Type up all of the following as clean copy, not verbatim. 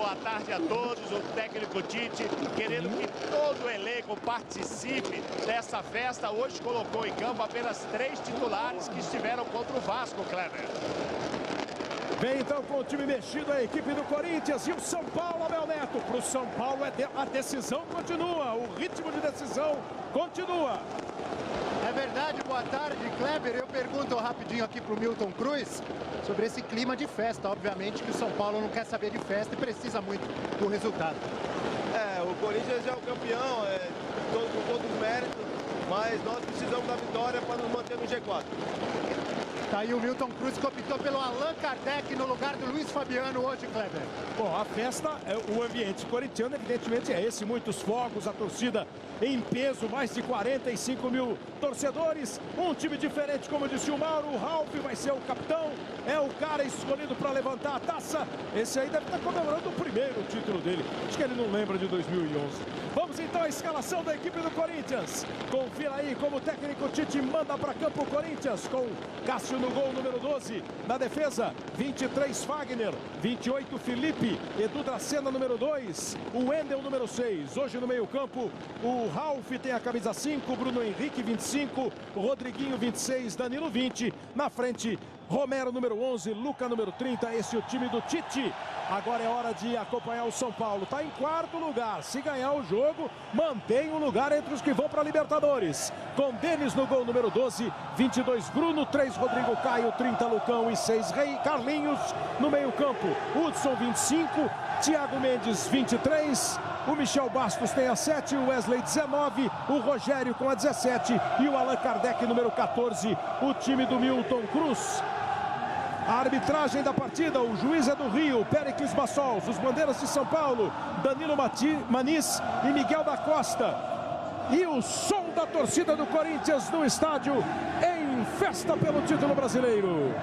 boa tarde a todos. O técnico Tite, querendo que todo o elenco participe dessa festa, hoje colocou em campo apenas 3 titulares que estiveram contra o Vasco, Kleber. Vem então com o time mexido a equipe do Corinthians e o São Paulo, Abel Neto. Para o São Paulo a decisão continua, o ritmo de decisão continua. É verdade, boa tarde, Kleber. Eu pergunto rapidinho aqui para o Milton Cruz sobre esse clima de festa. Obviamente que o São Paulo não quer saber de festa e precisa muito do resultado. O Corinthians já é o campeão, com todos os méritos, mas nós precisamos da vitória para nos manter no G4. Tá aí o Milton Cruz que optou pelo Allan Kardec no lugar do Luiz Fabiano hoje, Kleber. Bom, a festa, o ambiente corintiano evidentemente é esse, muitos fogos, a torcida em peso, mais de 45 mil torcedores, um time diferente, como disse o Mauro. O Ralf vai ser o capitão, é o cara escolhido para levantar a taça. Esse aí deve estar comemorando o primeiro título dele, acho que ele não lembra de 2011. Vamos então à escalação da equipe do Corinthians. Confira aí como o técnico Tite manda para campo o Corinthians, com Cássio no gol, número 12. Na defesa, 23 Fagner, 28 Felipe, Edu Dracena, número 2, o Wendel, número 6. Hoje no meio campo, o Ralf tem a camisa 5, Bruno Henrique, 25, Rodriguinho, 26, Danilo, 20. Na frente, Romero, número 11, Luca, número 30. Esse é o time do Tite. Agora é hora de acompanhar o São Paulo. Está em 4º lugar. Se ganhar o jogo, mantém o lugar entre os que vão para a Libertadores. Com Denis no gol, número 12, 22 Bruno, 3 Rodrigo Caio, 30 Lucão e 6 Rei Carlinhos. No meio campo, Hudson, 25, Thiago Mendes, 23. O Michel Bastos tem a 7, o Wesley 19, o Rogério com a 17 e o Allan Kardec, número 14, o time do Milton Cruz. A arbitragem da partida, o juiz é do Rio, Péricles Bassols. Os bandeiras de São Paulo, Danilo Maniz e Miguel da Costa. E o som da torcida do Corinthians no estádio em festa pelo título brasileiro.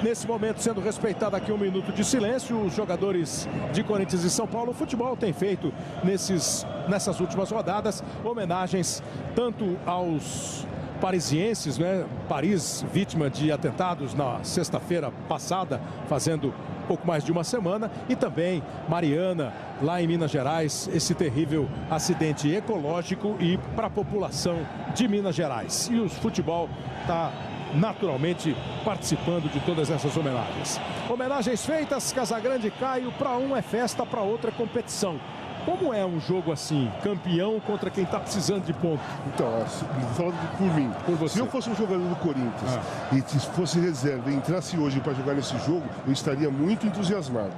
Nesse momento, sendo respeitado aqui 1 minuto de silêncio, os jogadores de Corinthians e São Paulo. O futebol tem feito nessas últimas rodadas homenagens tanto aos parisienses, né? Paris, vítima de atentados na sexta-feira passada, fazendo pouco mais de uma semana, e também Mariana, lá em Minas Gerais, esse terrível acidente ecológico, e para a população de Minas Gerais. E o futebol está naturalmente participando de todas essas homenagens. Homenagens feitas, Casagrande e Caio, para um é festa, para outro é competição. Como é um jogo assim, campeão contra quem está precisando de ponto? Então, falando por mim, se eu fosse um jogador do Corinthians e fosse reserva e entrasse hoje para jogar nesse jogo, eu estaria muito entusiasmado.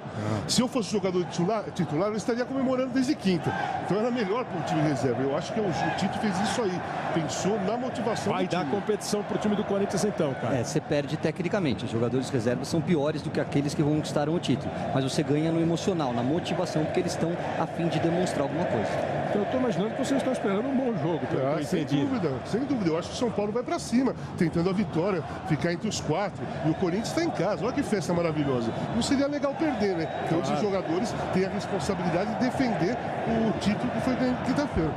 Se eu fosse jogador titular, eu estaria comemorando desde quinta. Então era melhor para o time reserva. Eu acho que o Tite fez isso aí, pensou na motivação Vai dar competição para o time do Corinthians então, cara. Você perde tecnicamente. Os jogadores reservas são piores do que aqueles que conquistaram o título. Mas você ganha no emocional, na motivação, porque eles estão a fim de demonstrar alguma coisa. Então, eu estou imaginando que vocês estão esperando um bom jogo, pelo que eu entendi. Sem dúvida. Eu acho que o São Paulo vai para cima, tentando a vitória, ficar entre os 4. E o Corinthians está em casa. Olha que festa maravilhosa. Não seria legal perder, né? Então, esses jogadores têm a responsabilidade de defender o título que foi ganho quinta-feira.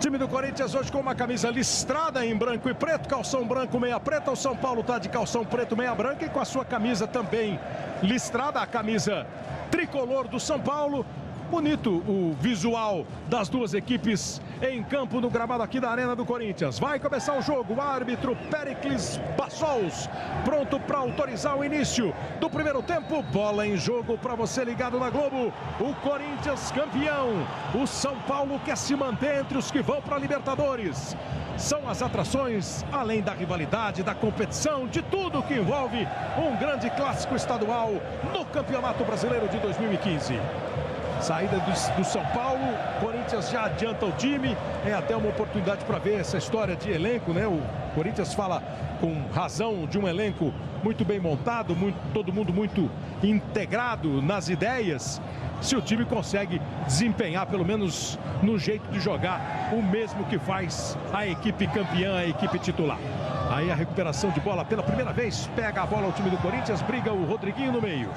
Time do Corinthians hoje com uma camisa listrada em branco e preto, calção branco, meia preta. O São Paulo está de calção preto, meia branca, e com a sua camisa também listrada, a camisa tricolor do São Paulo. Bonito o visual das duas equipes em campo no gramado aqui da Arena do Corinthians. Vai começar o jogo, o árbitro Péricles Bassols, pronto para autorizar o início do primeiro tempo. Bola em jogo para você ligado na Globo. O Corinthians campeão, o São Paulo quer se manter entre os que vão para a Libertadores. São as atrações, além da rivalidade, da competição, de tudo que envolve um grande clássico estadual no Campeonato Brasileiro de 2015. Saída do São Paulo, Corinthians já adianta o time, é até uma oportunidade para ver essa história de elenco, né? O Corinthians fala com razão de um elenco muito bem montado, todo mundo muito integrado nas ideias. Se o time consegue desempenhar, pelo menos no jeito de jogar, o mesmo que faz a equipe campeã, a equipe titular. Aí a recuperação de bola pela primeira vez. Pega a bola o time do Corinthians, briga o Rodriguinho no meio.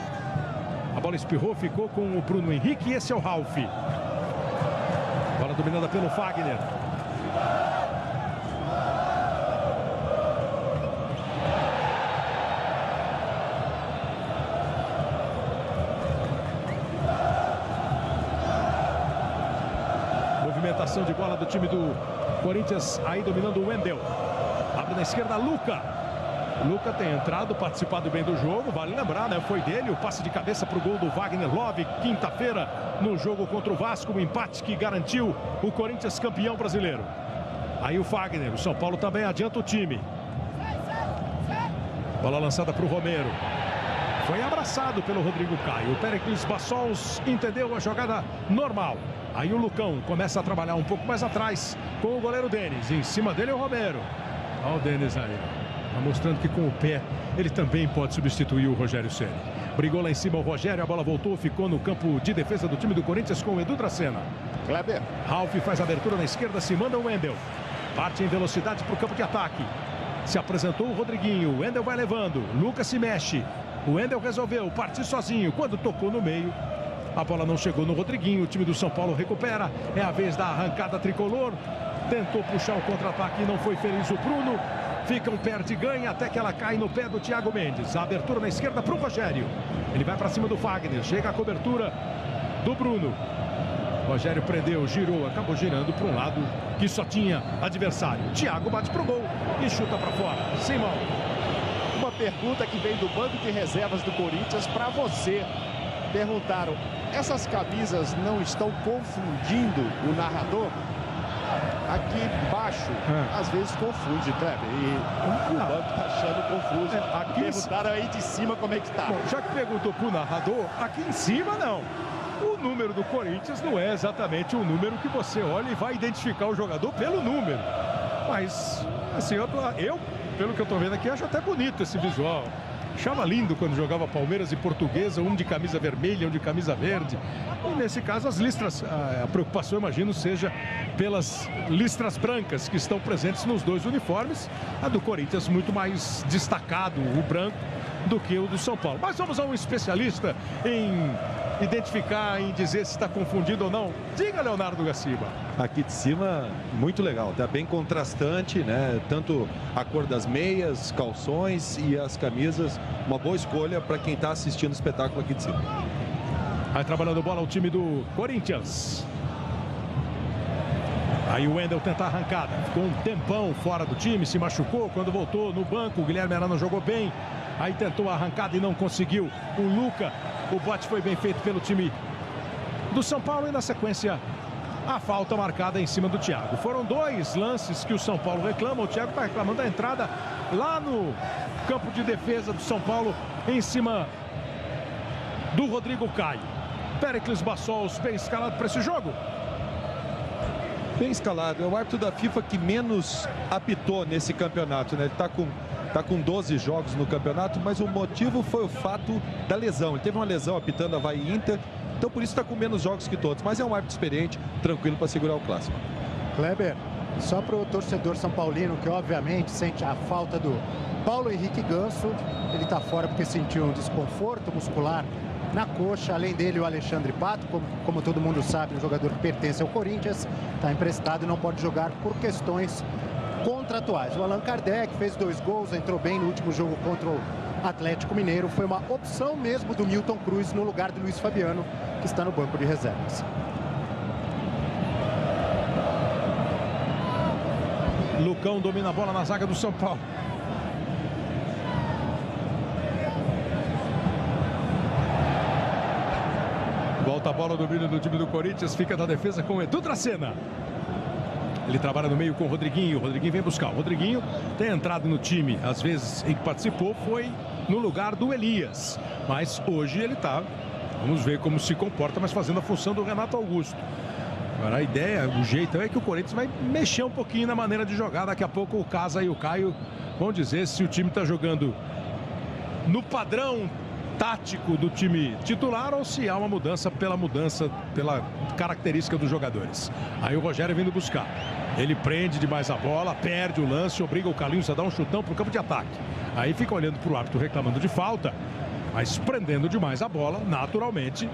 A bola espirrou, ficou com o Bruno Henrique e esse é o Ralf. Bola dominada pelo Fagner. Movimentação de bola do time do Corinthians, aí dominando o Wendel. Abre na esquerda, Luca. Luca tem entrado, participado bem do jogo, vale lembrar, né? Foi dele o passe de cabeça para o gol do Wagner Love, quinta-feira, no jogo contra o Vasco, o empate que garantiu o Corinthians campeão brasileiro. Aí o Wagner, o São Paulo também adianta o time. Bola lançada para o Romero. Foi abraçado pelo Rodrigo Caio. O Péricles Bassols entendeu a jogada normal. Aí o Lucão começa a trabalhar um pouco mais atrás com o goleiro Denis. Em cima dele é o Romero. Olha o Denis aí. Está mostrando que com o pé ele também pode substituir o Rogério Ceni. Brigou lá em cima o Rogério, a bola voltou, ficou no campo de defesa do time do Corinthians com o Edu Dracena. Kleber. Ralf faz a abertura na esquerda, se manda o Wendel. Parte em velocidade para o campo de ataque. Se apresentou o Rodriguinho, o Wendel vai levando, Lucas se mexe. O Wendel resolveu partir sozinho, quando tocou no meio. A bola não chegou no Rodriguinho, o time do São Paulo recupera. É a vez da arrancada tricolor. Tentou puxar o contra-ataque e não foi feliz o Bruno. Fica um perde e ganha até que ela cai no pé do Thiago Mendes. A abertura na esquerda para o Rogério. Ele vai para cima do Fagner. Chega a cobertura do Bruno. Rogério prendeu, girou, acabou girando para um lado que só tinha adversário. Thiago bate para o gol e chuta para fora. Simão. Uma pergunta que vem do banco de reservas do Corinthians para você. Perguntaram, essas camisas não estão confundindo o narrador? Aqui embaixo, às vezes confunde, Kleber. E o banco tá achando confuso. Aqui perguntaram aí de cima como é que tá. Bom, já que perguntou pro narrador, aqui em cima não. O número do Corinthians não é exatamente o número que você olha e vai identificar o jogador pelo número. Mas, assim, eu pelo que eu tô vendo aqui, acho até bonito esse visual. Achava lindo quando jogava Palmeiras e Portuguesa, um de camisa vermelha, um de camisa verde. E nesse caso as listras, a preocupação, imagino, seja pelas listras brancas que estão presentes nos dois uniformes. A do Corinthians muito mais destacado, o branco, do que o do São Paulo. Mas vamos a um especialista em identificar, em dizer se está confundido ou não. Diga, Leonardo Gaciba. Aqui de cima, muito legal, tá bem contrastante, né? Tanto a cor das meias, calções e as camisas, uma boa escolha para quem está assistindo o espetáculo aqui de cima. Vai trabalhando bola o time do Corinthians. Aí o Wendel tenta a arrancada, ficou um tempão fora do time, se machucou, quando voltou no banco, o Guilherme Arana jogou bem. Aí tentou a arrancada e não conseguiu. O Luca, o bote foi bem feito pelo time do São Paulo e na sequência a falta marcada em cima do Thiago. Foram dois lances que o São Paulo reclama. O Thiago está reclamando da entrada lá no campo de defesa do São Paulo em cima do Rodrigo Caio. Péricles Bassols bem escalado para esse jogo. Bem escalado, é o árbitro da FIFA que menos apitou nesse campeonato, né? Ele está com 12 jogos no campeonato, mas o motivo foi o fato da lesão. Ele teve uma lesão apitando Avaí e Inter, então por isso está com menos jogos que todos. Mas é um árbitro experiente, tranquilo para segurar o clássico. Kleber, só para o torcedor são paulino, que obviamente sente a falta do Paulo Henrique Ganso. Ele está fora porque sentiu um desconforto muscular na coxa. Além dele, o Alexandre Pato, como todo mundo sabe, um jogador que pertence ao Corinthians, está emprestado e não pode jogar por questões contratuais. O Allan Kardec fez 2 gols, entrou bem no último jogo contra o Atlético Mineiro. Foi uma opção mesmo do Milton Cruz no lugar do Luiz Fabiano, que está no banco de reservas. Lucão domina a bola na zaga do São Paulo. Volta a bola, o domínio do time do Corinthians, fica na defesa com o Edu Dracena. Ele trabalha no meio com o Rodriguinho. O Rodriguinho vem buscar. O Rodriguinho tem entrado no time, às vezes em que participou, foi no lugar do Elias. Mas hoje ele está, vamos ver como se comporta, mas fazendo a função do Renato Augusto. Agora a ideia, o jeito é que o Corinthians vai mexer um pouquinho na maneira de jogar. Daqui a pouco o Casa e o Caio vão dizer se o time está jogando no padrão tático do time titular ou se há uma mudança, pela característica dos jogadores. Aí o Rogério vindo buscar. Ele prende demais a bola, perde o lance, obriga o Carlinhos a dar um chutão para o campo de ataque. Aí fica olhando para o árbitro reclamando de falta, mas prendendo demais a bola, naturalmente,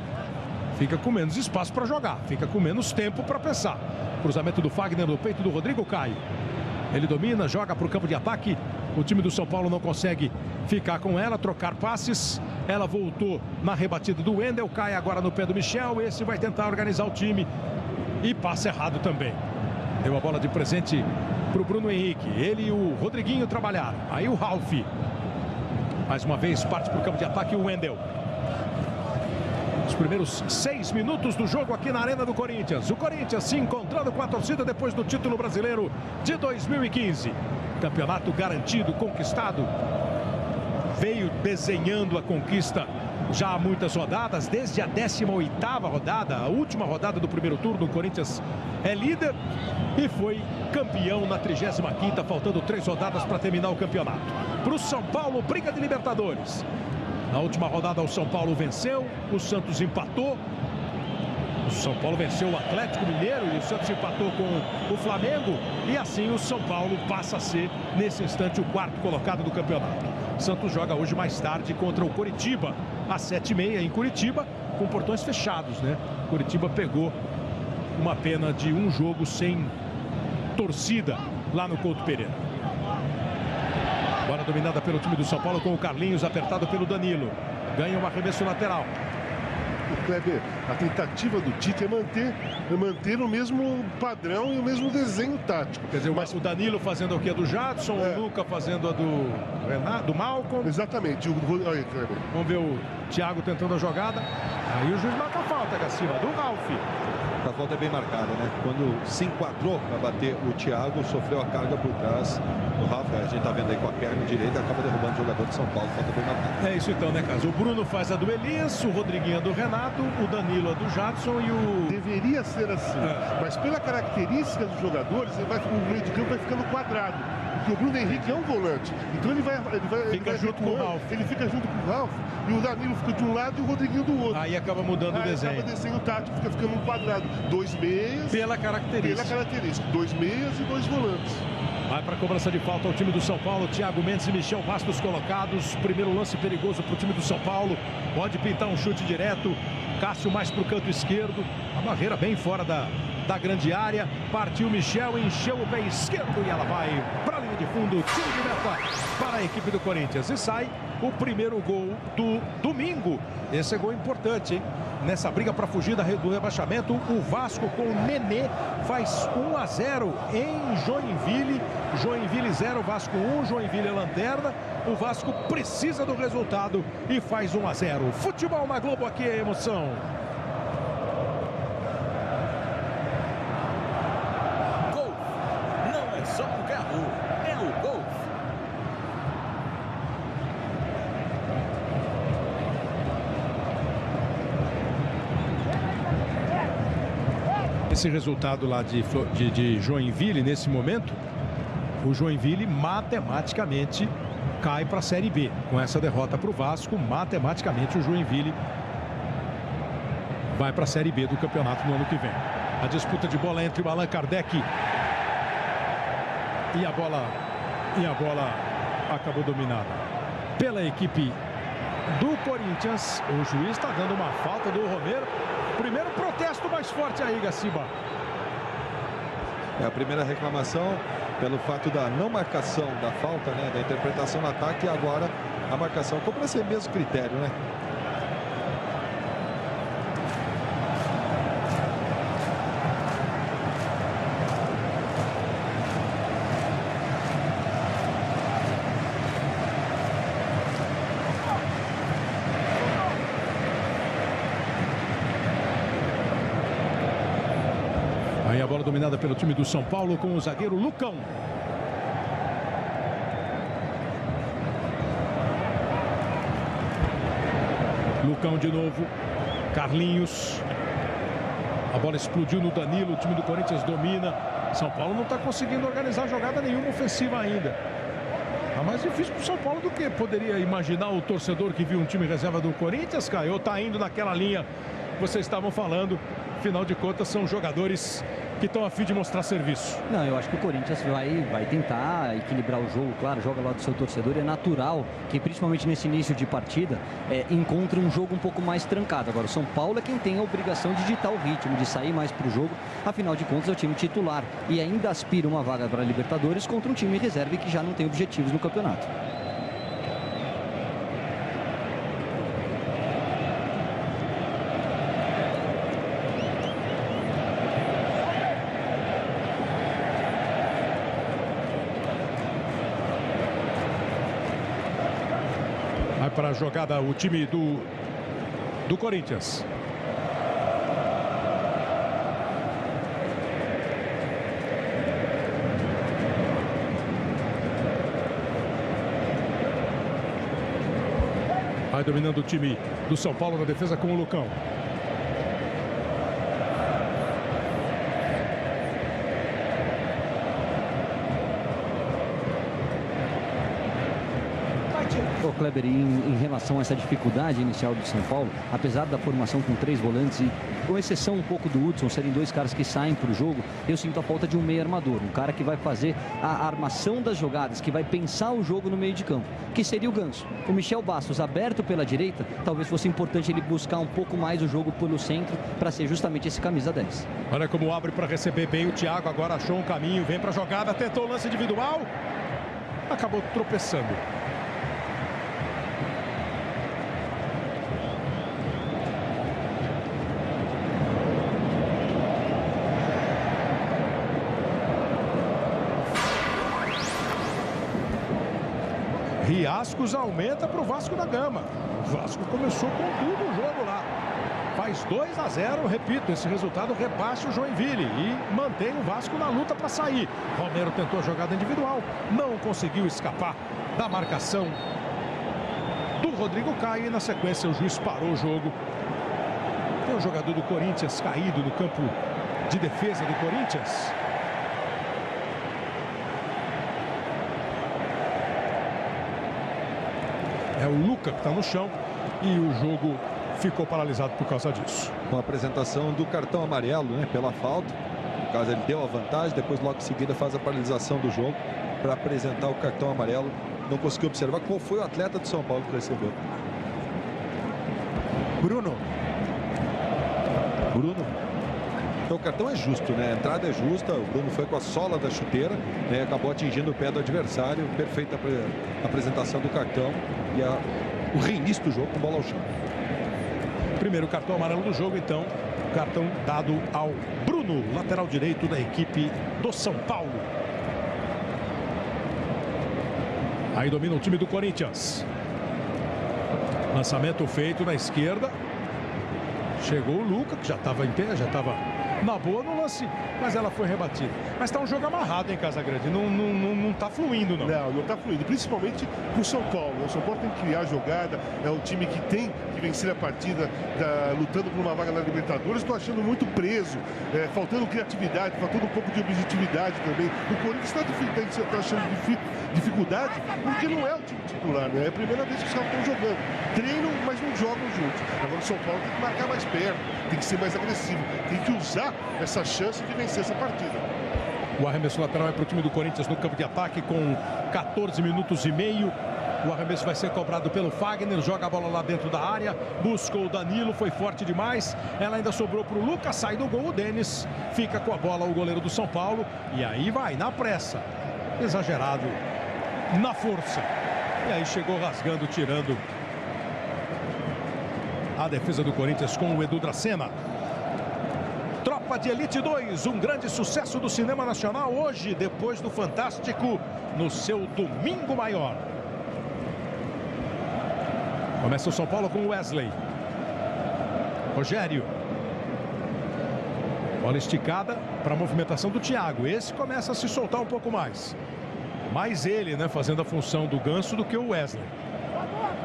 fica com menos espaço para jogar, fica com menos tempo para pensar. Cruzamento do Fagner no peito do Rodrigo Caio. Ele domina, joga para o campo de ataque. O time do São Paulo não consegue ficar com ela, trocar passes. Ela voltou na rebatida do Wendel, cai agora no pé do Michel. Esse vai tentar organizar o time e passa errado também. Deu a bola de presente para o Bruno Henrique. Ele e o Rodriguinho trabalharam. Aí o Ralf. Mais uma vez parte para o campo de ataque o Wendel. Os primeiros 6 minutos do jogo aqui na Arena do Corinthians. O Corinthians se encontrando com a torcida depois do título brasileiro de 2015. Campeonato garantido, conquistado. Veio desenhando a conquista já há muitas rodadas, desde a 18ª rodada, a última rodada do primeiro turno. O Corinthians é líder e foi campeão na 35ª, faltando 3 rodadas para terminar o campeonato. Para o São Paulo, briga de Libertadores. Na última rodada o São Paulo venceu, o Santos empatou. O São Paulo venceu o Atlético Mineiro e o Santos empatou com o Flamengo. E assim o São Paulo passa a ser, nesse instante, o 4º colocado do campeonato. O Santos joga hoje mais tarde contra o Coritiba, às 7h30 em Curitiba, com portões fechados, né? Curitiba pegou uma pena de um jogo sem torcida lá no Couto Pereira. Bola dominada pelo time do São Paulo com o Carlinhos, apertado pelo Danilo. Ganha um arremesso lateral. O Kleber, a tentativa do Tite é manter o mesmo padrão e o mesmo desenho tático. Quer dizer, mas o Danilo fazendo o que? Do Jadson, o Luca fazendo a do Renato, do Malcom. Exatamente. Aí, Kleber. Vamos ver o Thiago tentando a jogada. Aí o juiz marca a falta, Gaciba, do Ralf. A falta é bem marcada, né? Quando se enquadrou para bater o Thiago, sofreu a carga por trás. O Rafa, a gente tá vendo aí com a perna direita, acaba derrubando o jogador de São Paulo. Falta bem marcada. É isso então, né, Caso? O Bruno faz a do Elias, o Rodriguinho a do Renato, o Danilo a do Jadson e o... Deveria ser assim, mas pela característica dos jogadores, o meio de campo vai ficando quadrado. Porque o Bruno Henrique é um volante. Então ele vai junto com o Ralf. Ele fica junto com o Ralf e o Danilo fica de um lado e o Rodriguinho do outro. Aí acaba mudando o desenho. Acaba desenho tático, fica ficando um quadrado. 2 meias. Pela característica. 2 meias e 2 volantes. Vai para a cobrança de falta o time do São Paulo. Thiago Mendes e Michel Bastos colocados. Primeiro lance perigoso para o time do São Paulo. Pode pintar um chute direto. Cássio mais para o canto esquerdo. A barreira bem fora da grande área. Partiu Michel, encheu o pé esquerdo e ela vai para a linha de fundo. Tiro de meta para a equipe do Corinthians. E sai o primeiro gol do domingo. Esse é gol importante, hein? Nessa briga para fugir do rebaixamento, o Vasco com o Nenê faz 1-0 em Joinville. Joinville 0, Vasco 1, Joinville é lanterna. O Vasco precisa do resultado e faz 1-0. Futebol na Globo, aqui é emoção. Golf não é só um carro, é o Golf. Esse resultado lá de Joinville, nesse momento, o Joinville matematicamente cai para a Série B. Com essa derrota para o Vasco, matematicamente o Joinville vai para a Série B do campeonato no ano que vem. A disputa de bola entre o Allan Kardec e a bola acabou dominada pela equipe do Corinthians. O juiz está dando uma falta do Romero. Primeiro protesto mais forte aí, Gaciba. É a primeira reclamação pelo fato da não marcação da falta, né, da interpretação no ataque, e agora a marcação. Como esse mesmo critério, né? Aí a bola dominada pelo time do São Paulo com o zagueiro Lucão. Lucão de novo. Carlinhos. A bola explodiu no Danilo. O time do Corinthians domina. São Paulo não está conseguindo organizar jogada nenhuma ofensiva ainda. Tá mais difícil pro São Paulo do que poderia imaginar o torcedor que viu um time reserva do Corinthians, Caio. Tá indo naquela linha que vocês estavam falando. Afinal de contas, são jogadores que estão a fim de mostrar serviço. Não, eu acho que o Corinthians vai tentar equilibrar o jogo, claro, joga lá do seu torcedor. É natural que, principalmente nesse início de partida, encontre um jogo um pouco mais trancado. Agora, o São Paulo é quem tem a obrigação de ditar o ritmo, de sair mais para o jogo. Afinal de contas, é o time titular e ainda aspira uma vaga para a Libertadores contra um time reserva que já não tem objetivos no campeonato. Vai para a jogada o time do Corinthians. Vai dominando o time do São Paulo na defesa com o Lucão. Ô Kleber, em relação a essa dificuldade inicial do São Paulo, apesar da formação com 3 volantes e com exceção um pouco do Hudson, serem 2 caras que saem para o jogo, eu sinto a falta de um meio armador, um cara que vai fazer a armação das jogadas, que vai pensar o jogo no meio de campo, que seria o Ganso. O Michel Bastos, aberto pela direita, talvez fosse importante ele buscar um pouco mais o jogo pelo centro para ser justamente esse camisa 10. Olha como abre para receber bem o Thiago, agora achou um caminho, vem para a jogada, tentou o lance individual, acabou tropeçando. Riascos aumenta para o Vasco da Gama. O Vasco começou com tudo o jogo lá. Faz 2-0, repito, esse resultado rebaixa o Joinville e mantém o Vasco na luta para sair. Romero tentou a jogada individual, não conseguiu escapar da marcação do Rodrigo Caio e na sequência o juiz parou o jogo. Tem um jogador do Corinthians caído no campo de defesa do Corinthians. É o Luca que está no chão e o jogo ficou paralisado por causa disso. Com a apresentação do cartão amarelo, né, pela falta. No caso, ele deu a vantagem, depois logo em seguida faz a paralisação do jogo para apresentar o cartão amarelo. Não conseguiu observar qual foi o atleta do São Paulo que recebeu. Bruno. Então o cartão é justo, né? A entrada é justa, o Bruno foi com a sola da chuteira, né? Acabou atingindo o pé do adversário. Perfeita apresentação do cartão e o reinício do jogo com bola ao chão. Primeiro cartão amarelo do jogo, então. Cartão dado ao Bruno, lateral direito da equipe do São Paulo. Aí domina o time do Corinthians. Lançamento feito na esquerda. Chegou o Luca, que já estava em pé, já estava na boa no lance, mas ela foi rebatida. Mas está um jogo amarrado em Casagrande, não está fluindo, não. Não está fluindo, principalmente para o São Paulo. O São Paulo tem que criar jogada, é o time que tem que vencer a partida, lutando por uma vaga na Libertadores. Estou achando muito preso, faltando criatividade, faltando um pouco de objetividade também. O Corinthians está achando dificuldade porque não é o time titular, né? É a primeira vez que os caras estão jogando. Treinam, mas não jogam juntos. Agora o São Paulo tem que marcar mais perto, tem que ser mais agressivo, tem que usar essa chance de vencer essa partida. O arremesso lateral é para o time do Corinthians no campo de ataque com 14 minutos e meio. O arremesso vai ser cobrado pelo Fagner, joga a bola lá dentro da área, buscou o Danilo, foi forte demais. Ela ainda sobrou para o Lucas, sai do gol, o Denis fica com a bola, o goleiro do São Paulo. E aí vai, na pressa, exagerado, na força. E aí chegou rasgando, tirando a defesa do Corinthians com o Edu Dracena. Tropa de Elite 2, um grande sucesso do cinema nacional hoje, depois do Fantástico, no seu domingo maior. Começa o São Paulo com o Wesley. Rogério. Bola esticada para a movimentação do Thiago. Esse começa a se soltar um pouco mais. Mais ele, né, fazendo a função do Ganso do que o Wesley.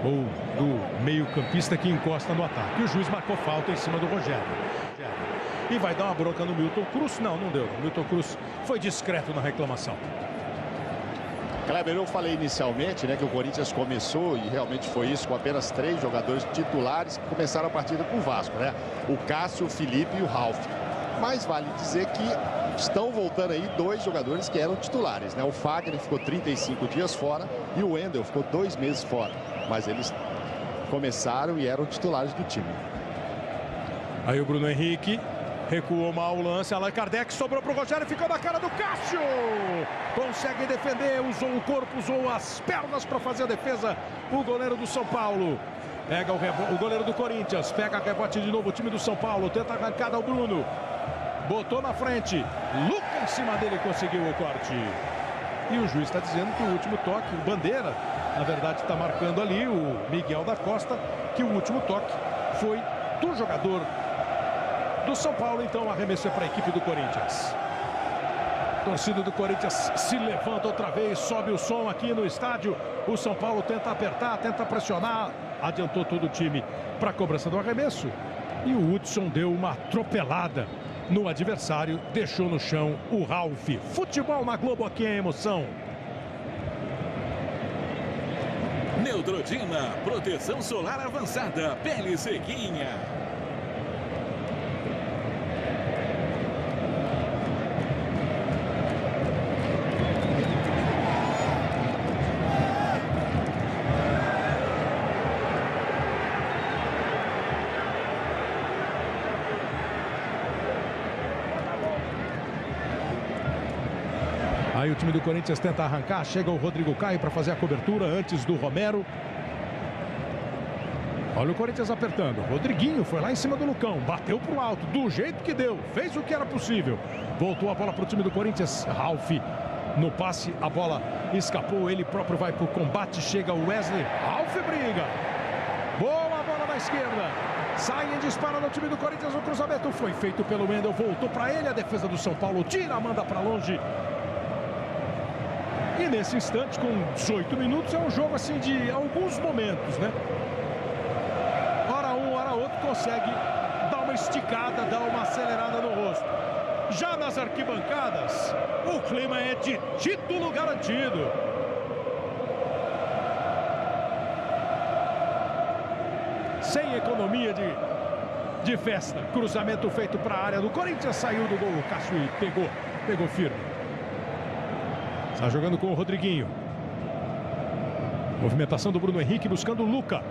Ou do meio-campista que encosta no ataque. E o juiz marcou falta em cima do Rogério. E vai dar uma bronca no Milton Cruz. Não deu. O Milton Cruz foi discreto na reclamação. Kleber, eu falei inicialmente, né, que o Corinthians começou, e realmente foi isso, com apenas 3 jogadores titulares que começaram a partida com o Vasco, né? O Cássio, o Felipe e o Ralf. Mas vale dizer que estão voltando aí 2 jogadores que eram titulares, né? O Fagner ficou 35 dias fora e o Wendel ficou 2 meses fora. Mas eles começaram e eram titulares do time. Aí o Bruno Henrique recuou mal o lance. Allan Kardec sobrou para o Rogério, ficou na cara do Cássio. Consegue defender, usou o corpo, usou as pernas para fazer a defesa. O goleiro do São Paulo. Pega o goleiro do Corinthians, pega a rebote de novo o time do São Paulo. Tenta a arrancada o Bruno. Botou na frente. Luca em cima dele, conseguiu o corte. E o juiz está dizendo que o último toque, o Bandeira, na verdade está marcando ali, o Miguel da Costa, que o último toque foi do jogador do São Paulo. Então arremesso é para a equipe do Corinthians. Torcida do Corinthians se levanta outra vez, sobe o som aqui no estádio. O São Paulo tenta apertar, tenta pressionar. Adiantou todo o time para a cobrança do arremesso. E o Hudson deu uma atropelada no adversário, deixou no chão o Ralf. Futebol na Globo, aqui é emoção. Neutrogena, proteção solar avançada, pele sequinha. Aí o time do Corinthians tenta arrancar, chega o Rodrigo Caio para fazer a cobertura antes do Romero. Olha o Corinthians apertando. Rodriguinho foi lá em cima do Lucão, bateu pro alto, do jeito que deu, fez o que era possível. Voltou a bola pro time do Corinthians. Ralf no passe, a bola escapou, ele próprio vai pro combate, chega o Wesley. Ralf briga. Boa bola na esquerda. Sai em disparo no time do Corinthians, o cruzamento foi feito pelo Wendel, voltou para ele, a defesa do São Paulo tira, manda para longe. E nesse instante, com 18 minutos, é um jogo assim de alguns momentos, né? Hora um, hora outro, consegue dar uma esticada, dar uma acelerada no rosto. Já nas arquibancadas, o clima é de título garantido. Sem economia de festa. Cruzamento feito para a área do Corinthians, saiu do gol. O Cássio pegou firme. Está jogando com o Rodriguinho. Movimentação do Bruno Henrique buscando o Luca.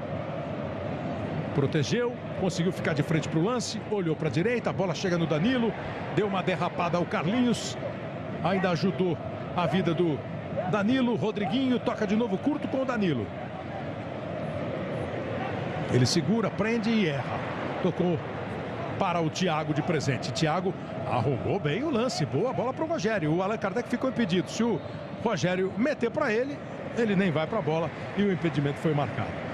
Protegeu, conseguiu ficar de frente para o lance, olhou para a direita, a bola chega no Danilo, deu uma derrapada ao Carlinhos, ainda ajudou a vida do Danilo. Rodriguinho toca de novo curto com o Danilo. Ele segura, prende e erra. Tocou para o Thiago de presente. Thiago arrumou bem o lance. Boa bola para o Rogério. O Allan Kardec ficou impedido. Se o Rogério meter para ele, ele nem vai para a bola e o impedimento foi marcado.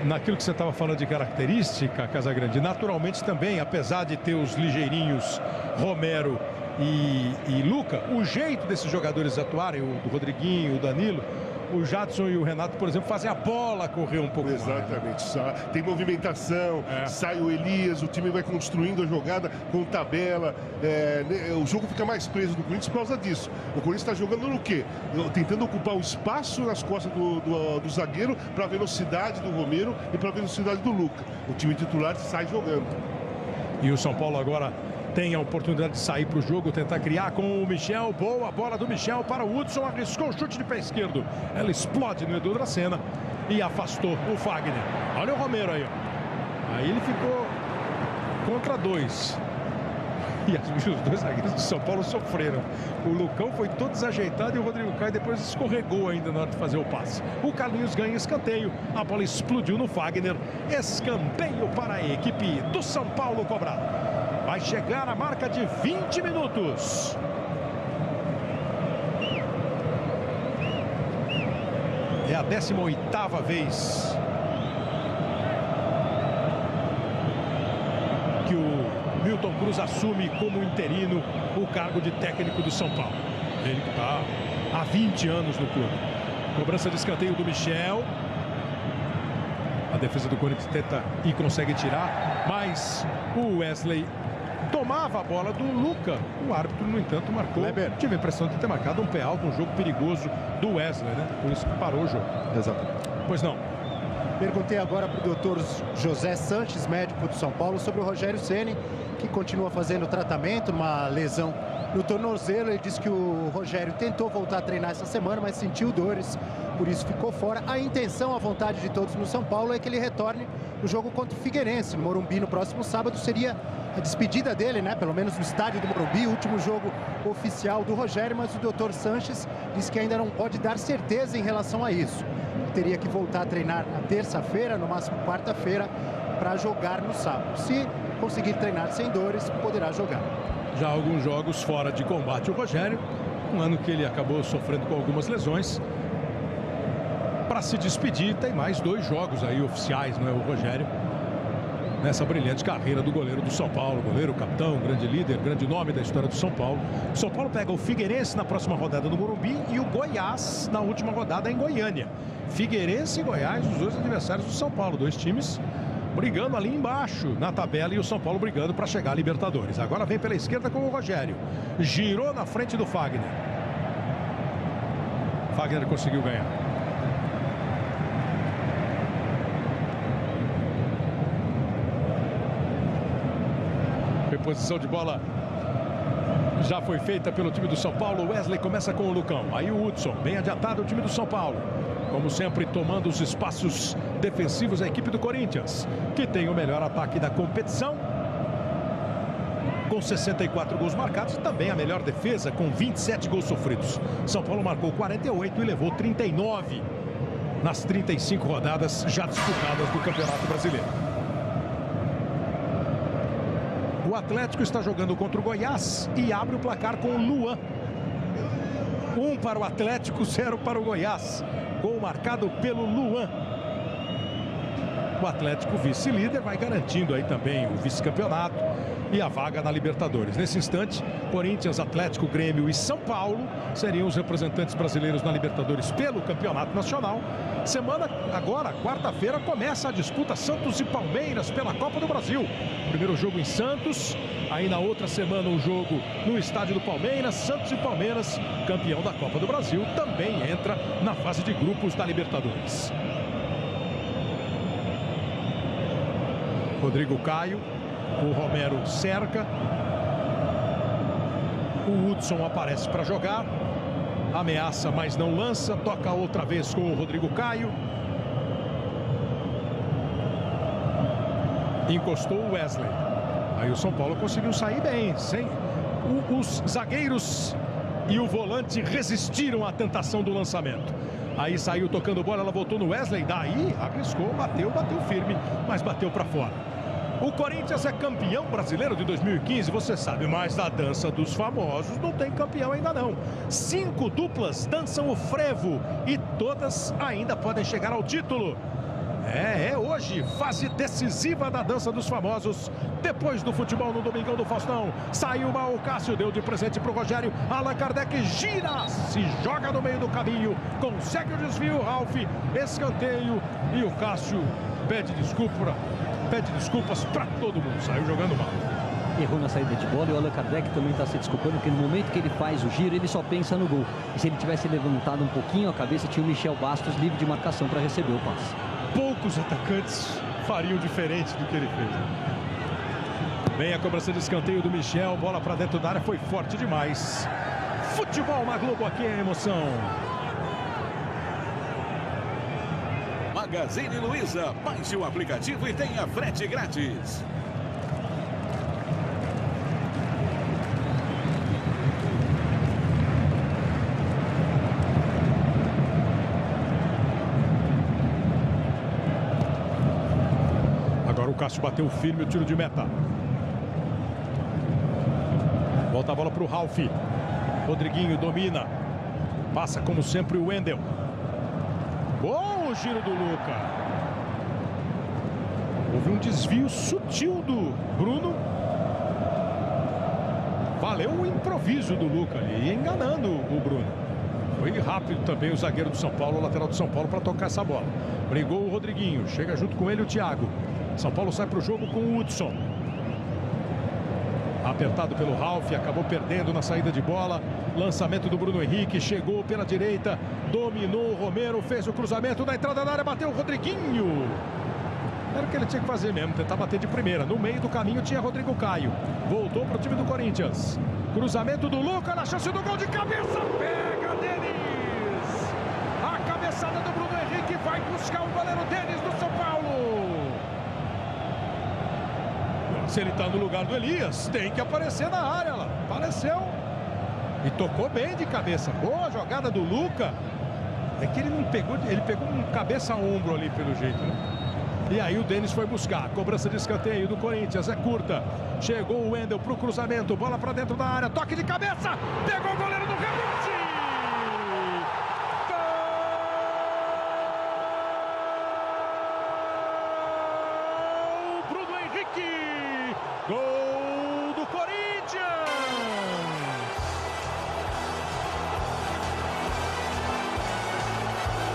Naquilo que você estava falando de característica, Casagrande, naturalmente também, apesar de ter os ligeirinhos Romero e Luca, o jeito desses jogadores atuarem, o do Rodriguinho, o Danilo, o Jadson e o Renato, por exemplo, fazem a bola correr um pouco mais. Exatamente. Tem movimentação, sai o Elias, o time vai construindo a jogada com tabela. O jogo fica mais preso do Corinthians por causa disso. O Corinthians está jogando no quê? Tentando ocupar o espaço nas costas do zagueiro para a velocidade do Romero e para a velocidade do Luca. O time titular sai jogando. E o São Paulo agora tem a oportunidade de sair para o jogo, tentar criar com o Michel. Boa bola do Michel para o Hudson, arriscou o chute de pé esquerdo. Ela explode no Edu Dracena e afastou o Fagner. Olha o Romero aí, ó. Aí ele ficou contra 2. E os 2 zagueiros do São Paulo sofreram. O Lucão foi todo desajeitado e o Rodrigo Caio depois escorregou ainda na hora de fazer o passe. O Carlinhos ganha escanteio, a bola explodiu no Fagner. Escanteio para a equipe do São Paulo cobrar. Vai chegar a marca de 20 minutos. É a 18ª vez que o Milton Cruz assume como interino o cargo de técnico do São Paulo. Ele que está há 20 anos no clube. Cobrança de escanteio do Michel. A defesa do Corinthians tenta e consegue tirar, mas o Wesley tomava a bola do Luca. O árbitro, no entanto, marcou. Tive a impressão de ter marcado um pé alto, um jogo perigoso do Wesley, né? Por isso que parou o jogo. Exatamente. Pois não. Perguntei agora para o doutor José Sanches, médico do São Paulo, sobre o Rogério Ceni, que continua fazendo tratamento, uma lesão no tornozelo. Ele disse que o Rogério tentou voltar a treinar essa semana, mas sentiu dores, por isso ficou fora. A intenção, a vontade de todos no São Paulo é que ele retorne no jogo contra o Figueirense, no Morumbi, no próximo sábado. Seria a despedida dele, né? Pelo menos no estádio do Morumbi, o último jogo oficial do Rogério, mas o doutor Sanches disse que ainda não pode dar certeza em relação a isso. Teria que voltar a treinar na terça-feira, no máximo quarta-feira, para jogar no sábado. Se conseguir treinar sem dores, poderá jogar. Já alguns jogos fora de combate o Rogério, um ano que ele acabou sofrendo com algumas lesões. Para se despedir, tem mais 2 jogos aí oficiais, não é, o Rogério, nessa brilhante carreira do goleiro do São Paulo, goleiro, capitão, grande líder, grande nome da história do São Paulo. O São Paulo pega o Figueirense na próxima rodada no Morumbi e o Goiás na última rodada em Goiânia. Figueirense e Goiás, os 2 adversários do São Paulo, 2 times brigando ali embaixo na tabela, e o São Paulo brigando para chegar à Libertadores. Agora vem pela esquerda com o Rogério, girou na frente do Fagner. Fagner conseguiu ganhar. Reposição de bola já foi feita pelo time do São Paulo. Wesley começa com o Lucão, aí o Hudson, bem adiantado o time do São Paulo. Como sempre, tomando os espaços defensivos a equipe do Corinthians, que tem o melhor ataque da competição, com 64 gols marcados, e também a melhor defesa, com 27 gols sofridos. São Paulo marcou 48 e levou 39 nas 35 rodadas já disputadas do Campeonato Brasileiro. O Atlético está jogando contra o Goiás e abre o placar com o Luan. 1 para o Atlético, 0 para o Goiás. Gol marcado pelo Luan. O Atlético, vice-líder, vai garantindo aí também o vice-campeonato e a vaga na Libertadores. Nesse instante, Corinthians, Atlético, Grêmio e São Paulo seriam os representantes brasileiros na Libertadores pelo Campeonato Nacional. Semana agora, quarta-feira, começa a disputa Santos e Palmeiras pela Copa do Brasil. Primeiro jogo em Santos, aí na outra semana um jogo no estádio do Palmeiras. Santos e Palmeiras, campeão da Copa do Brasil, também entra na fase de grupos da Libertadores. Rodrigo Caio, o Romero cerca, o Hudson aparece para jogar, ameaça, mas não lança, toca outra vez com o Rodrigo Caio, encostou o Wesley, aí o São Paulo conseguiu sair bem, os zagueiros e o volante resistiram à tentação do lançamento. Aí saiu tocando bola, ela voltou no Wesley, daí arriscou, bateu firme, mas bateu para fora. O Corinthians é campeão brasileiro de 2015, você sabe, mas da dança dos famosos não tem campeão ainda não. 5 duplas dançam o frevo e todas ainda podem chegar ao título. É hoje, fase decisiva da dança dos famosos. Depois do futebol no Domingão do Faustão, saiu mal o Cássio, deu de presente pro Rogério. Allan Kardec gira, se joga no meio do caminho, consegue o desvio, Ralf, escanteio, e o Cássio pede desculpas para todo mundo, saiu jogando mal. Errou na saída de bola e o Allan Kardec também está se desculpando, porque no momento que ele faz o giro, ele só pensa no gol. E se ele tivesse levantado um pouquinho a cabeça, tinha o Michel Bastos livre de marcação para receber o passe. Poucos atacantes fariam diferente do que ele fez. Vem a cobrança de escanteio do Michel, bola para dentro da área, foi forte demais. Futebol na Globo, aqui é emoção. Magazine Luiza, baixe o aplicativo e tenha frete grátis. Agora o Cássio bateu firme o tiro de meta. Volta a bola para o Ralf. Rodriguinho domina. Passa como sempre o Wendel. Bom o giro do Luca. Houve um desvio sutil do Bruno. Valeu o improviso do Luca ali, enganando o Bruno. Foi rápido também o zagueiro do São Paulo, o lateral do São Paulo, para tocar essa bola. Brigou o Rodriguinho, chega junto com ele o Thiago. São Paulo sai para o jogo com o Hudson. Apertado pelo Ralf, acabou perdendo na saída de bola. Lançamento do Bruno Henrique, chegou pela direita, dominou o Romero, fez o cruzamento na entrada da área, bateu o Rodriguinho. Era o que ele tinha que fazer mesmo, tentar bater de primeira. No meio do caminho tinha Rodrigo Caio. Voltou para o time do Corinthians. Cruzamento do Luca, na chance do gol de cabeça. Pega Denis. A cabeçada do Bruno Henrique vai buscar o goleiro Denis do São Paulo. Se ele está no lugar do Elias, tem que aparecer na área lá. Apareceu. E tocou bem de cabeça. Boa jogada do Luca. É que ele não pegou, ele pegou um cabeça a ombro ali pelo jeito, né? E aí o Denis foi buscar. Cobrança de escanteio do Corinthians, é curta. Chegou o Wendel pro cruzamento, bola para dentro da área, toque de cabeça. Pegou o goleiro do rebote. Gol! Bruno Henrique. Gol do Corinthians.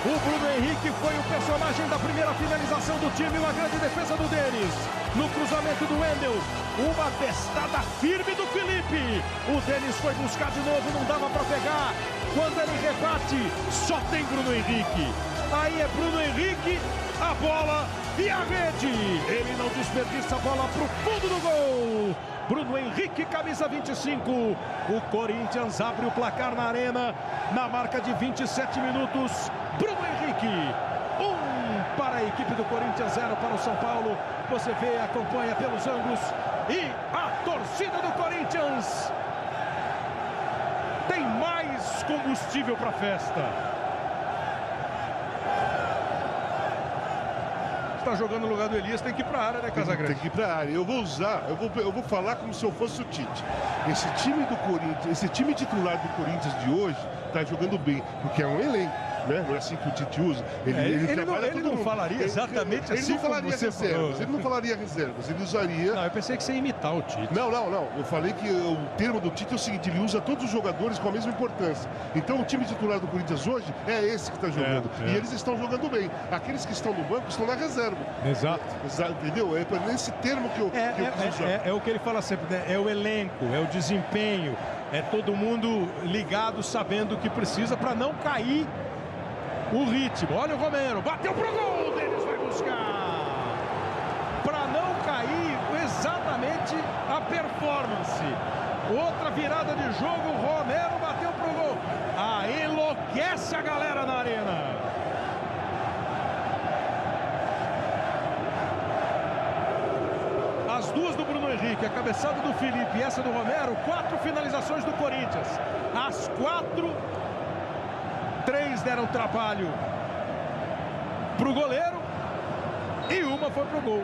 O Bruno Henrique foi o personagem da primeira finalização do time, uma grande defesa do Denis. No cruzamento do Wendel, uma testada firme do Felipe. O Denis foi buscar de novo, não dava para pegar. Quando ele rebate, só tem Bruno Henrique. Aí é Bruno Henrique, a bola e a rede. Ele não desperdiça a bola para o fundo do gol. Bruno Henrique, camisa 25. O Corinthians abre o placar na Arena, na marca de 27 minutos. Bruno Henrique, 1 para a equipe do Corinthians, 0 para o São Paulo. Você vê, acompanha pelos ângulos. E a torcida do Corinthians tem mais combustível para a festa. Está jogando no lugar do Elias, tem que ir para a área, né, Casagrande? Tem que ir para a área. Eu vou falar como se eu fosse o Tite. Esse time do Corinthians, esse time titular do Corinthians de hoje está jogando bem, porque é um elenco. Né? Não é assim que o Tite usa. Ele não falaria exatamente assim. Ele não falaria reservas. Ele não falaria reservas. Ele usaria. Não, eu pensei que você ia imitar o Tite. Não. Eu falei que o termo do Tite é o seguinte: ele usa todos os jogadores com a mesma importância. Então o time titular do Corinthians hoje é esse que está jogando. E eles estão jogando bem. Aqueles que estão no banco estão na reserva. Exato. Entendeu? É nesse termo que eu quis usar. É o que ele fala sempre, né? É o elenco, é o desempenho. É todo mundo ligado, sabendo o que precisa para não cair o ritmo. Olha o Romero, bateu pro gol, o Denis vai buscar. Para não cair exatamente a performance. Outra virada de jogo, o Romero bateu pro gol. Enlouquece a galera na Arena. As duas do Bruno Henrique, a cabeçada do Felipe e essa do Romero, 4 finalizações do Corinthians. As 4, 3 deram trabalho pro goleiro e uma foi pro gol.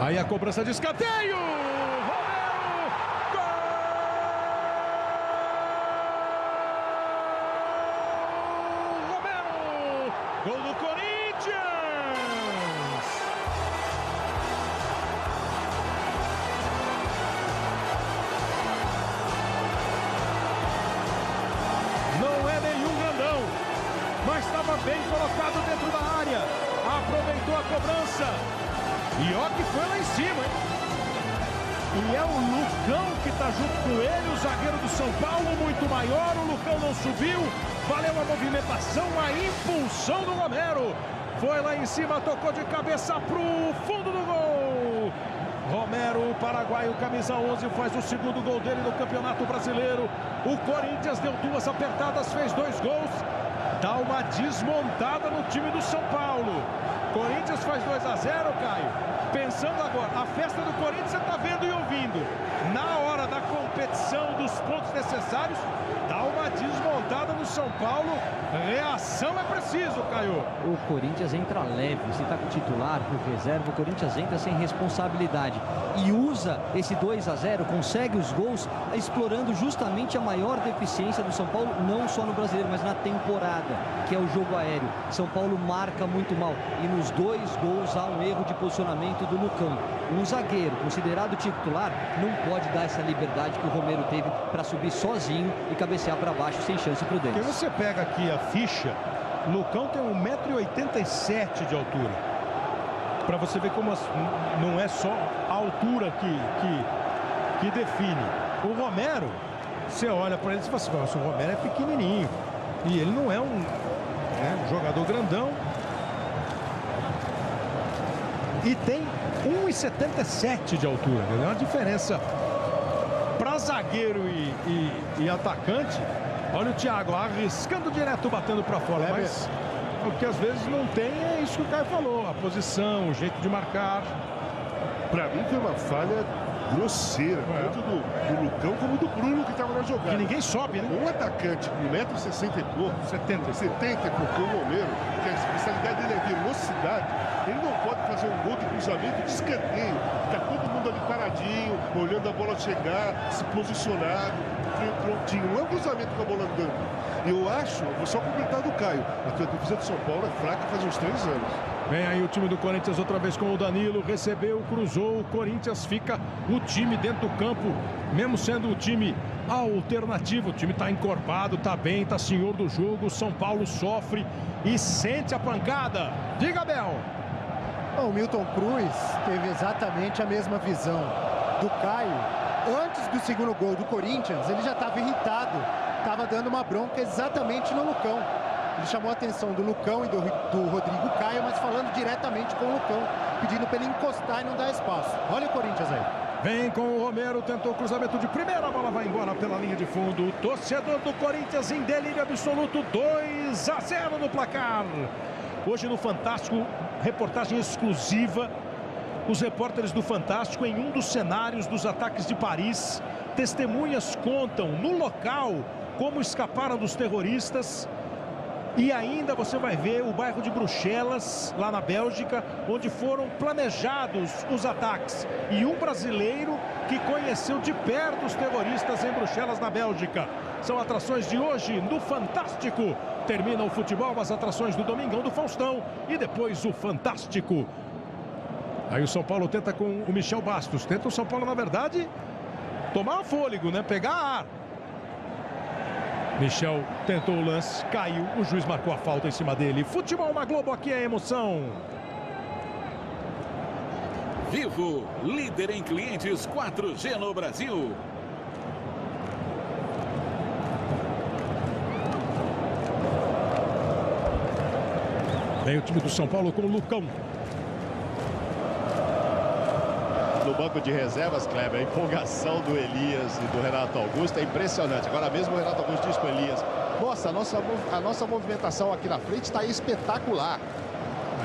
Aí a cobrança de escanteio. Romero, gol! Romero, gol do Corinthians. Não é nenhum grandão, mas estava bem colocado dentro da área. Aproveitou a cobrança. E ó que foi lá em cima, hein? E é o Lucão que está junto com ele, o zagueiro do São Paulo, muito maior. O Lucão não subiu. Valeu a movimentação, a impulsão do Romero. Foi lá em cima, tocou de cabeça pro fundo do gol. Romero, o paraguaio, camisa 11, faz o segundo gol dele no Campeonato Brasileiro. O Corinthians deu 2 apertadas, fez 2 gols. Dá uma desmontada no time do São Paulo. Corinthians faz 2-0, Caio. Pensando agora, a festa do Corinthians você está vendo e ouvindo. Na hora da competição, dos pontos necessários, dá uma desmontada no São Paulo. Reação é preciso, Caio. O Corinthians entra leve, se está com o titular, com reserva, o Corinthians entra sem responsabilidade. E usa esse 2-0, consegue os gols, explorando justamente a maior deficiência do São Paulo, não só no Brasileiro, mas na temporada, que é o jogo aéreo. São Paulo marca muito mal. E nos 2 gols há um erro de posicionamento do Lucão. Um zagueiro considerado titular não pode dar essa liberdade que o Romero teve para subir sozinho e cabecear para baixo sem chance para o Denis. Porque você pega aqui a ficha, Lucão tem 1,87 m de altura. Para você ver como não é só a altura que define. O Romero, você olha para ele e fala assim, o Romero é pequenininho. E ele não é um jogador grandão. E tem 1,77 de altura. É uma diferença para zagueiro e atacante. Olha o Thiago arriscando direto, batendo para fora. Mas o que às vezes não tem é isso que o Caio falou. A posição, o jeito de marcar. Para mim foi uma falha grosseira, tanto do Lucão como do Bruno, que estava na jogada. Que ninguém sobe, né? Um atacante com 1,60 m e pouco, 70 e pouco, o Romero, que a especialidade dele é velocidade, ele não pode fazer um gol de cruzamento de escanteio. Está todo mundo ali paradinho, olhando a bola chegar, se posicionado, prontinho. Não é um cruzamento com a bola andando. Eu acho, vou só completar do Caio, a defesa do São Paulo é fraca faz uns 3 anos. Vem aí o time do Corinthians outra vez com o Danilo, recebeu, cruzou, o Corinthians fica o time dentro do campo, mesmo sendo o time alternativo. O time está encorpado, está bem, está senhor do jogo. O São Paulo sofre e sente a pancada. Diga, Bel. O Milton Cruz teve exatamente a mesma visão do Caio. Antes do segundo gol do Corinthians, ele já estava irritado, estava dando uma bronca exatamente no Lucão. Ele chamou a atenção do Lucão e do Rodrigo Caio, mas falando diretamente com o Lucão, pedindo para ele encostar e não dar espaço. Olha o Corinthians aí. Vem com o Romero, tentou o cruzamento de primeira, a bola vai embora pela linha de fundo. O torcedor do Corinthians em delírio absoluto, 2-0 no placar. Hoje no Fantástico, reportagem exclusiva. Os repórteres do Fantástico em um dos cenários dos ataques de Paris. Testemunhas contam no local como escaparam dos terroristas. E ainda você vai ver o bairro de Bruxelas, lá na Bélgica, onde foram planejados os ataques. E um brasileiro que conheceu de perto os terroristas em Bruxelas, na Bélgica. São atrações de hoje no Fantástico. Termina o futebol, as atrações do Domingão do Faustão. E depois o Fantástico. Aí o São Paulo tenta com o Michel Bastos. Tenta o São Paulo, na verdade, tomar fôlego, né? Pegar ar. Michel tentou o lance, caiu, o juiz marcou a falta em cima dele. Futebol na Globo, aqui é emoção. Vivo, líder em clientes 4G no Brasil. Vem o time do São Paulo com o Lucão. No banco de reservas, Kleber, a empolgação do Elias e do Renato Augusto é impressionante. Agora mesmo o Renato Augusto diz com o Elias: nossa, a nossa movimentação aqui na frente está espetacular.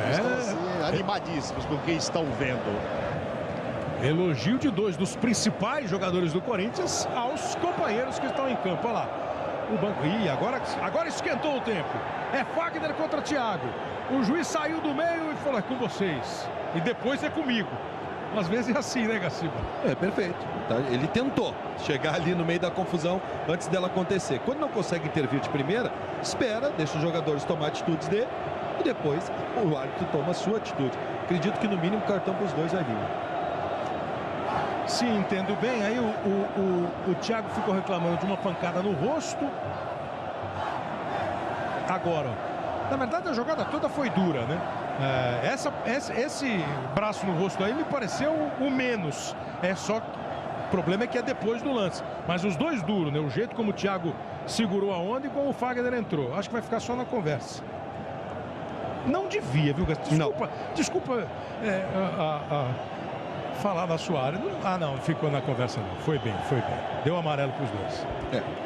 Estão assim, animadíssimos com quem estão vendo. Elogio de 2 dos principais jogadores do Corinthians aos companheiros que estão em campo. Olha lá. O banco. Ih, agora esquentou o tempo. É Fagner contra Thiago. O juiz saiu do meio e falou: é com vocês. E depois é comigo. Às vezes é assim, né, Gaciba? É, perfeito. Ele tentou chegar ali no meio da confusão antes dela acontecer. Quando não consegue intervir de primeira, espera, deixa os jogadores tomar atitudes dele e depois o árbitro toma a sua atitude. Acredito que no mínimo cartão para os dois vai vir. Sim, entendo bem. Aí o Thiago ficou reclamando de uma pancada no rosto. Agora, na verdade a jogada toda foi dura, né? Esse braço no rosto aí me pareceu o menos. O problema é que é depois do lance. Mas os dois duros, né? O jeito como o Thiago segurou a onda e como o Fagner entrou. Acho que vai ficar só na conversa. Não devia, viu, Desculpa. Desculpa falar da sua área. Não, ficou na conversa não. Foi bem. Deu amarelo para os dois.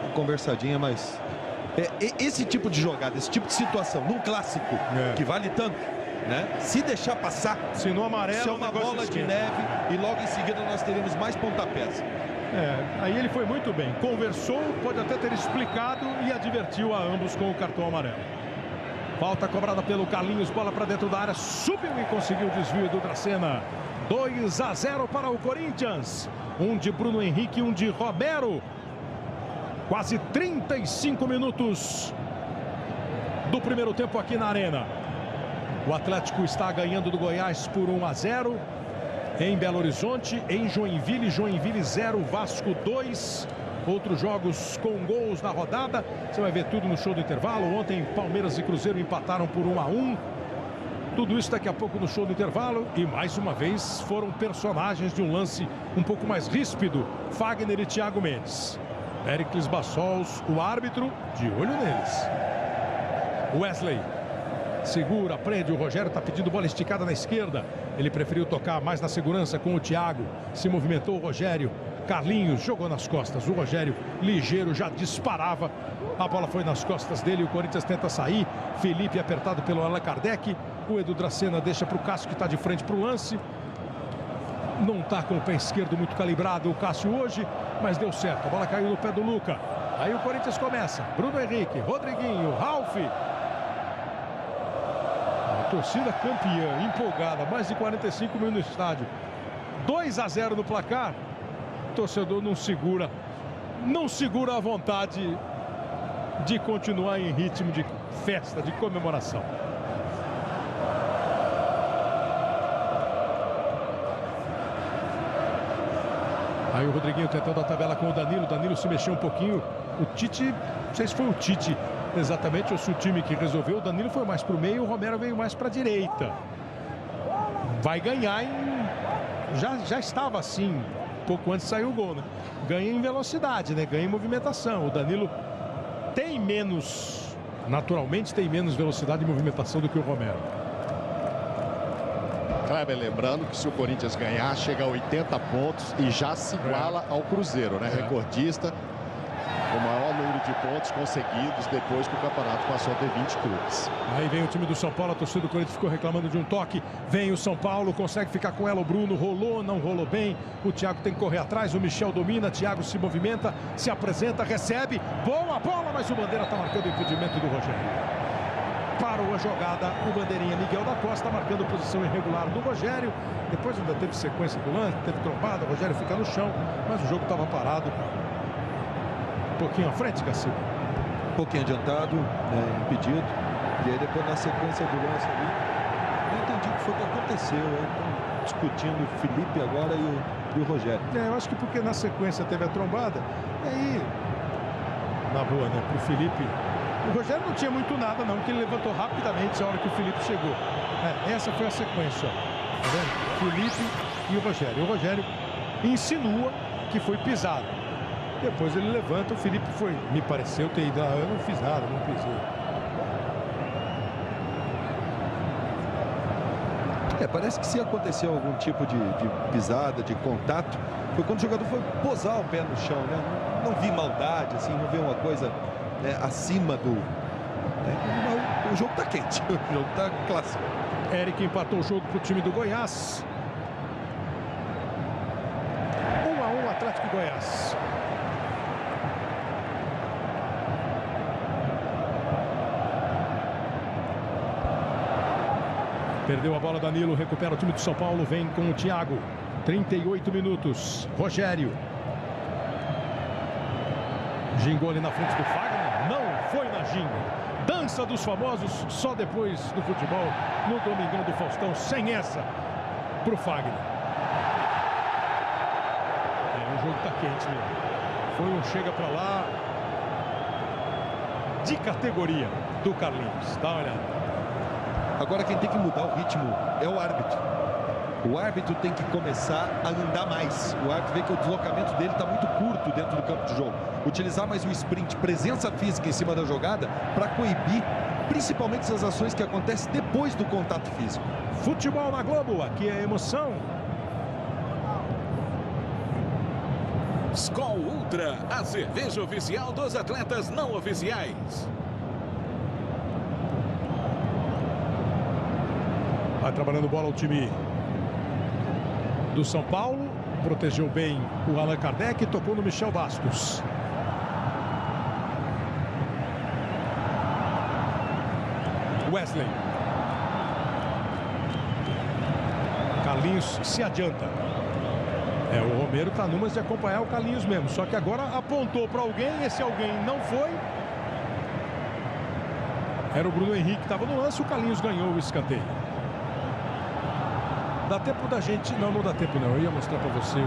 Uma conversadinha, mas... esse tipo de jogada, esse tipo de situação, num clássico que vale tanto, né? Se deixar passar, se no amarelo, isso é uma bola de neve e logo em seguida nós teremos mais pontapés. Aí ele foi muito bem. Conversou, pode até ter explicado e advertiu a ambos com o cartão amarelo. Falta cobrada pelo Carlinhos, bola para dentro da área, subiu e conseguiu o desvio do Dracena. 2-0 para o Corinthians. Um de Bruno Henrique, um de Romero. Quase 35 minutos do primeiro tempo aqui na Arena. O Atlético está ganhando do Goiás por 1-0. Em Belo Horizonte, em Joinville 0, Vasco 2. Outros jogos com gols na rodada. Você vai ver tudo no show do intervalo. Ontem Palmeiras e Cruzeiro empataram por 1-1. Tudo isso daqui a pouco no show do intervalo. E mais uma vez foram personagens de um lance um pouco mais ríspido. Fagner e Thiago Mendes. Péricles Bassols, o árbitro, de olho neles. Wesley segura, prende. O Rogério está pedindo bola esticada na esquerda. Ele preferiu tocar mais na segurança com o Thiago. Se movimentou o Rogério. Carlinhos jogou nas costas. O Rogério, ligeiro, já disparava. A bola foi nas costas dele. O Corinthians tenta sair. Felipe apertado pelo Allan Kardec. O Edu Dracena deixa para o Cássio, que está de frente para o lance. Não está com o pé esquerdo muito calibrado o Cássio hoje, mas deu certo. A bola caiu no pé do Luca. Aí o Corinthians começa. Bruno Henrique, Rodriguinho, Ralf. A torcida campeã, empolgada. Mais de 45 mil no estádio. 2-0 no placar. O torcedor não segura a vontade de continuar em ritmo de festa, de comemoração. Aí o Rodriguinho tentando a tabela com o Danilo. Danilo se mexeu um pouquinho. O Tite, não sei se foi o Tite exatamente ou se o time que resolveu. O Danilo foi mais para o meio, o Romero veio mais para a direita. Vai ganhar em... Já estava assim, pouco antes saiu o gol, né? Ganha em velocidade, né? Ganha em movimentação. O Danilo tem menos, naturalmente tem menos velocidade e movimentação do que o Romero. Kleber, lembrando que se o Corinthians ganhar, chega a 80 pontos e já se iguala ao Cruzeiro, né? Recordista, o maior número de pontos conseguidos depois que o campeonato passou a ter 20 clubes. Aí vem o time do São Paulo, a torcida do Corinthians ficou reclamando de um toque. Vem o São Paulo, consegue ficar com ela. O Bruno rolou, não rolou bem. O Thiago tem que correr atrás, o Michel domina. Thiago se movimenta, se apresenta, recebe. Boa bola, mas o Bandeira está marcando o impedimento do Rogério. Parou a jogada, o bandeirinha Miguel da Costa marcando posição irregular do Rogério. Depois ainda teve sequência do lance, teve trombada, o Rogério fica no chão, mas o jogo estava parado. Um pouquinho à frente, Cacique. Um pouquinho adiantado, impedido. E aí depois na sequência do lance ali, não entendi o que foi que aconteceu. Estão discutindo o Felipe agora e o Rogério. Eu acho que porque na sequência teve a trombada, e aí, na boa, né, pro Felipe... O Rogério não tinha muito nada, não, porque ele levantou rapidamente a hora que o Felipe chegou. Essa foi a sequência, ó. Tá vendo? Felipe e o Rogério. O Rogério insinua que foi pisado. Depois ele levanta, o Felipe foi. Me pareceu ter ido. Eu não fiz nada, não pisei. Parece que se aconteceu algum tipo de pisada, de contato, foi quando o jogador foi posar o pé no chão, né? Não vi maldade, assim, não vi uma coisa... acima do... O jogo tá quente, o jogo tá clássico. Eric empatou o jogo pro time do Goiás. 1-1, Atlético e Goiás. Perdeu a bola Danilo, recupera o time do São Paulo, vem com o Thiago. 38 minutos, Rogério. Gingou ali na frente do Fagner. Não foi na ginga. Dança dos famosos só depois do futebol. No Domingão do Faustão, sem essa, pro Fagner. O jogo tá quente mesmo. Foi um chega pra lá de categoria do Carlinhos. Dá uma olhada. Agora quem tem que mudar o ritmo é o árbitro. O árbitro tem que começar a andar mais. O árbitro vê que o deslocamento dele está muito curto dentro do campo de jogo. Utilizar mais o sprint, presença física em cima da jogada para coibir principalmente essas ações que acontecem depois do contato físico. Futebol na Globo, aqui é emoção. Skol Ultra, a cerveja oficial dos atletas não oficiais. Vai trabalhando bola o time do São Paulo. Protegeu bem o Allan Kardec e tocou no Michel Bastos. Wesley. Carlinhos se adianta. O Romero tá numas de acompanhar o Carlinhos mesmo. Só que agora apontou para alguém. Esse alguém não foi. Era o Bruno Henrique que estava no lance. O Carlinhos ganhou o escanteio. Dá tempo da gente... Não dá tempo não. Eu ia mostrar para você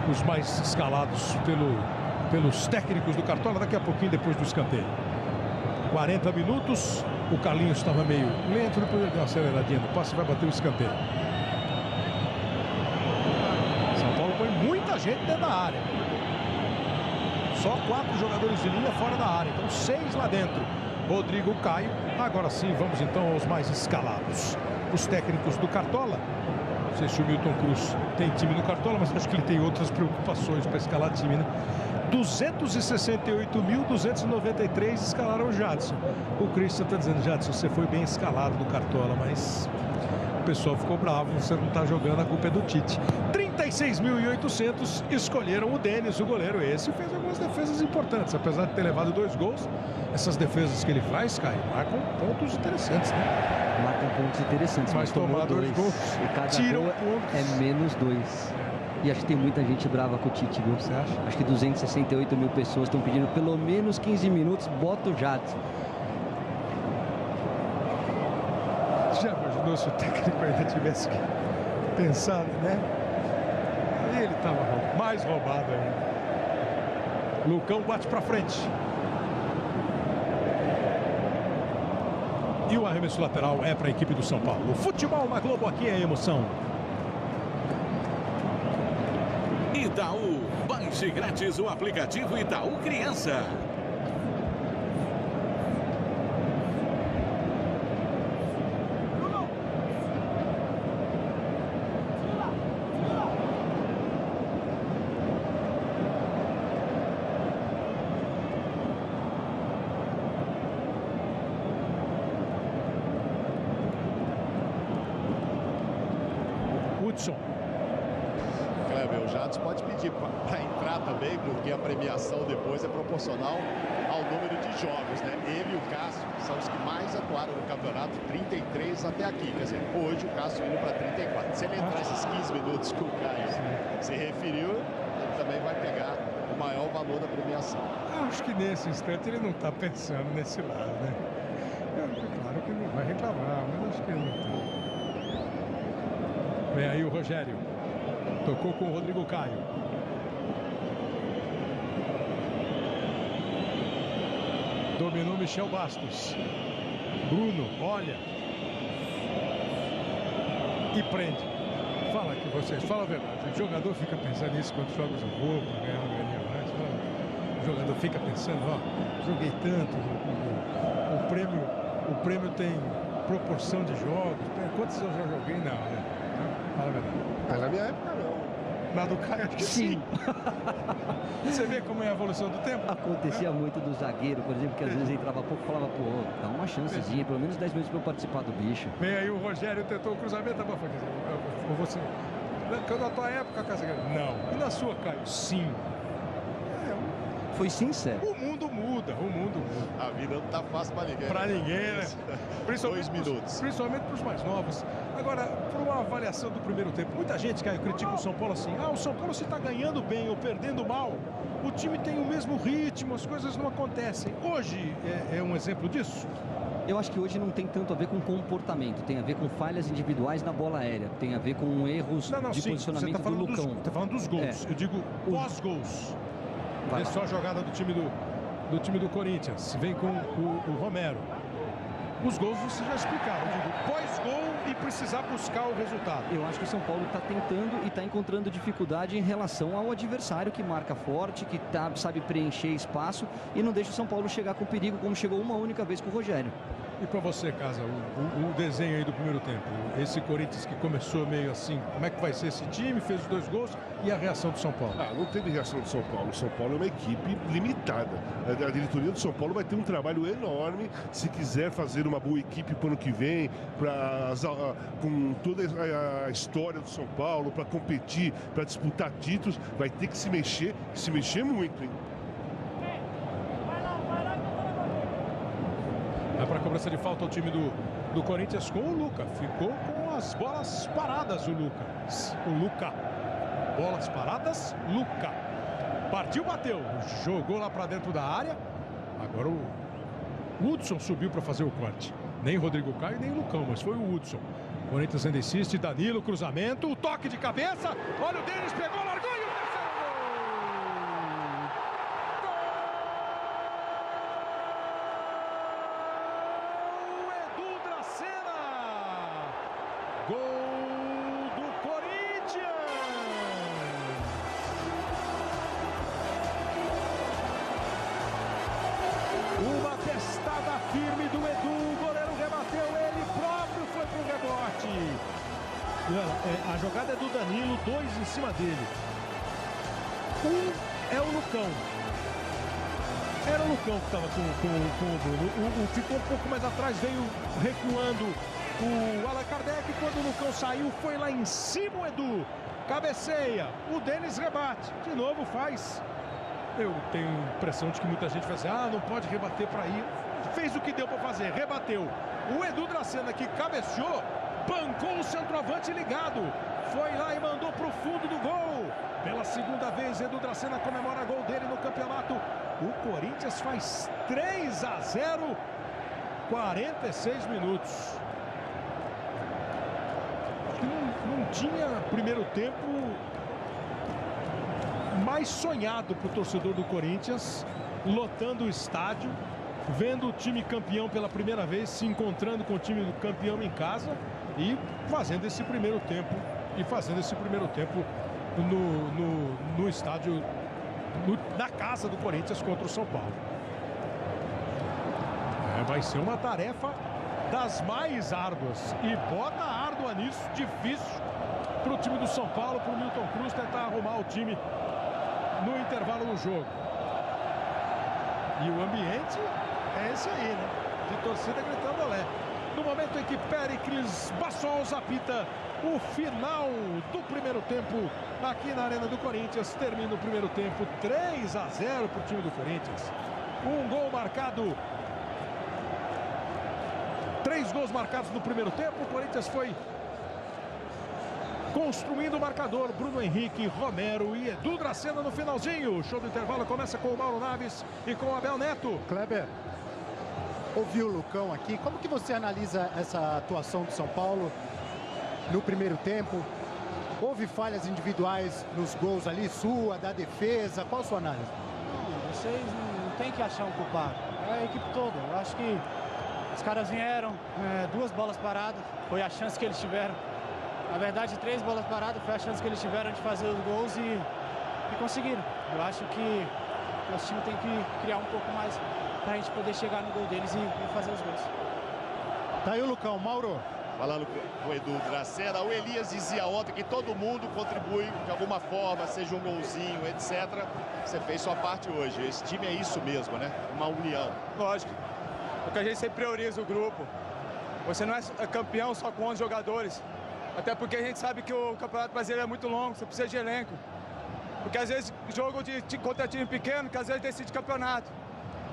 os mais escalados pelos técnicos do Cartola daqui a pouquinho depois do escanteio. 40 minutos. O Carlinhos estava meio lento, depois ele deu uma aceleradinha no passe e vai bater o escanteio. São Paulo põe muita gente dentro da área. Só 4 jogadores de linha fora da área, então 6 lá dentro. Rodrigo Caio. Agora sim, vamos então aos mais escalados. Os técnicos do Cartola. Não sei se o Milton Cruz tem time no Cartola, mas acho que ele tem outras preocupações para escalar time, né? 268.293 escalaram o Jadson. O Christian está dizendo: Jadson, você foi bem escalado no Cartola, mas o pessoal ficou bravo, você não está jogando, a culpa é do Tite. 36.800 escolheram o Denis, o goleiro. Esse fez algumas defesas importantes, apesar de ter levado 2 gols. Essas defesas que ele faz, Caio, marcam pontos interessantes, né? Marcam pontos interessantes, mas tomou 2 gols. E cada gol é menos 2. E acho que tem muita gente brava com o Tite, viu? Você acha? Acho que 268 mil pessoas estão pedindo pelo menos 15 minutos, bota o Jadson. Já imaginou se o técnico ainda tivesse pensado, né? Aí ele estava mais roubado ainda. Lucão bate para frente. E o arremesso lateral é para a equipe do São Paulo. O futebol na Globo, aqui é emoção. Itaú, baixe grátis o aplicativo Itaú Criança. Hudson. Kleber, o Jadson pode pedir para entrar também, porque a premiação depois é proporcional ao número de jogos, né? Ele e o Cássio são os que mais atuaram no campeonato, 33 até aqui. Quer dizer, hoje o Cássio indo para 34. Se ele entrar esses 15 minutos que o Caio se referiu, ele também vai pegar o maior valor da premiação. Acho que nesse instante ele não está pensando nesse lado, né? Claro que não vai reclamar, mas acho que ele não está. Vem aí o Rogério. Tocou com o Rodrigo Caio. Dominou Michel Bastos. Bruno, olha. E prende. Fala aqui vocês, fala a verdade. O jogador fica pensando nisso quando joga o jogo, para ganhar uma graninha mais. O jogador fica pensando, ó, joguei tanto, o prêmio tem proporção de jogos. Quantos eu já joguei? Não, né? Fala a verdade. Mas na minha época não. Na do Caio, acho que sim. Você vê como é a evolução do tempo? Acontecia muito do zagueiro, por exemplo, que às vezes entrava pouco e falava, pô, dá uma chancezinha, pelo menos 10 minutos para eu participar do bicho. Vem aí o Rogério, tentou o cruzamento, ou você... Na tua época, Casagrande? Não. E na sua, Caio? Sim. Foi sincero. O mundo muda, o mundo muda. A vida não tá fácil para ninguém. Para ninguém, né? Principalmente 2 minutos. Principalmente para os mais novos. Agora, por uma avaliação do primeiro tempo, muita gente, Caio, critica o São Paulo assim. Ah, o São Paulo se está ganhando bem ou perdendo mal, o time tem o mesmo ritmo, as coisas não acontecem. Hoje é um exemplo disso? Eu acho que hoje não tem tanto a ver com comportamento, tem a ver com falhas individuais na bola aérea, tem a ver com erros de posicionamento do Lucão. Você está falando dos gols, eu digo pós-gols. É só a jogada do time do Corinthians, vem com o Romero. Os gols você já explicaram, eu digo pós-gol e precisar buscar o resultado. Eu acho que o São Paulo está tentando e está encontrando dificuldade em relação ao adversário que marca forte, que sabe preencher espaço e não deixa o São Paulo chegar com perigo como chegou uma única vez com o Rogério. E para você, Casa, o desenho aí do primeiro tempo, esse Corinthians que começou meio assim, como é que vai ser esse time, fez os 2 gols e a reação do São Paulo? Ah, não teve reação do São Paulo. O São Paulo é uma equipe limitada. A diretoria do São Paulo vai ter um trabalho enorme se quiser fazer uma boa equipe para o ano que vem, com toda a história do São Paulo, para competir, para disputar títulos, vai ter que se mexer muito, hein? Vai para a cobrança de falta o time do Corinthians com o Luca. Ficou com as bolas paradas o Luca. Bolas paradas, Luca. Partiu, bateu. Jogou lá para dentro da área. Agora o Hudson subiu para fazer o corte. Nem Rodrigo Caio, nem o Lucão, mas foi o Hudson. O Corinthians ainda insiste. Danilo, cruzamento. O toque de cabeça. Olha o Denis, pegou, largou e o terceiro gol. Gol do Corinthians! Uma testada firme do Edu, o goleiro rebateu, ele próprio foi pro rebote. A jogada é do Danilo, 2 em cima dele. É o Lucão. Era o Lucão que estava com o Bruno. Ficou um pouco mais atrás, veio recuando o Allan Kardec. Quando o Lucão saiu, foi lá em cima o Edu. Cabeceia, o Denis rebate. De novo faz. Eu tenho a impressão de que muita gente vai dizer, não pode rebater para ir. Fez o que deu para fazer, rebateu. O Edu Dracena, que cabeceou, bancou o centroavante ligado. Foi lá e mandou para o fundo do gol. Pela segunda vez, Edu Dracena comemora gol dele no campeonato. O Corinthians faz 3-0, 46 minutos. Não tinha primeiro tempo mais sonhado para o torcedor do Corinthians, lotando o estádio, vendo o time campeão pela primeira vez, se encontrando com o time do campeão em casa e fazendo esse primeiro tempo. No estádio, na casa do Corinthians contra o São Paulo. Vai ser uma tarefa das mais árduas. E bota árdua nisso, difícil para o time do São Paulo, para o Milton Cruz tentar arrumar o time no intervalo do jogo. E o ambiente é esse aí, né? De torcida gritando olé. No momento em que Péricles Bassols apita o final do primeiro tempo aqui na Arena do Corinthians. Termina o primeiro tempo 3-0 para o time do Corinthians. Um gol marcado. 3 gols marcados no primeiro tempo. O Corinthians foi construindo o marcador. Bruno Henrique, Romero e Edu Dracena no finalzinho. O show do intervalo começa com o Mauro Naves e com o Abel Neto. Kleber, ouviu o Lucão aqui. Como que você analisa essa atuação do São Paulo no primeiro tempo? Houve falhas individuais nos gols ali, sua, da defesa? Qual a sua análise? Não, vocês não tem que achar um culpado. É a equipe toda. Eu acho que os caras vieram, 2 bolas paradas, foi a chance que eles tiveram. Na verdade, 3 bolas paradas, foi a chance que eles tiveram de fazer os gols e conseguiram. Eu acho que nosso time tem que criar um pouco mais para a gente poder chegar no gol deles e fazer os gols. Tá aí o Lucão. Mauro. Falando com o Edu Dracena, o Elias dizia ontem que todo mundo contribui de alguma forma, seja um golzinho, etc. Você fez sua parte hoje. Esse time é isso mesmo, né? Uma união. Lógico. Porque a gente sempre prioriza o grupo. Você não é campeão só com 11 jogadores. Até porque a gente sabe que o Campeonato Brasileiro é muito longo, você precisa de elenco. Porque às vezes jogo contra time pequeno, que às vezes decide campeonato.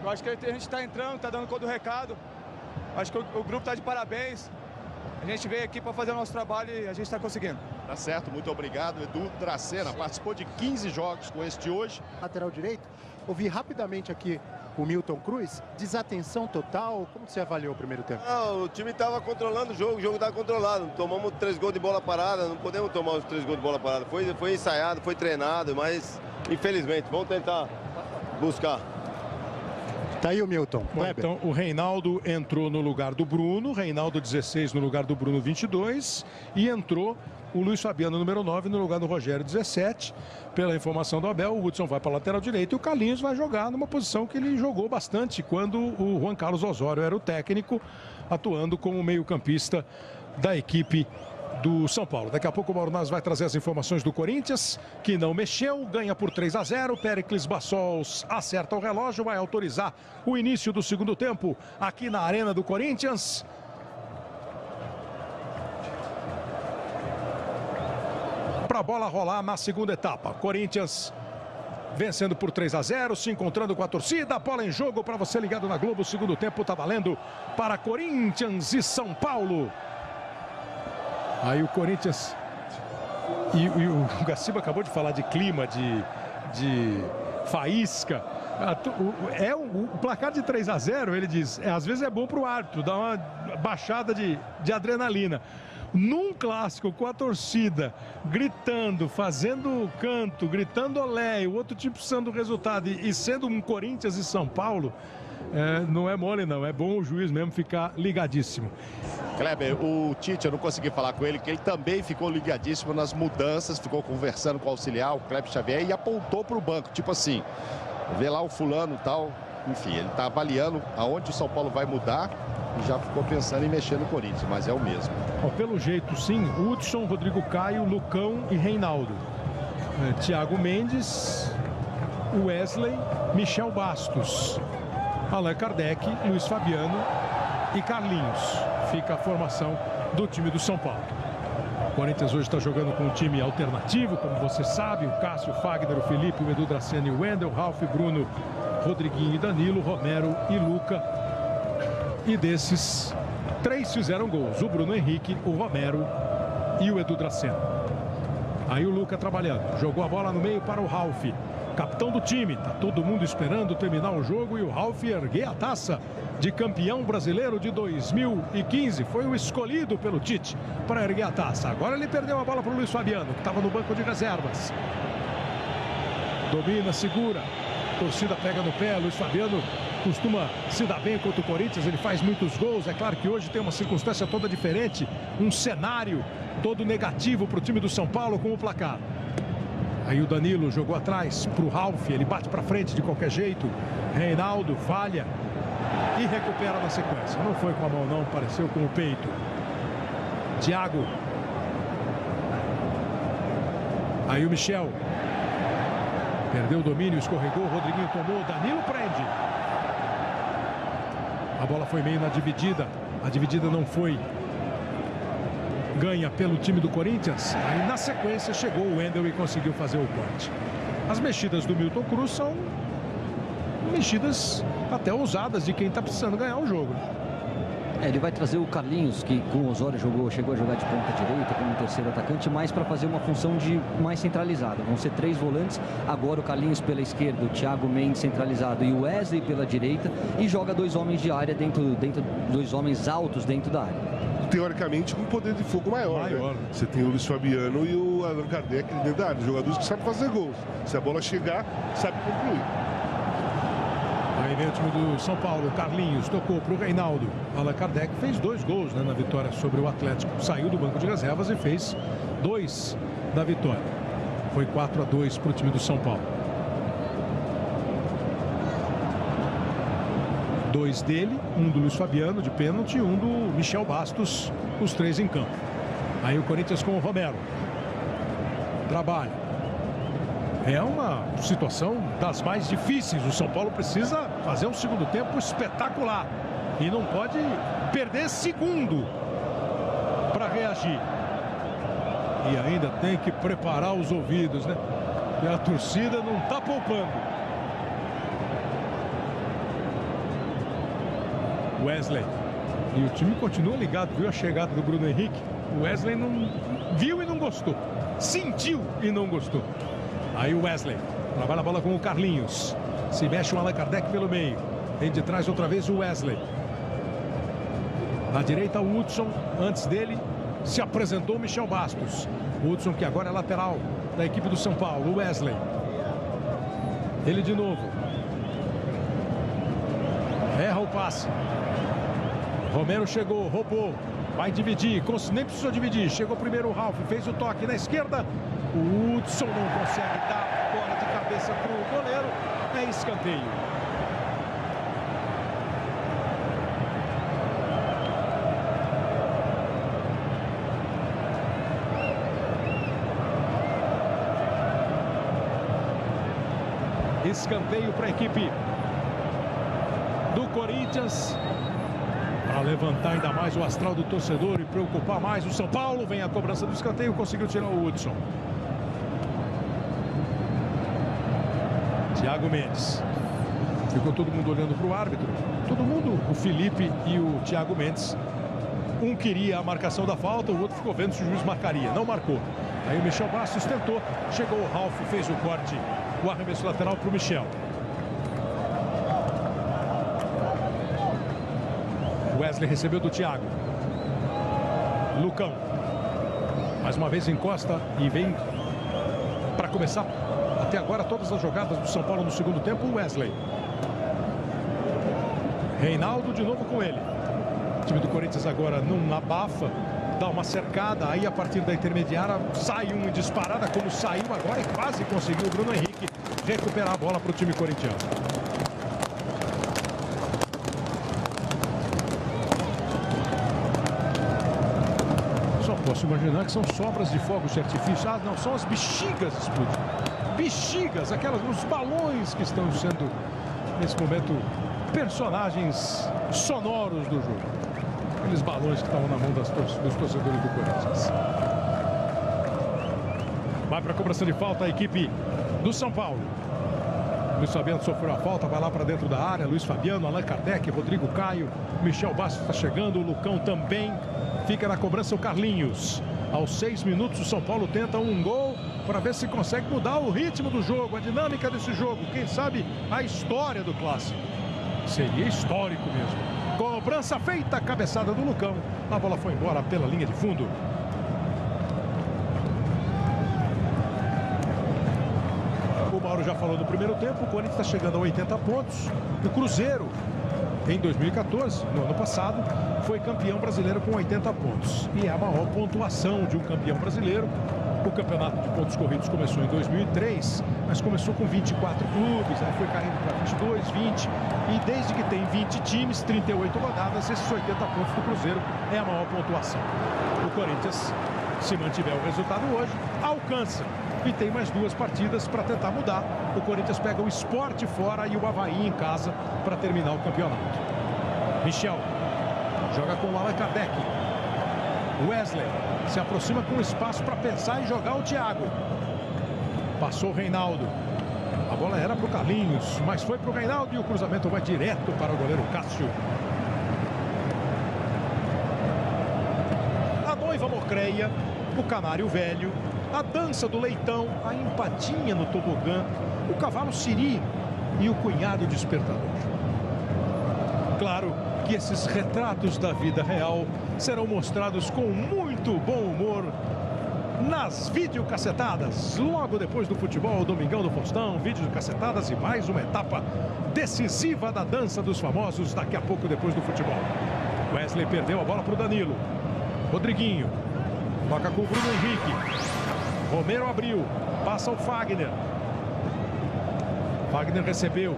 Eu acho que a gente está entrando, está dando conta do recado. Acho que o grupo está de parabéns. A gente veio aqui para fazer o nosso trabalho e a gente está conseguindo. Tá certo, muito obrigado. Edu Dracena participou de 15 jogos com este hoje. Lateral direito, ouvi rapidamente aqui o Milton Cruz, desatenção total. Como você avaliou o primeiro tempo? Não, o time estava controlando o jogo estava controlado. Tomamos 3 gols de bola parada, não podemos tomar os 3 gols de bola parada. Foi ensaiado, foi treinado, mas infelizmente, vamos tentar buscar. Tá aí o Milton. Bom, então o Reinaldo entrou no lugar do Bruno, Reinaldo 16 no lugar do Bruno 22 e entrou o Luiz Fabiano número 9 no lugar do Rogério 17. Pela informação do Abel, o Hudson vai para a lateral direita e o Carlinhos vai jogar numa posição que ele jogou bastante quando o Juan Carlos Osório era o técnico, atuando como meio-campista da equipe do São Paulo. Daqui a pouco o Mauro Naves vai trazer as informações do Corinthians, que não mexeu, ganha por 3-0. Péricles Bassols acerta o relógio, vai autorizar o início do segundo tempo aqui na Arena do Corinthians. Para a bola rolar na segunda etapa. Corinthians vencendo por 3-0, se encontrando com a torcida. Bola em jogo para você ligado na Globo. O segundo tempo está valendo para Corinthians e São Paulo. Aí o Corinthians e o Gaciba acabou de falar de clima, de faísca. O placar de 3-0, ele diz, às vezes é bom para o árbitro, dá uma baixada de adrenalina. Num clássico com a torcida gritando, fazendo canto, gritando olé, o outro time precisando do resultado e sendo um Corinthians e São Paulo, não é mole não, é bom o juiz mesmo ficar ligadíssimo. Kleber, o Tite, eu não consegui falar com ele, que ele também ficou ligadíssimo nas mudanças, ficou conversando com o auxiliar, o Kleber Xavier, e apontou para o banco, tipo assim, vê lá o fulano e tal. Enfim, ele está avaliando aonde o São Paulo vai mudar e já ficou pensando em mexer no Corinthians, mas é o mesmo. Pelo jeito, sim, Hudson, Rodrigo Caio, Lucão e Reinaldo. Thiago Mendes, Wesley, Michel Bastos, Allan Kardec, Luiz Fabiano e Carlinhos. Fica a formação do time do São Paulo. O Corinthians hoje está jogando com um time alternativo, como você sabe, o Cássio, o Fagner, o Felipe, o Edu Dracena e o Wendel, Ralf, Bruno, Rodriguinho e Danilo, Romero e Luca. E desses, 3 fizeram gols, o Bruno Henrique, o Romero e o Edu Dracena. Aí o Luca trabalhando, jogou a bola no meio para o Ralf, capitão do time. Tá todo mundo esperando terminar o jogo e o Ralf erguer a taça de campeão brasileiro de 2015. Foi o escolhido pelo Tite para erguer a taça. Agora ele perdeu a bola para o Luiz Fabiano, que estava no banco de reservas. Domina, segura. A torcida pega no pé. Luiz Fabiano costuma se dar bem contra o Corinthians. Ele faz muitos gols. É claro que hoje tem uma circunstância toda diferente. Um cenário todo negativo para o time do São Paulo com o placar. Aí o Danilo jogou atrás para o Ralf. Ele bate para frente de qualquer jeito. Reinaldo falha e recupera na sequência. Não foi com a mão não, pareceu com o peito. Thiago. Aí o Michel. Perdeu o domínio, escorregou, o Rodriguinho tomou, Danilo prende. A bola foi meio na dividida. A dividida não foi ganha pelo time do Corinthians. Aí na sequência chegou o Wendel e conseguiu fazer o corte. As mexidas do Milton Cruz são mexidas até ousadas de quem está precisando ganhar o jogo. Ele vai trazer o Carlinhos, que com o Osório chegou a jogar de ponta direita como terceiro atacante, mais para fazer uma função de mais centralizada. Vão ser 3 volantes, agora o Carlinhos pela esquerda, o Thiago Mendes centralizado e o Wesley pela direita, e joga 2 homens de área dentro 2 homens altos dentro da área. Teoricamente com um poder de fogo maior. Né? Você tem o Luiz Fabiano e o Allan Kardec dentro da área, jogadores que sabem fazer gols. Se a bola chegar, sabe concluir. Aí vem o time do São Paulo, Carlinhos tocou para o Reinaldo. Allan Kardec fez 2 gols, né, na vitória sobre o Atlético. Saiu do banco de reservas e fez 2 da vitória. Foi 4-2 para o time do São Paulo. 2 dele, um do Luiz Fabiano de pênalti e um do Michel Bastos, os 3 em campo. Aí o Corinthians com o Romero. Trabalha. É uma situação das mais difíceis. O São Paulo precisa fazer um segundo tempo espetacular. E não pode perder segundo para reagir. E ainda tem que preparar os ouvidos, né? E a torcida não está poupando. Wesley. E o time continua ligado, viu a chegada do Bruno Henrique. O Wesley não viu e não gostou. Sentiu e não gostou. Aí o Wesley trabalha a bola com o Carlinhos. Se mexe o Allan Kardec pelo meio. Vem de trás outra vez o Wesley. Na direita o Hudson. Antes dele se apresentou o Michel Bastos. O Hudson que agora é lateral da equipe do São Paulo. O Wesley. Ele de novo. Erra o passe. Romero chegou, roubou. Vai dividir. Nem precisou dividir. Chegou primeiro o Ralf. Fez o toque na esquerda. O Hudson não consegue dar bola de cabeça para o goleiro. É escanteio. Escanteio para a equipe do Corinthians. Para levantar ainda mais o astral do torcedor e preocupar mais o São Paulo. Vem a cobrança do escanteio. Conseguiu tirar o Hudson. Thiago Mendes. Ficou todo mundo olhando para o árbitro. Todo mundo, o Felipe e o Thiago Mendes. Um queria a marcação da falta, o outro ficou vendo se o juiz marcaria. Não marcou. Aí o Michel Bastos tentou. Chegou o Ralf, fez o corte. O arremesso lateral para o Michel. Wesley recebeu do Thiago. Lucão. Mais uma vez encosta e vem para começar. Até agora todas as jogadas do São Paulo no segundo tempo, o Wesley. Reinaldo de novo com ele. O time do Corinthians agora não abafa, dá uma cercada, aí a partir da intermediária sai uma disparada, como saiu agora e quase conseguiu o Bruno Henrique recuperar a bola para o time corintiano. Só posso imaginar que são sobras de fogos de artifício. Ah, não, são as bexigas explodindo. Bexigas, os balões que estão sendo, nesse momento, personagens sonoros do jogo. Aqueles balões que estavam na mão dos torcedores do Corinthians. Vai para a cobrança de falta a equipe do São Paulo. Luiz Fabiano sofreu a falta, vai lá para dentro da área. Luiz Fabiano, Allan Kardec, Rodrigo Caio, Michel Bastos está chegando, o Lucão também. Fica na cobrança o Carlinhos. Aos 6 minutos o São Paulo tenta um gol para ver se consegue mudar o ritmo do jogo, a dinâmica desse jogo. Quem sabe a história do clássico. Seria histórico mesmo. Cobrança feita, cabeçada do Lucão. A bola foi embora pela linha de fundo. O Mauro já falou do primeiro tempo. O Corinthians está chegando a 80 pontos. O Cruzeiro, em 2014, no ano passado, foi campeão brasileiro com 80 pontos. E é a maior pontuação de um campeão brasileiro. O campeonato de pontos corridos começou em 2003, mas começou com 24 clubes, aí foi caindo para 22, 20. E desde que tem 20 times, 38 rodadas, esses 80 pontos do Cruzeiro é a maior pontuação. O Corinthians, se mantiver o resultado hoje, alcança. E tem mais 2 partidas para tentar mudar. O Corinthians pega o Sport fora e o Avaí em casa para terminar o campeonato. Michel joga com o Allan Kardec. Wesley se aproxima com espaço para pensar e jogar o Thiago. Passou o Reinaldo. A bola era para o Carlinhos, mas foi para o Reinaldo e o cruzamento vai direto para o goleiro Cássio. A noiva Mocreia, o canário velho, a dança do leitão, a empatinha no tobogã, o cavalo Siri e o cunhado despertador. Claro que esses retratos da vida real serão mostrados com muito bom humor nas videocassetadas. Logo depois do futebol, Domingão do Faustão, videocassetadas e mais uma etapa decisiva da dança dos famosos daqui a pouco depois do futebol. Wesley perdeu a bola para o Danilo. Rodriguinho toca com o Bruno Henrique. Romero abriu, passa o Fagner. Fagner recebeu.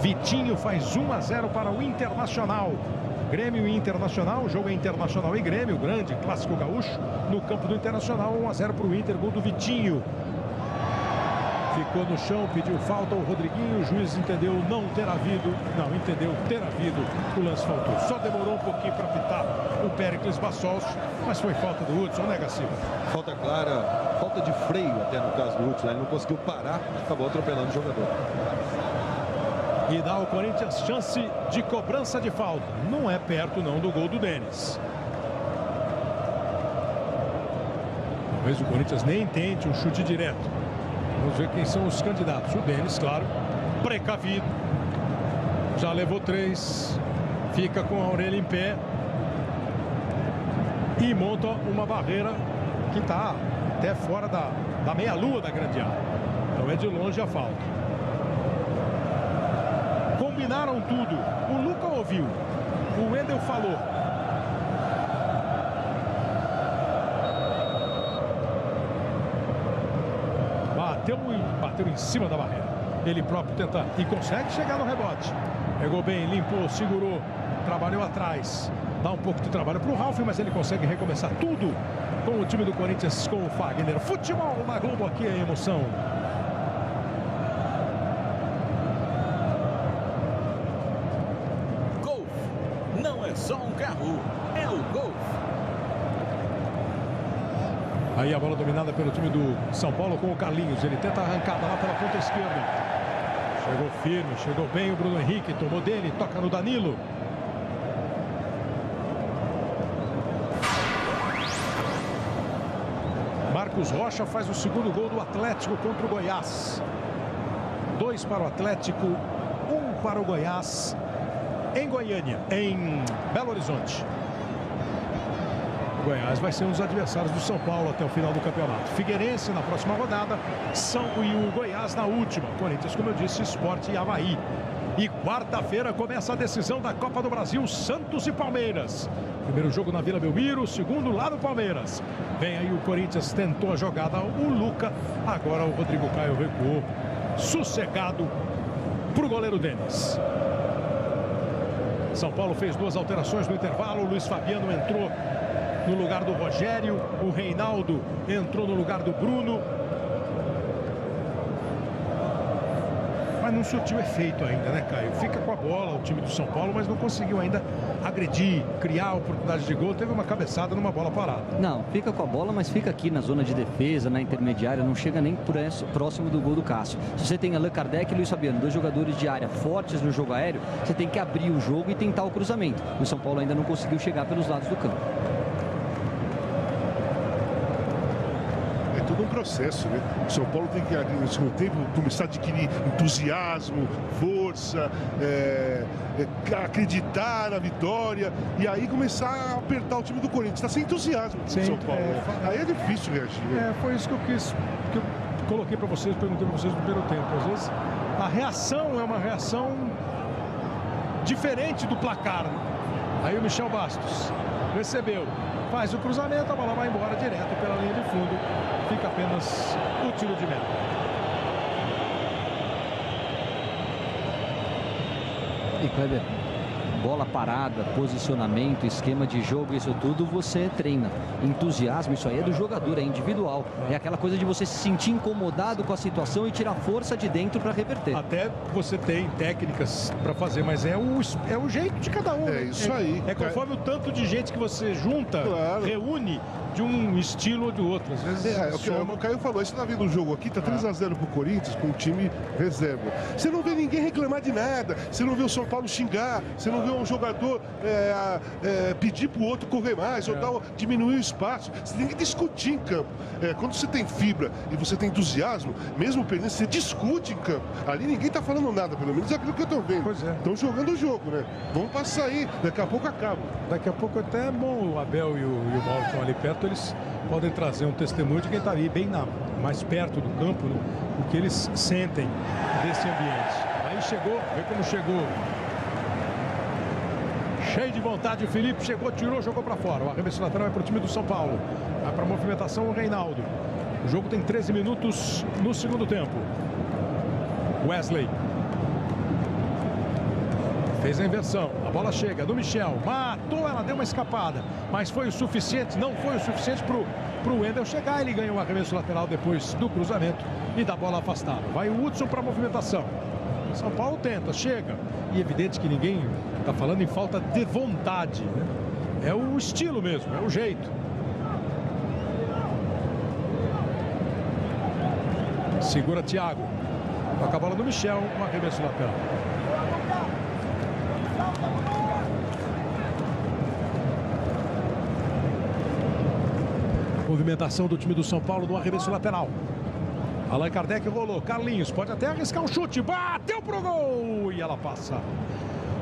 Vitinho faz 1-0 para o Internacional. Grêmio e Internacional, o jogo é Internacional e Grêmio, grande clássico gaúcho. No campo do Internacional, 1-0 para o Inter, gol do Vitinho. Ficou no chão, pediu falta o Rodriguinho, o juiz entendeu não ter havido, não, entendeu ter havido, o lance faltou. Só demorou um pouquinho para pitar o Péricles Bassols, mas foi falta do Hudson, né, Gaciba? Falta clara, falta de freio até no caso do Hudson, ele não conseguiu parar, acabou atropelando o jogador. E dá ao Corinthians chance de cobrança de falta. Não é perto não do gol do Denis. Talvez o Corinthians nem tente um chute direto. Vamos ver quem são os candidatos. O Denis, claro, precavido. Já levou 3. Fica com a orelha em pé. E monta uma barreira que está até fora da meia-lua da grande área. Então é de longe a falta. Combinaram tudo. O Luca ouviu. O Wendel falou. Bateu em cima da barreira. Ele próprio tenta e consegue chegar no rebote. Pegou bem, limpou, segurou, trabalhou atrás. Dá um pouco de trabalho para o Ralf, mas ele consegue recomeçar tudo com o time do Corinthians, com o Fagner. Futebol na Globo, aqui é emoção. Golf não é só um carro, é o Golf. Aí a bola dominada pelo time do São Paulo com o Carlinhos. Ele tenta a arrancada lá pela ponta esquerda. Chegou firme, chegou bem o Bruno Henrique. Tomou dele, toca no Danilo. Marcos Rocha faz o segundo gol do Atlético contra o Goiás. 2 para o Atlético, 1 para o Goiás. Em Goiânia, em Belo Horizonte. O Goiás vai ser um dos adversários do São Paulo até o final do campeonato. Figueirense na próxima rodada, e o Goiás na última. Corinthians, como eu disse, Sport e Avaí. E quarta-feira começa a decisão da Copa do Brasil, Santos e Palmeiras. Primeiro jogo na Vila Belmiro, segundo lá no Palmeiras. Vem aí o Corinthians, tentou a jogada, o Luca. Agora o Rodrigo Caio recuou, sossegado para o goleiro Denis. São Paulo fez 2 alterações no intervalo. O Luiz Fabiano entrou no lugar do Rogério. O Reinaldo entrou no lugar do Bruno. Mas não surtiu efeito ainda, né, Caio? Fica com a bola o time do São Paulo, mas não conseguiu ainda agredir, criar oportunidade de gol. Teve uma cabeçada numa bola parada. Não, fica com a bola, mas fica aqui na zona de defesa, na intermediária, não chega nem próximo do gol do Cássio. Se você tem Allan Kardec e Luiz Fabiano, 2 jogadores de área fortes no jogo aéreo, você tem que abrir o jogo e tentar o cruzamento. O São Paulo ainda não conseguiu chegar pelos lados do campo. Um processo, né? O São Paulo tem que, no segundo tempo, começar a adquirir entusiasmo, força, acreditar na vitória e aí começar a apertar o time do Corinthians. Está sem entusiasmo do São Paulo. Aí é difícil reagir. Né? Foi isso que eu coloquei para vocês, perguntei para vocês no primeiro tempo. Às vezes a reação é uma reação diferente do placar. Aí o Michel Bastos recebeu, faz o cruzamento, a bola vai embora direto pela linha de fundo. Fica apenas o tiro de meta. E Kleber, bola parada, posicionamento, esquema de jogo, isso tudo você treina. Entusiasmo, isso aí é do jogador, é individual. É aquela coisa de você se sentir incomodado com a situação e tirar força de dentro para reverter. Até você tem técnicas para fazer, mas é o jeito de cada um. É isso aí. É conforme o tanto de gente que você junta, reúne de um estilo ou de outro. Às vezes o Caio falou, você tá vendo o jogo aqui, tá 3-0 pro Corinthians com o time reserva. Você não vê ninguém reclamar de nada, você não vê o São Paulo xingar, você não vê um jogador pedir pro outro correr mais ou diminuir o espaço. Você tem que discutir em campo. Quando você tem fibra e você tem entusiasmo, mesmo perdendo, você discute em campo. Ali ninguém tá falando nada, pelo menos é aquilo que eu tô vendo. Pois é. Estão jogando o jogo, né? Vamos passar aí, daqui a pouco acaba. Daqui a pouco até é bom o Abel e o Mauro estão ali perto, eles podem trazer um testemunho de quem está ali bem mais perto do campo, né? O que eles sentem desse ambiente. Aí chegou, vê como chegou. Cheio de vontade, o Felipe chegou, tirou, jogou para fora. O arremesso lateral é para o time do São Paulo. Vai para a movimentação o Reinaldo. O jogo tem 13 minutos no segundo tempo. Wesley fez a inversão, a bola chega do Michel, matou, ela deu uma escapada, mas foi o suficiente, não foi o suficiente para o Wendel chegar. Ele ganha o arremesso lateral depois do cruzamento e da bola afastada. Vai o Hudson para a movimentação. São Paulo tenta, chega, e é evidente que ninguém está falando em falta de vontade, né? É o estilo mesmo, é o jeito. Segura Thiago, toca a bola do Michel, um arremesso lateral. Movimentação do time do São Paulo no arremesso lateral. Allan Kardec rolou, Carlinhos pode até arriscar um chute, bateu pro gol e ela passa.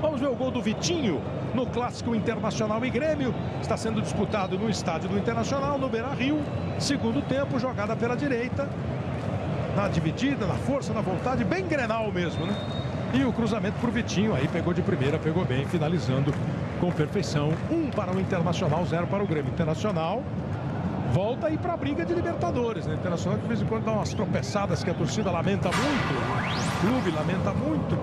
Vamos ver o gol do Vitinho no clássico Internacional e Grêmio. Está sendo disputado no estádio do Internacional, no Beira-Rio. Segundo tempo, jogada pela direita, na dividida, na força, na vontade, bem Grenal mesmo, né? E o cruzamento pro Vitinho, aí pegou de primeira, pegou bem, finalizando com perfeição. 1 para o Internacional, 0 para o Grêmio. Internacional volta aí para a briga de Libertadores, né? Internacional de vez em quando dá umas tropeçadas que a torcida lamenta muito, o clube lamenta muito.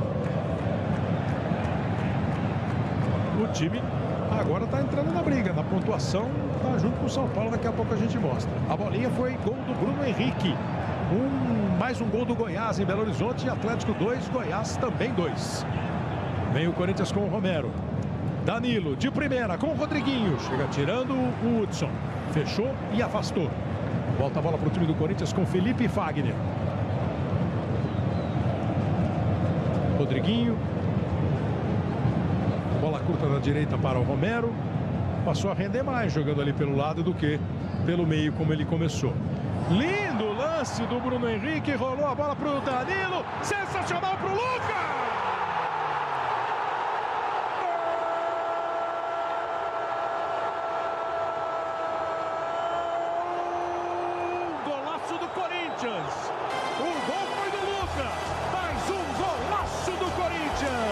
O time agora está entrando na briga, na pontuação, tá junto com o São Paulo, daqui a pouco a gente mostra. A bolinha foi gol do Bruno Henrique. Mais um gol do Goiás em Belo Horizonte, Atlético 2, Goiás também 2. Vem o Corinthians com o Romero. Danilo de primeira com o Rodriguinho, chega tirando o Hudson. Fechou e afastou. Volta a bola para o time do Corinthians com Felipe e Fagner. Rodriguinho. Bola curta na direita para o Romero. Passou a render mais jogando ali pelo lado do que pelo meio como ele começou. Lindo lance do Bruno Henrique. Rolou a bola para o Danilo. Sensacional para o Lucas. O gol foi do Lucas, mais um golaço do Corinthians.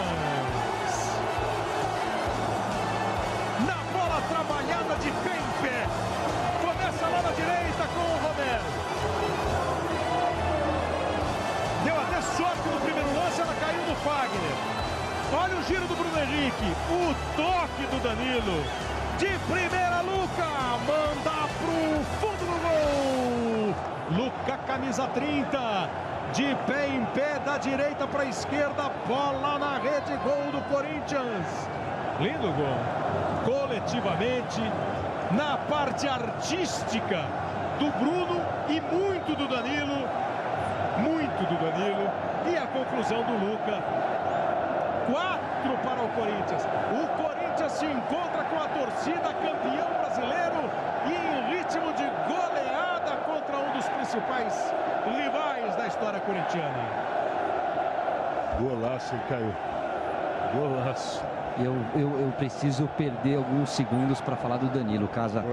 giro do Bruno Henrique. O toque do Danilo. De primeira, Luca. Manda pro fundo do gol. Luca, camisa 30. De pé em pé, da direita para a esquerda. Bola na rede. Gol do Corinthians. Lindo gol. Coletivamente, na parte artística do Bruno e muito do Danilo. Muito do Danilo. E a conclusão do Luca. 4 para o Corinthians. O Corinthians se encontra com a torcida, campeão brasileiro e em ritmo de goleada contra um dos principais rivais da história corintiana. Golaço, hein, Caio? Golaço. Eu preciso perder alguns segundos para falar do Danilo, Casa.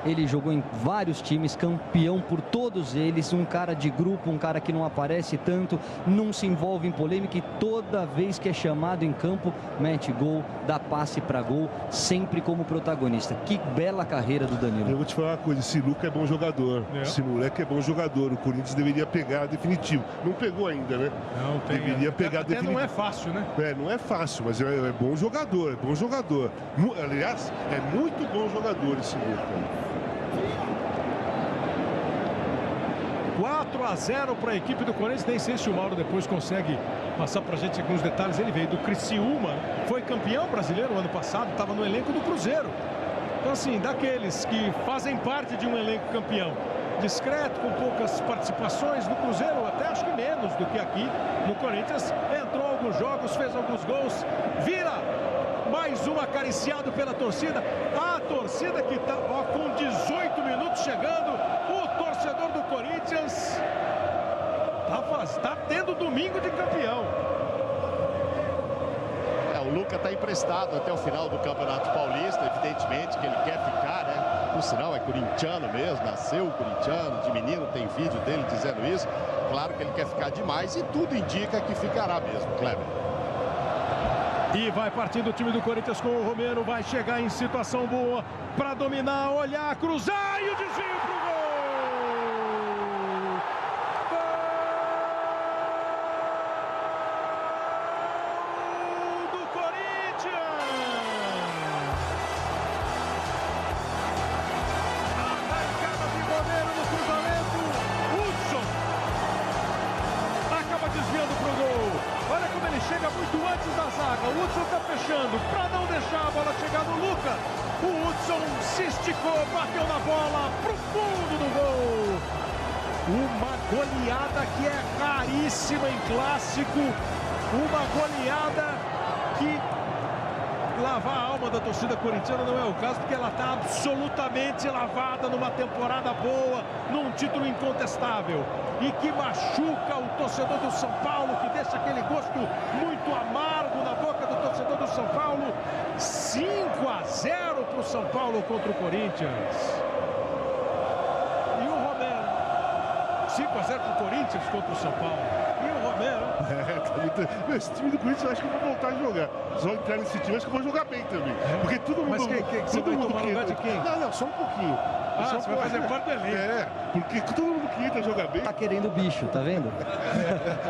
Ele jogou em vários times, campeão por todos eles, um cara de grupo, um cara que não aparece tanto, não se envolve em polêmica e toda vez que é chamado em campo, mete gol, dá passe para gol, sempre como protagonista. Que bela carreira do Danilo. Eu vou te falar uma coisa, esse Luca é bom jogador, esse moleque é bom jogador, o Corinthians deveria pegar definitivo. Não pegou ainda, né? Não, deveria pegar até definitivo. Não é fácil, né? Não é fácil, mas é bom jogador. É bom jogador. Aliás, é muito bom jogador esse Luca. 4-0 para a equipe do Corinthians. Nem sei se o Mauro depois consegue passar para a gente alguns detalhes. Ele veio do Criciúma, foi campeão brasileiro no ano passado, estava no elenco do Cruzeiro. Então, assim, daqueles que fazem parte de um elenco campeão, discreto, com poucas participações no Cruzeiro, até acho que menos do que aqui no Corinthians, entrou alguns jogos, fez alguns gols, vira mais um acariciado pela torcida. A torcida que está com 18 minutos chegando. O torcedor do Corinthians está tendo domingo de campeão. O Luca está emprestado até o final do Campeonato Paulista. Evidentemente que ele quer ficar, né? Por sinal, é corintiano mesmo, nasceu corintiano, de menino, tem vídeo dele dizendo isso. Claro que ele quer ficar demais e tudo indica que ficará mesmo, Kleber. E vai partindo o time do Corinthians com o Romero. Vai chegar em situação boa para dominar, olhar, cruzar e o desvio pro gol! Gol do Corinthians! Arrancada de Romero no cruzamento. Hudson acaba desviando pro gol. Olha como ele chega muito antes da zaga. O Hudson está fechando para não deixar a bola chegar no Luca. O Hudson se esticou, bateu na bola pro fundo do gol. Uma goleada que é raríssima em clássico. Uma goleada que lavar a alma da torcida corintiana não é o caso, porque ela está absolutamente lavada numa temporada boa, num título incontestável. E que machuca o torcedor do São Paulo, que deixa aquele gosto muito amargo na boca do torcedor do São Paulo. 5-0 para o São Paulo contra o Corinthians. E o Romero. 5-0 para o Corinthians contra o São Paulo. E o Romero. Esse time do Corinthians eu acho que eu vou voltar a jogar. Só entrar nesse time, eu acho que eu vou jogar bem também. Porque todo mundo. Mas você vai tomar lugar de quem? Não, só um pouquinho. Você vai fazer parte do elenco. Porque todo mundo que entra jogar bem. Tá querendo o bicho, tá vendo?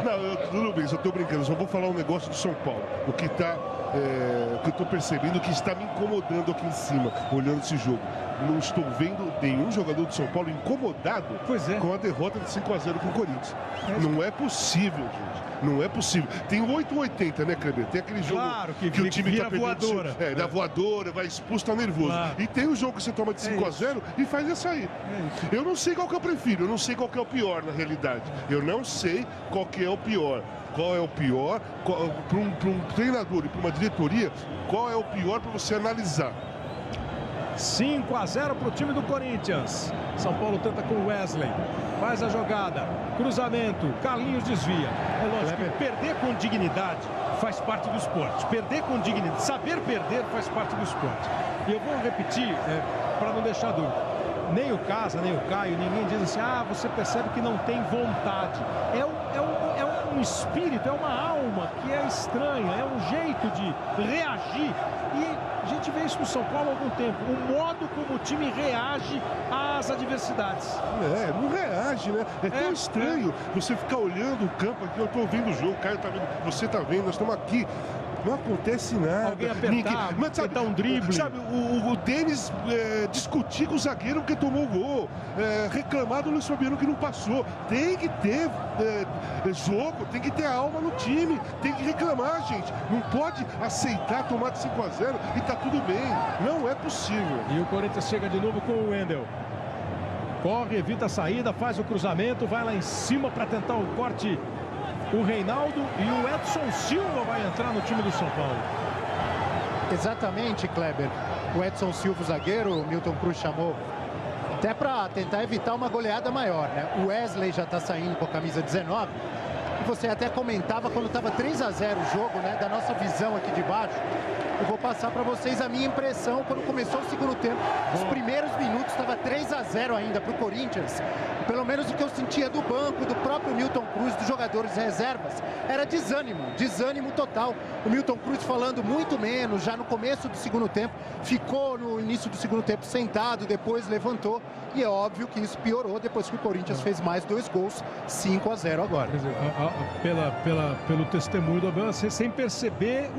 Não, tudo bem, só tô brincando. Só vou falar um negócio do São Paulo. O que eu tô percebendo, que está me incomodando aqui em cima, olhando esse jogo. Não estou vendo nenhum jogador do São Paulo incomodado com a derrota de 5-0 com o Corinthians. Não é possível, gente. Não é possível. Tem 8-80, né, Kleber? Tem aquele jogo que o time tá perdendo. Da voadora, vai expulso, tá nervoso. Claro. E tem o jogo que você toma de 5-0 e faz essa aí. Eu não sei qual que eu prefiro, eu não sei qual que é o pior na realidade. Eu não sei qual que é o pior. Qual é o pior? Para um treinador e para uma diretoria, qual é o pior para você analisar? 5-0 para o time do Corinthians. São Paulo tenta com o Wesley. Faz a jogada. Cruzamento. Carlinhos desvia. É lógico que perder com dignidade faz parte do esporte. Perder com dignidade. Saber perder faz parte do esporte. E eu vou repetir para não deixar dúvida. Nem o Casa, nem o Caio, ninguém diz assim, você percebe que não tem vontade. É um espírito, é uma alma que é estranha, é um jeito de reagir. E a gente vê isso no São Paulo há algum tempo. O modo como o time reage às adversidades. Não reage, né? É tão estranho você ficar olhando o campo aqui. Eu tô ouvindo o jogo, o Caio tá vendo, você tá vendo, nós estamos aqui. não acontece nada. Alguém apertar, tentar um drible. Sabe, o Denis discutir com o zagueiro porque tomou o gol, reclamar do Luiz Fabiano que não passou. Tem que ter jogo, tem que ter alma no time, tem que reclamar, gente. Não pode aceitar tomar de 5-0 e tá tudo bem. Não é possível. E o Corinthians chega de novo com o Wendel. Corre, evita a saída, faz o cruzamento, vai lá em cima para tentar o corte. O Reinaldo e o Edson Silva vai entrar no time do São Paulo. Exatamente, Kleber. O Edson Silva, o zagueiro, o Milton Cruz chamou até para tentar evitar uma goleada maior, né? O Wesley já está saindo com a camisa 19. E você até comentava quando estava 3-0 o jogo, né? Da nossa visão aqui de baixo. Eu vou passar para vocês a minha impressão quando começou o segundo tempo. Os primeiros minutos estava 3-0 ainda para o Corinthians. Pelo menos o que eu sentia do banco, do próprio Milton Cruz, dos jogadores reservas, era desânimo total. O Milton Cruz falando muito menos, já no começo do segundo tempo, ficou no início do segundo tempo sentado, depois levantou. E é óbvio que isso piorou depois que o Corinthians fez mais 2 gols, 5-0 agora. Quer dizer, pelo testemunho do Abel, sem perceber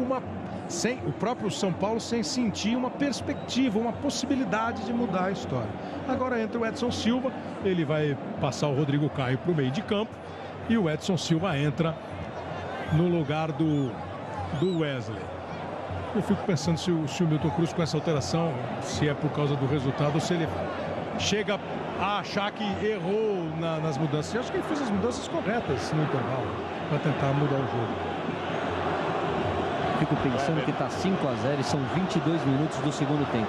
o próprio São Paulo sem sentir uma perspectiva, uma possibilidade de mudar a história. Agora entra o Edson Silva, ele vai passar o Rodrigo Caio para o meio de campo e o Edson Silva entra no lugar do Wesley. Eu fico pensando se o Milton Cruz com essa alteração, se é por causa do resultado ou se ele chega a achar que errou nas mudanças. Eu acho que ele fez as mudanças corretas no intervalo para tentar mudar o jogo. Fico pensando que está 5-0 e são 22 minutos do segundo tempo.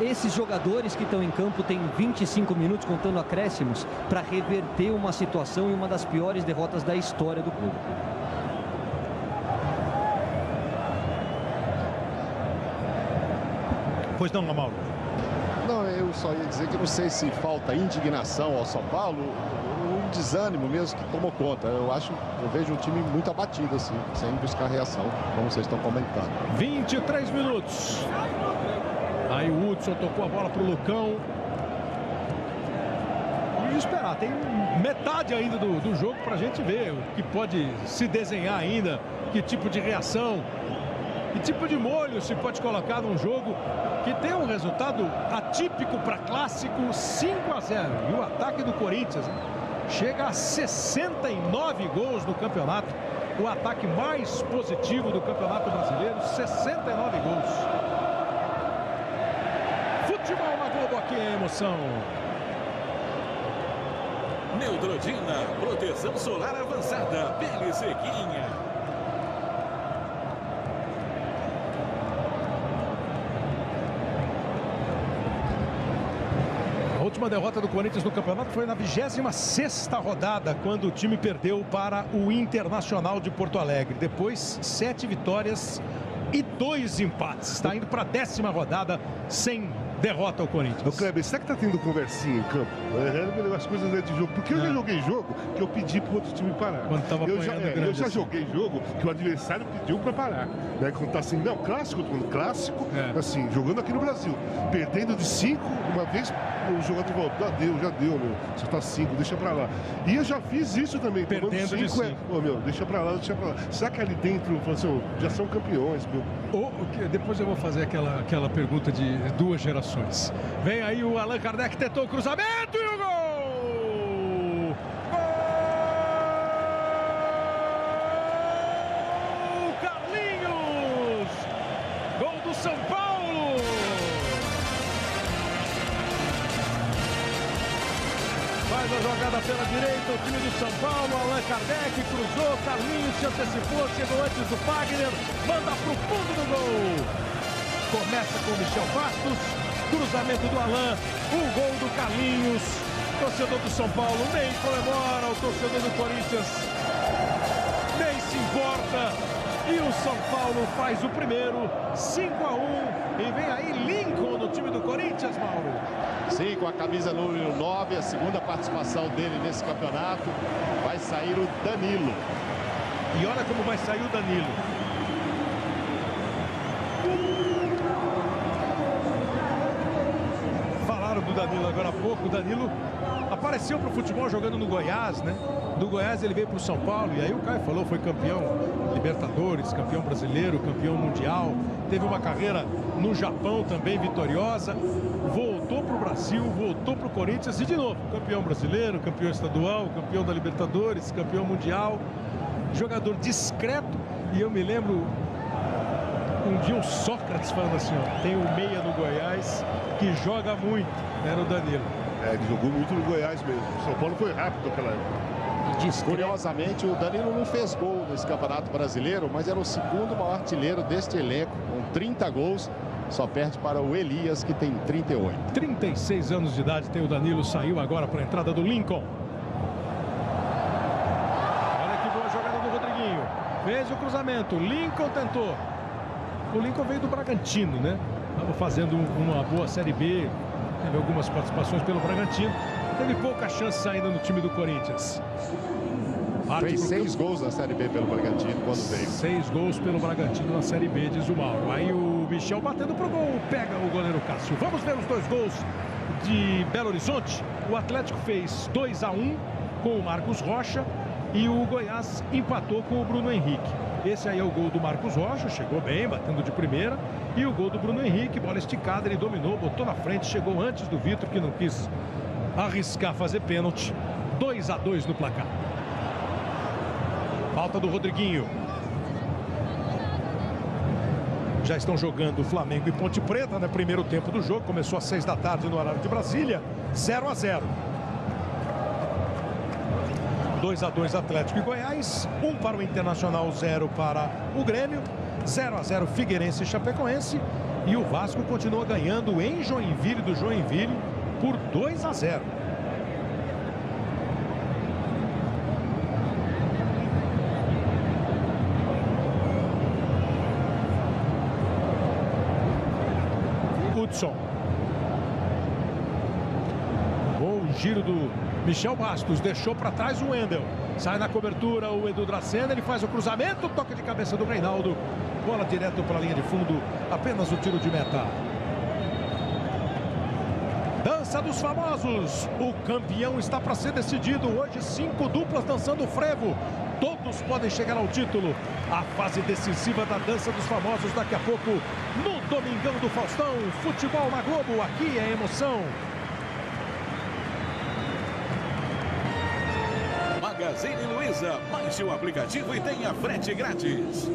Esses jogadores que estão em campo têm 25 minutos, contando acréscimos, para reverter uma situação e uma das piores derrotas da história do clube. Pois não, Mauro? Não, eu só ia dizer que não sei se falta indignação ao São Paulo, um desânimo mesmo que tomou conta. Eu vejo um time muito abatido, assim, sem buscar reação, como vocês estão comentando. 23 minutos. Aí o Hudson tocou a bola pro Lucão. E esperar, tem metade ainda do jogo pra gente ver o que pode se desenhar ainda, que tipo de reação, que tipo de molho se pode colocar num jogo que tem um resultado atípico para clássico, 5-0. E o ataque do Corinthians, né, chega a 69 gols no campeonato. O ataque mais positivo do Campeonato Brasileiro, 69 gols. Futebol na Globo, aqui é emoção. Neutrogena, proteção solar avançada, pele sequinha. A última derrota do Corinthians no campeonato foi na 26ª rodada, quando o time perdeu para o Internacional de Porto Alegre. Depois, 7 vitórias e 2 empates. Está indo para a 10ª rodada sem derrota ao Corinthians. Ô Kleber, será que tá tendo conversinha em campo? As coisas dentro de jogo. Porque eu já joguei jogo que eu pedi pro outro time parar. Quando tava eu já assim. joguei jogo que o adversário pediu pra parar. Né? Quando tá assim, não, clássico, clássico, assim, jogando aqui no Brasil. Perdendo de 5, uma vez o jogador falou, já deu, meu. Você tá 5, deixa pra lá. E eu já fiz isso também. Perdendo de 5. Deixa pra lá. Será que ali dentro, assim, já são campeões, meu? Depois eu vou fazer aquela pergunta de 2 gerações. Vem aí o Allan Kardec, tentou o cruzamento e o gol! Gol! Carlinhos! Gol do São Paulo! Faz a jogada pela direita, o time do São Paulo, Allan Kardec cruzou, Carlinhos se antecipou, chegou antes do Fagner, manda pro fundo do gol! Começa com o Michel Bastos. Cruzamento do Allan, o gol do Carlinhos. Torcedor do São Paulo nem comemora, o torcedor do Corinthians nem se importa. E o São Paulo faz o primeiro, 5-1. E vem aí Lincoln no time do Corinthians, Mauro. Sim, com a camisa número 9, a segunda participação dele nesse campeonato. Vai sair o Danilo. E olha como vai sair o Danilo. Do Danilo agora há pouco, o Danilo apareceu para o futebol jogando no Goiás, né? Do Goiás ele veio para o São Paulo, e aí o Caio falou, foi campeão Libertadores, campeão brasileiro, campeão mundial, teve uma carreira no Japão também vitoriosa, voltou para o Brasil, voltou para o Corinthians e de novo, campeão brasileiro, campeão estadual, campeão da Libertadores, campeão mundial, jogador discreto. E eu me lembro um dia o Sócrates falando assim, ó, tem um meia no Goiás que joga muito, era o Danilo. Ele jogou muito no Goiás mesmo. O São Paulo foi rápido naquela época. Curiosamente, o Danilo não fez gol nesse Campeonato Brasileiro, mas era o segundo maior artilheiro deste elenco, com 30 gols. Só perde para o Elias, que tem 38. 36 anos de idade tem o Danilo, saiu agora para a entrada do Lincoln. Olha que boa jogada do Rodriguinho. Fez o cruzamento, Lincoln tentou. O Lincoln veio do Bragantino, né? Estava fazendo uma boa Série B, teve algumas participações pelo Bragantino. Teve pouca chance ainda no time do Corinthians. Fez 6 gols na Série B pelo Bragantino quando veio. 6 gols pelo Bragantino na Série B, diz o Mauro. Aí o Michel batendo pro gol, pega o goleiro Cássio. Vamos ver os 2 gols de Belo Horizonte. O Atlético fez 2-1 com o Marcos Rocha e o Goiás empatou com o Bruno Henrique. Esse aí é o gol do Marcos Rocha, chegou bem, batendo de primeira. E o gol do Bruno Henrique, bola esticada, ele dominou, botou na frente, chegou antes do Vitor, que não quis arriscar fazer pênalti. 2-2 no placar. Falta do Rodriguinho. Já estão jogando Flamengo e Ponte Preta, né? Primeiro tempo do jogo, começou às 6 da tarde no horário de Brasília. 0-0. 2-2 Atlético e Goiás, 1 para o Internacional, 0 para o Grêmio, 0-0 Figueirense e Chapecoense, e o Vasco continua ganhando em Joinville, do Joinville, por 2-0. Hudson. Bom giro do Michel Bastos, deixou para trás o Wendel. Sai na cobertura o Edu Dracena, ele faz o cruzamento, toque de cabeça do Reinaldo. Bola direto para a linha de fundo, apenas o tiro de meta. Dança dos famosos. O campeão está para ser decidido. Hoje 5 duplas dançando frevo. Todos podem chegar ao título. A fase decisiva da dança dos famosos daqui a pouco no Domingão do Faustão. Futebol na Globo, aqui é emoção. Magazine Luiza, baixe o aplicativo e tenha frete grátis.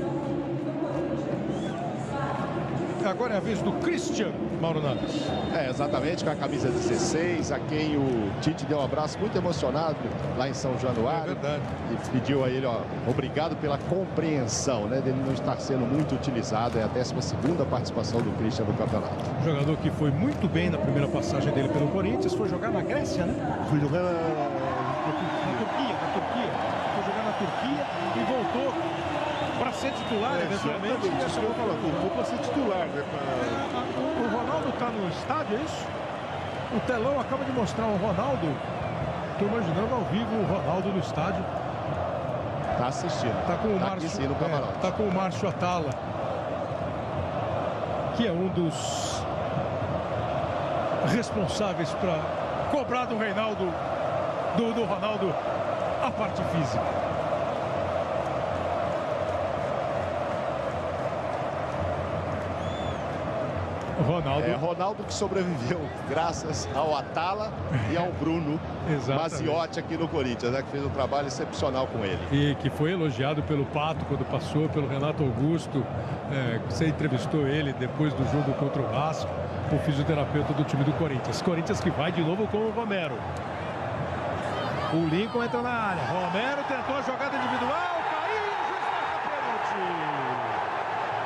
Agora é a vez do Christian, Mauro Naves. Exatamente, com a camisa 16, a quem o Tite deu um abraço muito emocionado lá em São Januário. É verdade. E pediu a ele, ó, obrigado pela compreensão, né, dele não estar sendo muito utilizado. É a 12ª participação do Christian no campeonato. Jogador que foi muito bem na primeira passagem dele pelo Corinthians, foi jogar na Grécia, né? Foi jogar na Turquia. Foi jogar na Turquia e voltou para ser titular, eventualmente. Voltou para ser titular, né? O Ronaldo está no estádio, é isso? O telão acaba de mostrar o Ronaldo. Estou imaginando ao vivo o Ronaldo no estádio. Está assistindo. Está com o Márcio. Está com o Márcio Atala, que é um dos responsáveis para cobrar do Reinaldo, do Ronaldo, a parte física. Ronaldo que sobreviveu graças ao Atala e ao Bruno Maziotti aqui no Corinthians, né, que fez um trabalho excepcional com ele. E que foi elogiado pelo Pato quando passou, pelo Renato Augusto. Você entrevistou ele depois do jogo contra o Vasco, o fisioterapeuta do time do Corinthians. Corinthians que vai de novo com o Romero. O Lincoln entra na área. Romero tentou a jogada individual.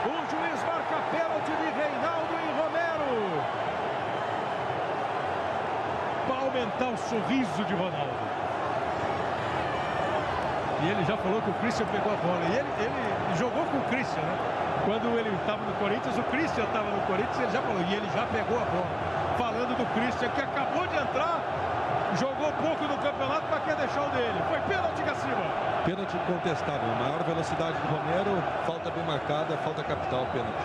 O juiz marca pênalti de Reinaldo e Romero. Para aumentar o sorriso de Ronaldo. E ele já falou que o Christian pegou a bola. E ele jogou com o Christian, né? Quando ele estava no Corinthians, o Christian estava no Corinthians, ele já falou. E ele já pegou a bola. Falando do Christian, que acabou de entrar, jogou pouco no campeonato, mas quer deixar o dele. Foi pênalti, Gaciba. Pênalti incontestável. Maior velocidade do Romero, falta bem marcada, falta capital, pênalti.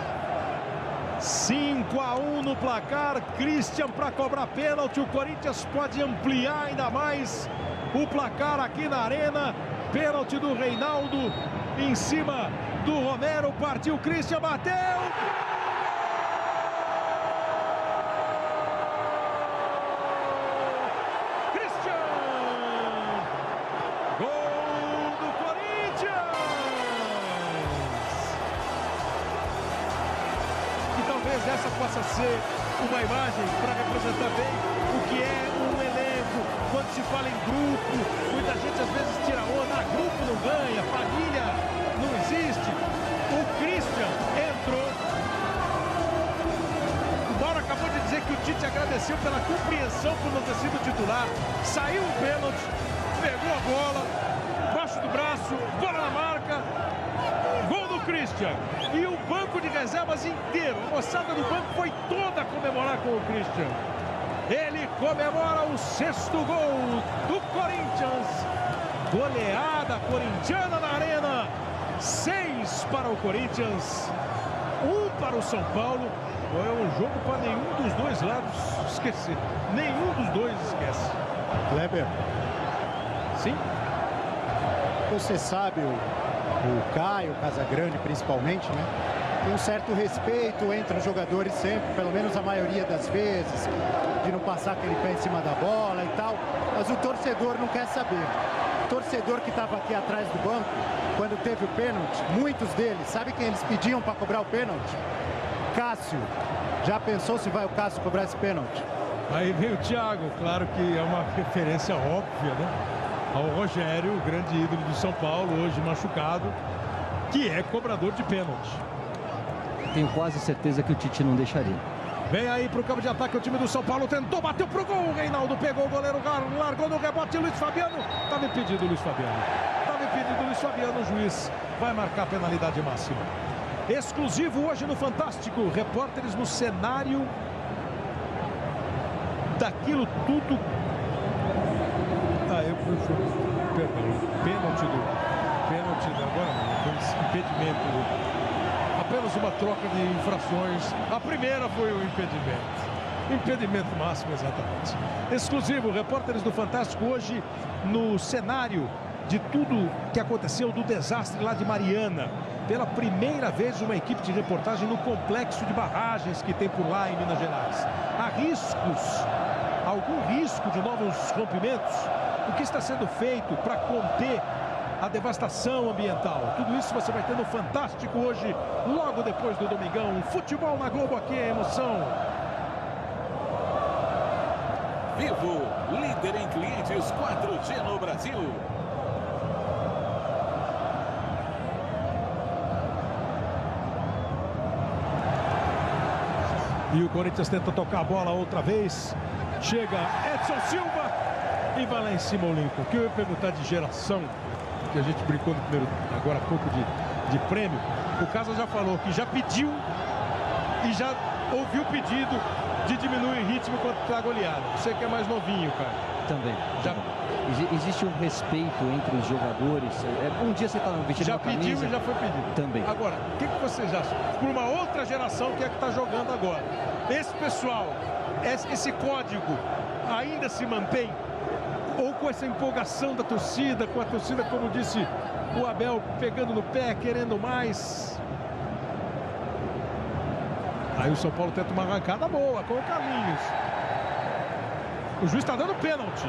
5-1 no placar. Christian para cobrar pênalti. O Corinthians pode ampliar ainda mais o placar aqui na Arena. Pênalti do Reinaldo em cima do Romero. Partiu Christian, bateu. Christian! Gol do Corinthians! E talvez essa possa ser uma imagem para representar bem o que é um elenco. Quando se fala em grupo, muita gente às vezes tira onda. Grupo não ganha, família não existe. O Christian entrou. O Mauro acabou de dizer que o Tite agradeceu pela compreensão por não ter sido titular. Saiu um pênalti, pegou a bola, embaixo do braço, bola na marca. Gol do Christian. E o banco de reservas inteiro, a moçada do banco foi toda comemorar com o Christian. Ele comemora o 6º gol do Corinthians. Goleada corintiana na Arena. 6 para o Corinthians, 1 para o São Paulo. É um jogo para nenhum dos dois lados esquecer. Nenhum dos dois esquece. Kleber. Sim. Você sabe, o Caio Casagrande principalmente, né? Tem um certo respeito entre os jogadores sempre, pelo menos a maioria das vezes, de não passar aquele pé em cima da bola e tal. Mas o torcedor não quer saber. O torcedor que estava aqui atrás do banco, quando teve o pênalti, muitos deles, sabe quem eles pediam para cobrar o pênalti? Cássio. Já pensou se vai o Cássio cobrar esse pênalti? Aí vem o Thiago, claro que é uma referência óbvia, né? Ao Rogério, o grande ídolo do São Paulo, hoje machucado, que é cobrador de pênalti. Tenho quase certeza que o Tite não deixaria. Vem aí pro campo de ataque o time do São Paulo, tentou, bateu pro gol, o Reinaldo pegou o goleiro, largou no rebote, Luiz Fabiano, estava impedido o Luiz Fabiano. Estava impedido o Luiz Fabiano, o juiz vai marcar a penalidade máxima. Exclusivo hoje no Fantástico, repórteres no cenário daquilo tudo. Perdão, pênalti agora não, impedimento. Apenas uma troca de infrações. A primeira foi o impedimento. Impedimento máximo, exatamente. Exclusivo, repórteres do Fantástico hoje no cenário de tudo que aconteceu do desastre lá de Mariana. Pela primeira vez uma equipe de reportagem no complexo de barragens que tem por lá em Minas Gerais. Há riscos, algum risco de novos rompimentos? O que está sendo feito para conter a devastação ambiental? Tudo isso você vai ter no Fantástico hoje, logo depois do Domingão. Futebol na Globo, aqui é emoção. Vivo, líder em clientes 4G no Brasil. E o Corinthians tenta tocar a bola outra vez. Chega Edson Silva e vai lá em cima o Lincoln. Que eu ia perguntar de geração, que a gente brincou no primeiro, agora há pouco de prêmio. O Casa já falou que já pediu e já ouviu o pedido de diminuir o ritmo quando está goleado. Você que é mais novinho, cara. Também. Já... Existe um respeito entre os jogadores. Um dia você está vestindo uma camisa. Já pediu e já foi pedido. Também. Agora, o que vocês acham? Por uma outra geração que é que está jogando agora. Esse pessoal, esse código ainda se mantém? Ou com essa empolgação da torcida, com a torcida, como disse o Abel, pegando no pé, querendo mais? Aí o São Paulo tenta uma arrancada boa com o Carlinhos. O juiz está dando pênalti.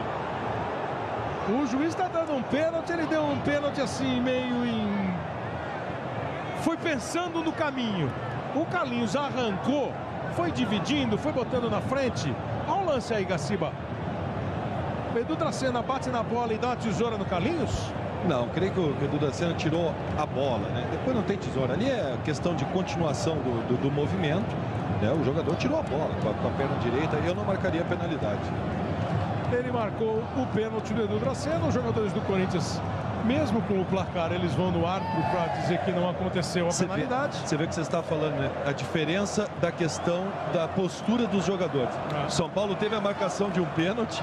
O juiz está dando um pênalti, ele deu um pênalti assim, meio em... Foi pensando no caminho. O Carlinhos arrancou, foi dividindo, foi botando na frente. Olha o lance aí, Gaciba. O Edu Dracena bate na bola e dá uma tesoura no Carlinhos? Não, creio que o Edu Dracena tirou a bola, né? Depois não tem tesoura. Ali é questão de continuação do movimento, né? O jogador tirou a bola com a perna direita e eu não marcaria a penalidade. Ele marcou o pênalti do Edu Dracena. Os jogadores do Corinthians, mesmo com o placar, eles vão no árbitro para dizer que não aconteceu a penalidade. Você vê que você está falando, né? A diferença da questão da postura dos jogadores. São Paulo teve a marcação de um pênalti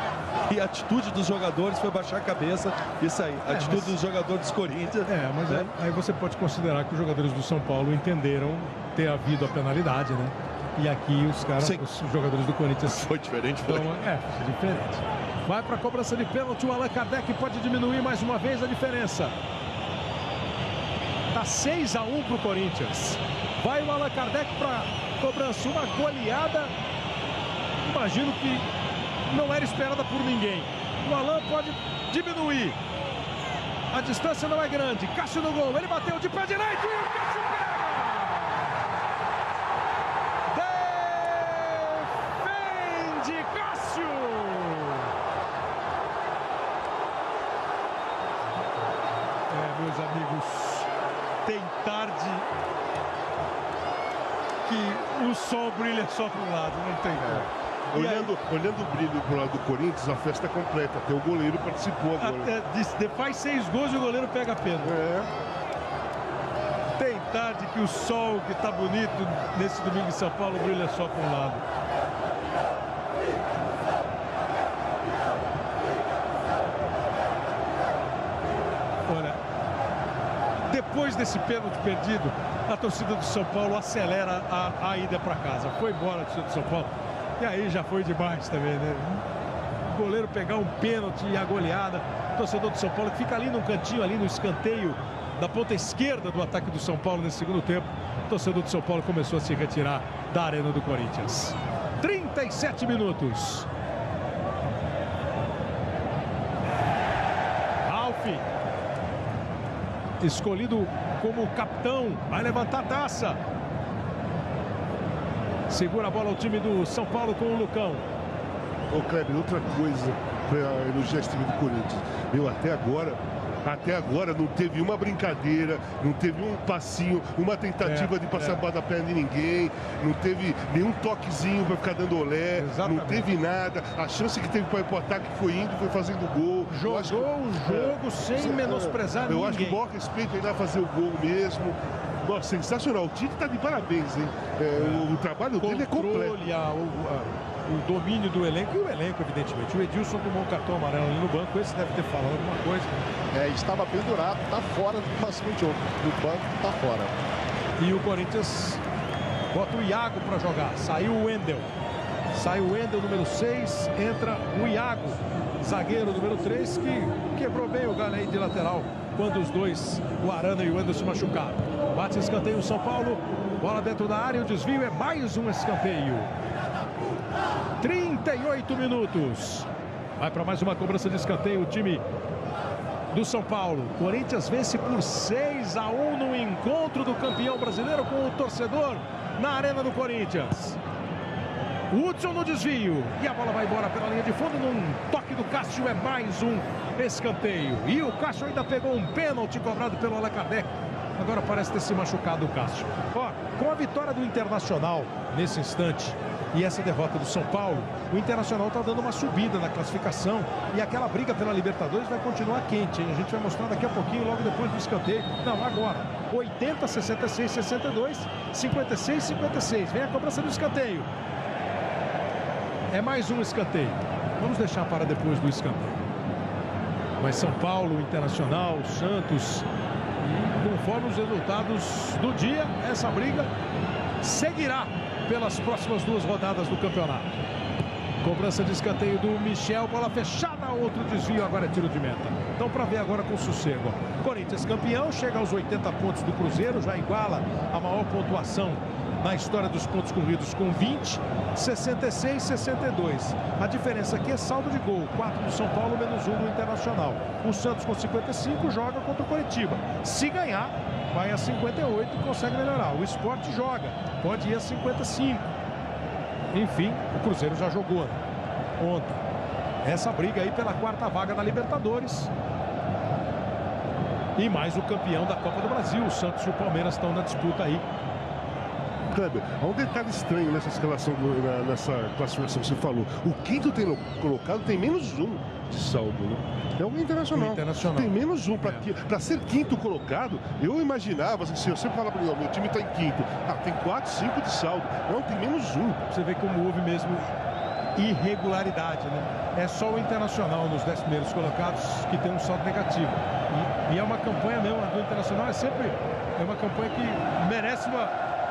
e a atitude dos jogadores foi baixar a cabeça e sair. A atitude dos jogadores dos Corinthians. Mas aí você pode considerar que os jogadores do São Paulo entenderam ter havido a penalidade, né? E aqui os caras, os jogadores do Corinthians... Foi diferente, foi? Foi diferente. Vai para a cobrança de pênalti, o Allan Kardec pode diminuir mais uma vez a diferença. Tá 6-1 para o Corinthians. Vai o Allan Kardec para cobrança, uma goleada. Imagino que não era esperada por ninguém. O Allan pode diminuir. A distância não é grande. Cássio no gol, ele bateu de pé direito e o Cássio pega! Defende Cássio! Meus amigos, tem tarde que o sol brilha só para um lado, não tem como. Olhando o brilho pro lado do Corinthians, a festa é completa. Até o goleiro participou agora. Faz 6 gols e o goleiro pega a pena. Tem tarde que o sol que tá bonito nesse domingo em São Paulo brilha só para um lado. Olha, depois desse pênalti perdido, a torcida do São Paulo acelera a ida para casa. Foi embora a torcida do São Paulo. E aí já foi demais também, né? O goleiro pegar um pênalti e a goleada. O torcedor do São Paulo que fica ali num cantinho, ali no escanteio da ponta esquerda do ataque do São Paulo nesse segundo tempo. O torcedor do São Paulo começou a se retirar da arena do Corinthians. 37 minutos. Ralf, escolhido como capitão, vai levantar a taça. Segura a bola o time do São Paulo com o Lucão. Ô, Kleber, outra coisa para elogiar esse time do Corinthians. Até agora não teve uma brincadeira, não teve um passinho, uma tentativa de passar a bola da perna de ninguém, não teve nenhum toquezinho para ficar dando olé, não teve nada. A chance que teve para ir para o ataque foi indo, foi fazendo gol. Jogou o jogo sem menosprezar ninguém. Eu acho que o maior respeito ainda fazer o gol mesmo. Nossa, sensacional. O Tite está de parabéns, hein? O trabalho dele é completo. O domínio do elenco e o elenco, evidentemente. O Edilson tomou um cartão amarelo ali no banco. Esse deve ter falado alguma coisa. Estava pendurado, está fora do próximo jogo. Do banco, está fora. E o Corinthians bota o Iago para jogar. Saiu o Wendel. Sai o Wendel, número 6. Entra o Iago, zagueiro número 3, que quebrou bem o galho aí de lateral quando os dois, o Arana e o Wendel, se machucaram. Bate escanteio o São Paulo. Bola dentro da área. O desvio é mais um escanteio. 38 minutos. Vai para mais uma cobrança de escanteio o time do São Paulo. Corinthians vence por 6-1 no encontro do campeão brasileiro com o torcedor na arena do Corinthians. Hudson no desvio. E a bola vai embora pela linha de fundo. Num toque do Cássio é mais um escanteio. E o Cássio ainda pegou um pênalti cobrado pelo Allan Kardec. Agora parece ter se machucado o Cássio. Com a vitória do Internacional nesse instante e essa derrota do São Paulo, o Internacional está dando uma subida na classificação e aquela briga pela Libertadores vai continuar quente, hein? A gente vai mostrar daqui a pouquinho, logo depois do escanteio. Não, agora. 80, 66, 62, 56, 56. Vem a cobrança do escanteio. É mais um escanteio. Vamos deixar para depois do escanteio. Mas São Paulo, Internacional, Santos, e conforme os resultados do dia, essa briga seguirá pelas próximas 2 rodadas do campeonato. Cobrança de escanteio do Michel, bola fechada, outro desvio, agora é tiro de meta. Então, para ver agora com sossego. Corinthians campeão, chega aos 80 pontos do Cruzeiro, já iguala a maior pontuação na história dos pontos corridos com 20, 66, 62. A diferença aqui é saldo de gol, 4 do São Paulo, menos 1 do Internacional. O Santos com 55 joga contra o Coritiba. Se ganhar, vai a 58 e consegue melhorar. O Sport joga, pode ir a 55. Enfim, o Cruzeiro já jogou ontem. Essa briga aí pela 4ª vaga da Libertadores. E mais o campeão da Copa do Brasil. O Santos e o Palmeiras estão na disputa aí. Kleber, há um detalhe estranho nessa escalação, nessa classificação que você falou. O quinto colocado tem menos 1 de saldo, né? É o Internacional. Tem menos 1. Para ser quinto colocado, eu imaginava, assim, eu sempre falava para mim, meu time está em quinto. Tem 4, 5 de saldo. Não, tem menos 1. Você vê como houve mesmo irregularidade, né? É só o Internacional nos 10 primeiros colocados que tem um saldo negativo. E é uma campanha mesmo, a do Internacional é sempre uma campanha que merece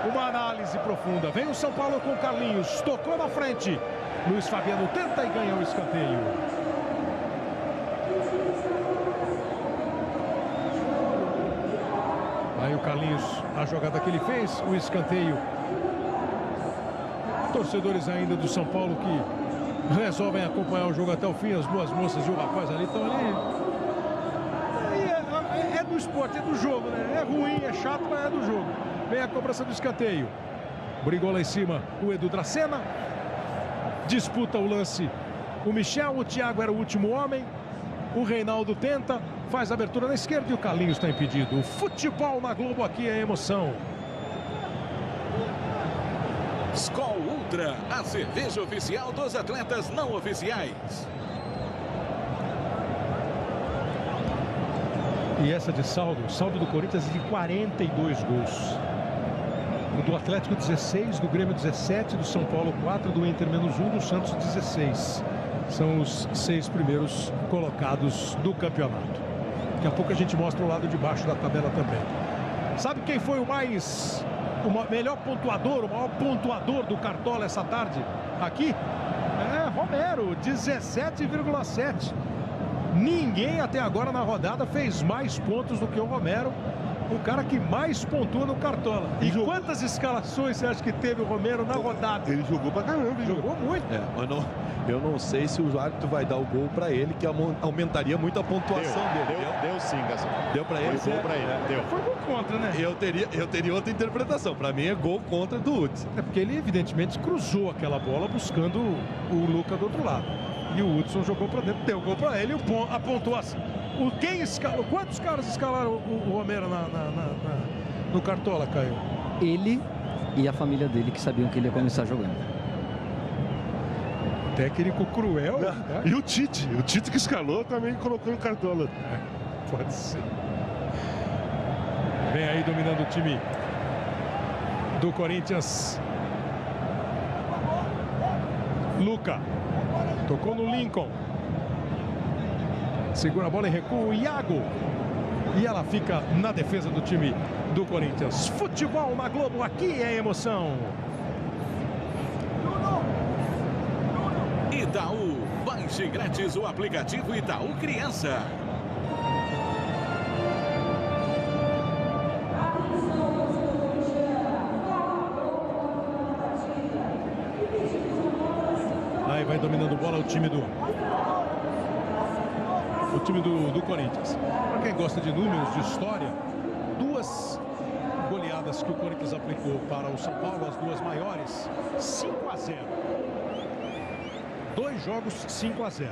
uma análise profunda. Vem o São Paulo com o Carlinhos, tocou na frente. Luiz Fabiano tenta e ganha o escanteio. Aí o Carlinhos, a jogada que ele fez, o escanteio. Torcedores ainda do São Paulo que resolvem acompanhar o jogo até o fim. As duas moças e o rapaz ali estão ali. É do esporte, é do jogo, né? É ruim, é chato, mas é do jogo. Vem a cobrança do escanteio. Brigou lá em cima o Edu Dracena. Disputa o lance o Michel, o Thiago era o último homem. O Reinaldo tenta, faz a abertura na esquerda e o Carlinhos está impedido. O futebol na Globo aqui é emoção. Skol Ultra, a cerveja oficial dos atletas não oficiais. E essa de saldo, o saldo do Corinthians é de 42 gols. O do Atlético 16, do Grêmio 17, do São Paulo 4, do Inter menos 1, do Santos 16. São os 6 primeiros colocados do campeonato. Daqui a pouco a gente mostra o lado de baixo da tabela também. Sabe quem foi o melhor pontuador, o maior pontuador do Cartola essa tarde? Aqui? É Romero, 17,7. Ninguém até agora na rodada fez mais pontos do que o Romero. O cara que mais pontua no Cartola. E quantas escalações você acha que teve o Romero na rodada? Ele jogou pra caramba, hein? Jogou muito. Eu não sei se o árbitro vai dar o gol pra ele, que aumentaria muito a pontuação dele. Deu sim, Gastão. Deu pra ele? Foi gol pra ele. Deu. Foi gol contra, né? Eu teria outra interpretação. Pra mim é gol contra do Hudson. É porque ele evidentemente cruzou aquela bola buscando o Luca do outro lado. E o Hudson jogou pra dentro, deu gol pra ele, a pontuação. Quantos caras escalaram o Romero no Cartola, Caio? Ele e a família dele, que sabiam que ele ia começar jogando. Técnico cruel. Né? E o Tite que escalou também colocou no Cartola. Pode ser. Vem aí dominando o time do Corinthians. Luca. Tocou no Lincoln. Segura a bola e recua o Iago. E ela fica na defesa do time do Corinthians. Futebol na Globo, aqui é emoção. Itaú, baixe grátis o aplicativo Itaú Criança. Aí vai dominando bola o time do Corinthians. Para quem gosta de números, de história, 2 goleadas que o Corinthians aplicou para o São Paulo, as 2 maiores, 5-0. 2 jogos 5-0.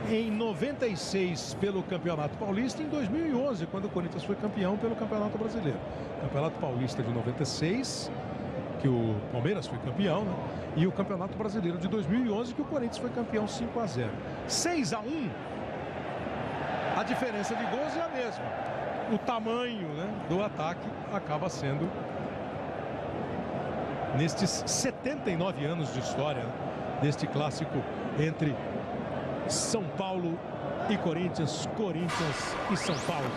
Em 96 pelo Campeonato Paulista, em 2011, quando o Corinthians foi campeão pelo Campeonato Brasileiro. Campeonato Paulista de 96, que o Palmeiras foi campeão, né? E o Campeonato Brasileiro de 2011, que o Corinthians foi campeão 5-0. 6-1, a diferença de gols é a mesma. O tamanho, né, do ataque acaba sendo, nestes 79 anos de história, né, deste clássico entre São Paulo e Corinthians, Corinthians e São Paulo.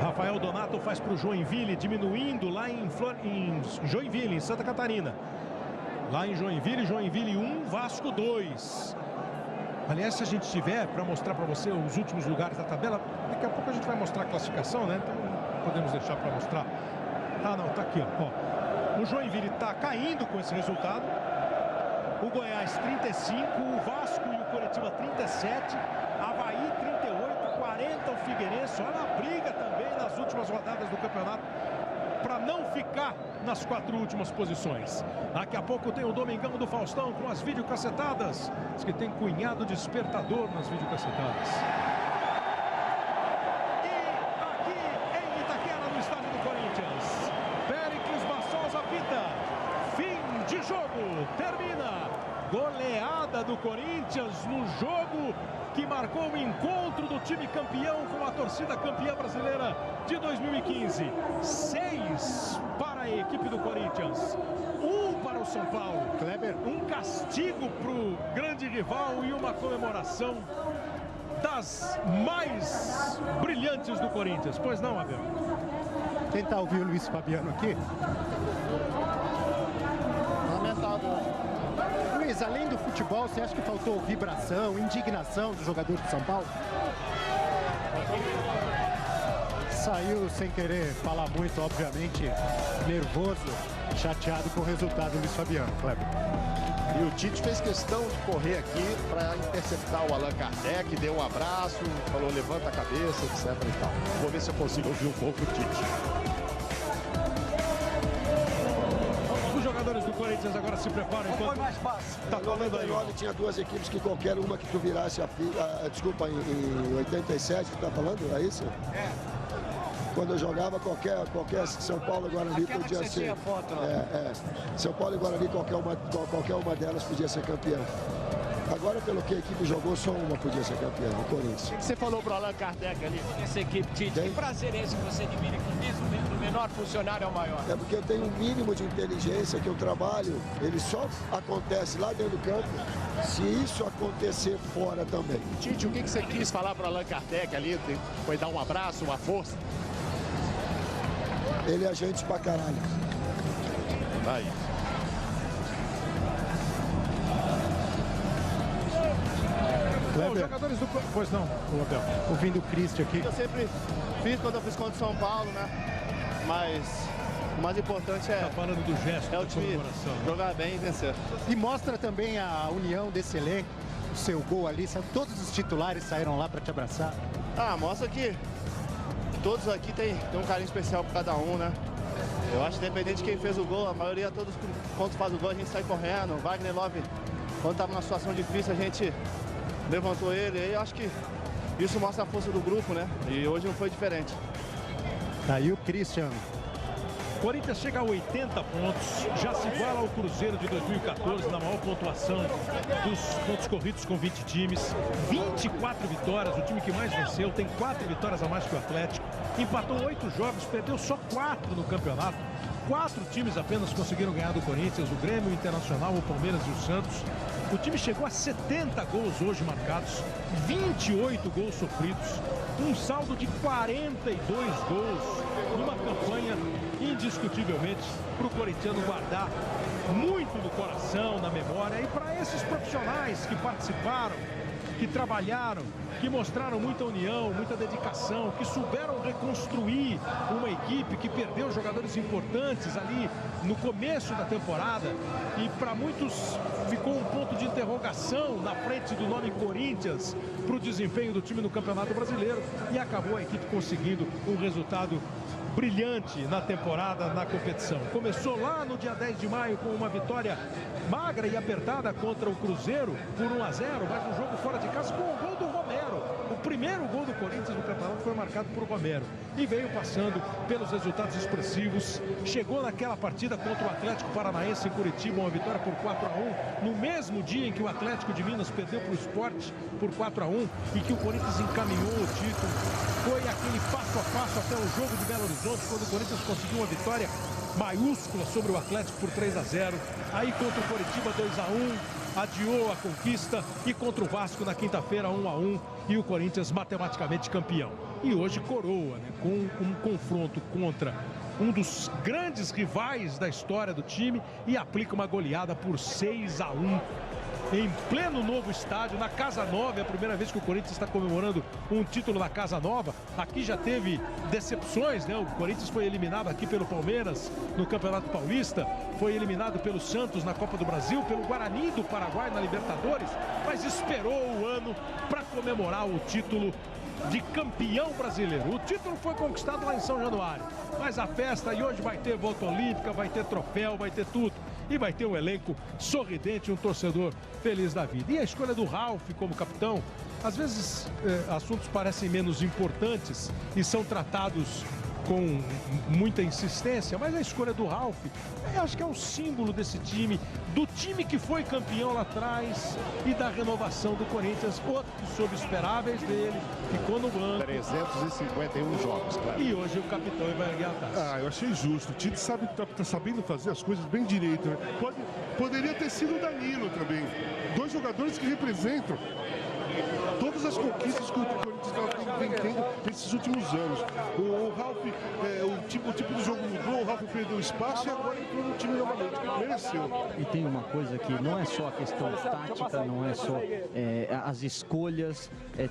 Rafael Donato faz para o Joinville, diminuindo lá em Joinville, em Santa Catarina. Lá em Joinville 1, Vasco 2. Aliás, se a gente tiver para mostrar para você os últimos lugares da tabela, daqui a pouco a gente vai mostrar a classificação, né? Então podemos deixar para mostrar. Ah, não, tá aqui, ó. O Joinville está caindo com esse resultado. O Goiás 35, o Vasco e o Coritiba 37, Avaí 38, 40 o Figueirense. Olha a briga também nas últimas rodadas do campeonato para não ficar nas 4 últimas posições. Daqui a pouco tem o Domingão do Faustão com as videocassetadas. Diz que tem cunhado despertador nas videocassetadas. E aqui em Itaquera, no estádio do Corinthians, Péricles Bassols apita. Fim de jogo. Termina. Goleada do Corinthians no jogo que marcou o encontro do time campeão com a torcida campeã brasileira de 2015. 6 para a equipe do Corinthians, 1 para o São Paulo. Kleber, um castigo para o grande rival e uma comemoração das mais brilhantes do Corinthians. Pois não, Abel? Tentar ouvir o Luiz Fabiano aqui. Lamentável. Luiz, além do futebol, você acha que faltou vibração, indignação dos jogadores de São Paulo? Saiu sem querer falar muito, obviamente, nervoso, chateado com o resultado do Luiz Fabiano, Kleber. E o Tite fez questão de correr aqui para interceptar o Allan Kardec, deu um abraço, falou levanta a cabeça, etc e tal. Vou ver se eu consigo ouvir um pouco o Tite. Os jogadores do Corinthians agora se preparam enquanto mais fácil. Tá falando aí. Tinha duas equipes que qualquer uma que tu virasse desculpa, em 87, tu tá falando? É isso? É. Quando eu jogava, qualquer São Paulo e Guarani podia ser. Foto, né? São Paulo e Guarani, qualquer uma delas podia ser campeão. Agora, pelo que a equipe jogou, só uma podia ser campeã, o Corinthians. O que você falou pro Allan Kardec ali? Essa equipe, Tite, que prazer é esse que você admira, que mesmo o menor funcionário é o maior? É porque eu tenho um mínimo de inteligência que eu trabalho, ele só acontece lá dentro do campo, se isso acontecer fora também. Tite, o que você quis falar pro Allan Kardec ali? Foi dar um abraço, uma força? Ele é gente pra caralho. Aí. Os jogadores do... Pois não, o Abel. Ouvindo o Christian aqui. Eu sempre fiz quando eu fiz contra o São Paulo, né? Mas o mais importante é... Tá falando do gesto, é o time jogar bem e vencer. E mostra também a união desse elenco, o seu gol ali, todos os titulares saíram lá para te abraçar. Ah, mostra que todos aqui tem um carinho especial por cada um, né? Eu acho que independente de quem fez o gol, a maioria, todos quando faz o gol, a gente sai correndo. O Wagner Love, quando estava numa situação difícil, a gente levantou ele. E eu acho que isso mostra a força do grupo, né? E hoje não foi diferente. Tá aí o Christian. Corinthians chega a 80 pontos, já se iguala ao Cruzeiro de 2014 na maior pontuação dos pontos corridos com 20 times. 24 vitórias, o time que mais venceu, tem 4 vitórias a mais que o Atlético. Empatou 8 jogos, perdeu só 4 no campeonato. 4 times apenas conseguiram ganhar do Corinthians, o Grêmio, o Internacional, o Palmeiras e o Santos. O time chegou a 70 gols hoje marcados, 28 gols sofridos, um saldo de 42 gols numa campanha indiscutivelmente para o corintiano guardar muito no coração, na memória. E para esses profissionais que participaram, que trabalharam, que mostraram muita união, muita dedicação, que souberam reconstruir uma equipe que perdeu jogadores importantes ali no começo da temporada, e para muitos ficou um ponto de interrogação na frente do nome Corinthians para o desempenho do time no Campeonato Brasileiro, e acabou a equipe conseguindo um resultado brilhante na temporada, na competição. Começou lá no dia 10 de maio com uma vitória magra e apertada contra o Cruzeiro por 1-0, mas um jogo fora de casa com o gol do Romero. O primeiro gol do Corinthians no campeonato foi marcado por Romero e veio passando pelos resultados expressivos. Chegou naquela partida contra o Atlético Paranaense em Curitiba, uma vitória por 4-1, no mesmo dia em que o Atlético de Minas perdeu para o Sport por 4-1 e que o Corinthians encaminhou o título. Foi aquele passo a passo até o jogo de Belo Horizonte, quando o Corinthians conseguiu uma vitória maiúscula sobre o Atlético por 3-0. Aí contra o Coritiba 2-1, adiou a conquista, e contra o Vasco na quinta-feira 1-1, e o Corinthians matematicamente campeão. E hoje coroa, né, com um confronto contra um dos grandes rivais da história do time, e aplica uma goleada por 6-1. Em pleno novo estádio, na Casa Nova. É a primeira vez que o Corinthians está comemorando um título na Casa Nova. Aqui já teve decepções, né? O Corinthians foi eliminado aqui pelo Palmeiras no Campeonato Paulista, foi eliminado pelo Santos na Copa do Brasil, pelo Guarani do Paraguai na Libertadores, mas esperou o ano para comemorar o título de campeão brasileiro. O título foi conquistado lá em São Januário, mas a festa, e hoje vai ter volta olímpica, vai ter troféu, vai ter tudo. E vai ter um elenco sorridente, um torcedor feliz da vida. E a escolha do Ralf como capitão, às vezes assuntos parecem menos importantes e são tratados com muita insistência, mas a escolha do Ralf, eu acho que é um símbolo desse time, do time que foi campeão lá atrás e da renovação do Corinthians. Outro que soube esperáveis dele, ficou no banco. 351 jogos, claro. E hoje o capitão vai erguer a taça. Ah, eu achei justo. O Tite tá sabendo fazer as coisas bem direito, né? Poderia ter sido o Danilo também. 2 jogadores que representam todas as conquistas que o Corinthians vem tendo nesses últimos anos. O Ralf, o tipo de jogo mudou, o Ralf perdeu espaço e agora entrou no time novamente. Mereceu. E tem uma coisa que não é só a questão tática, não é só as escolhas.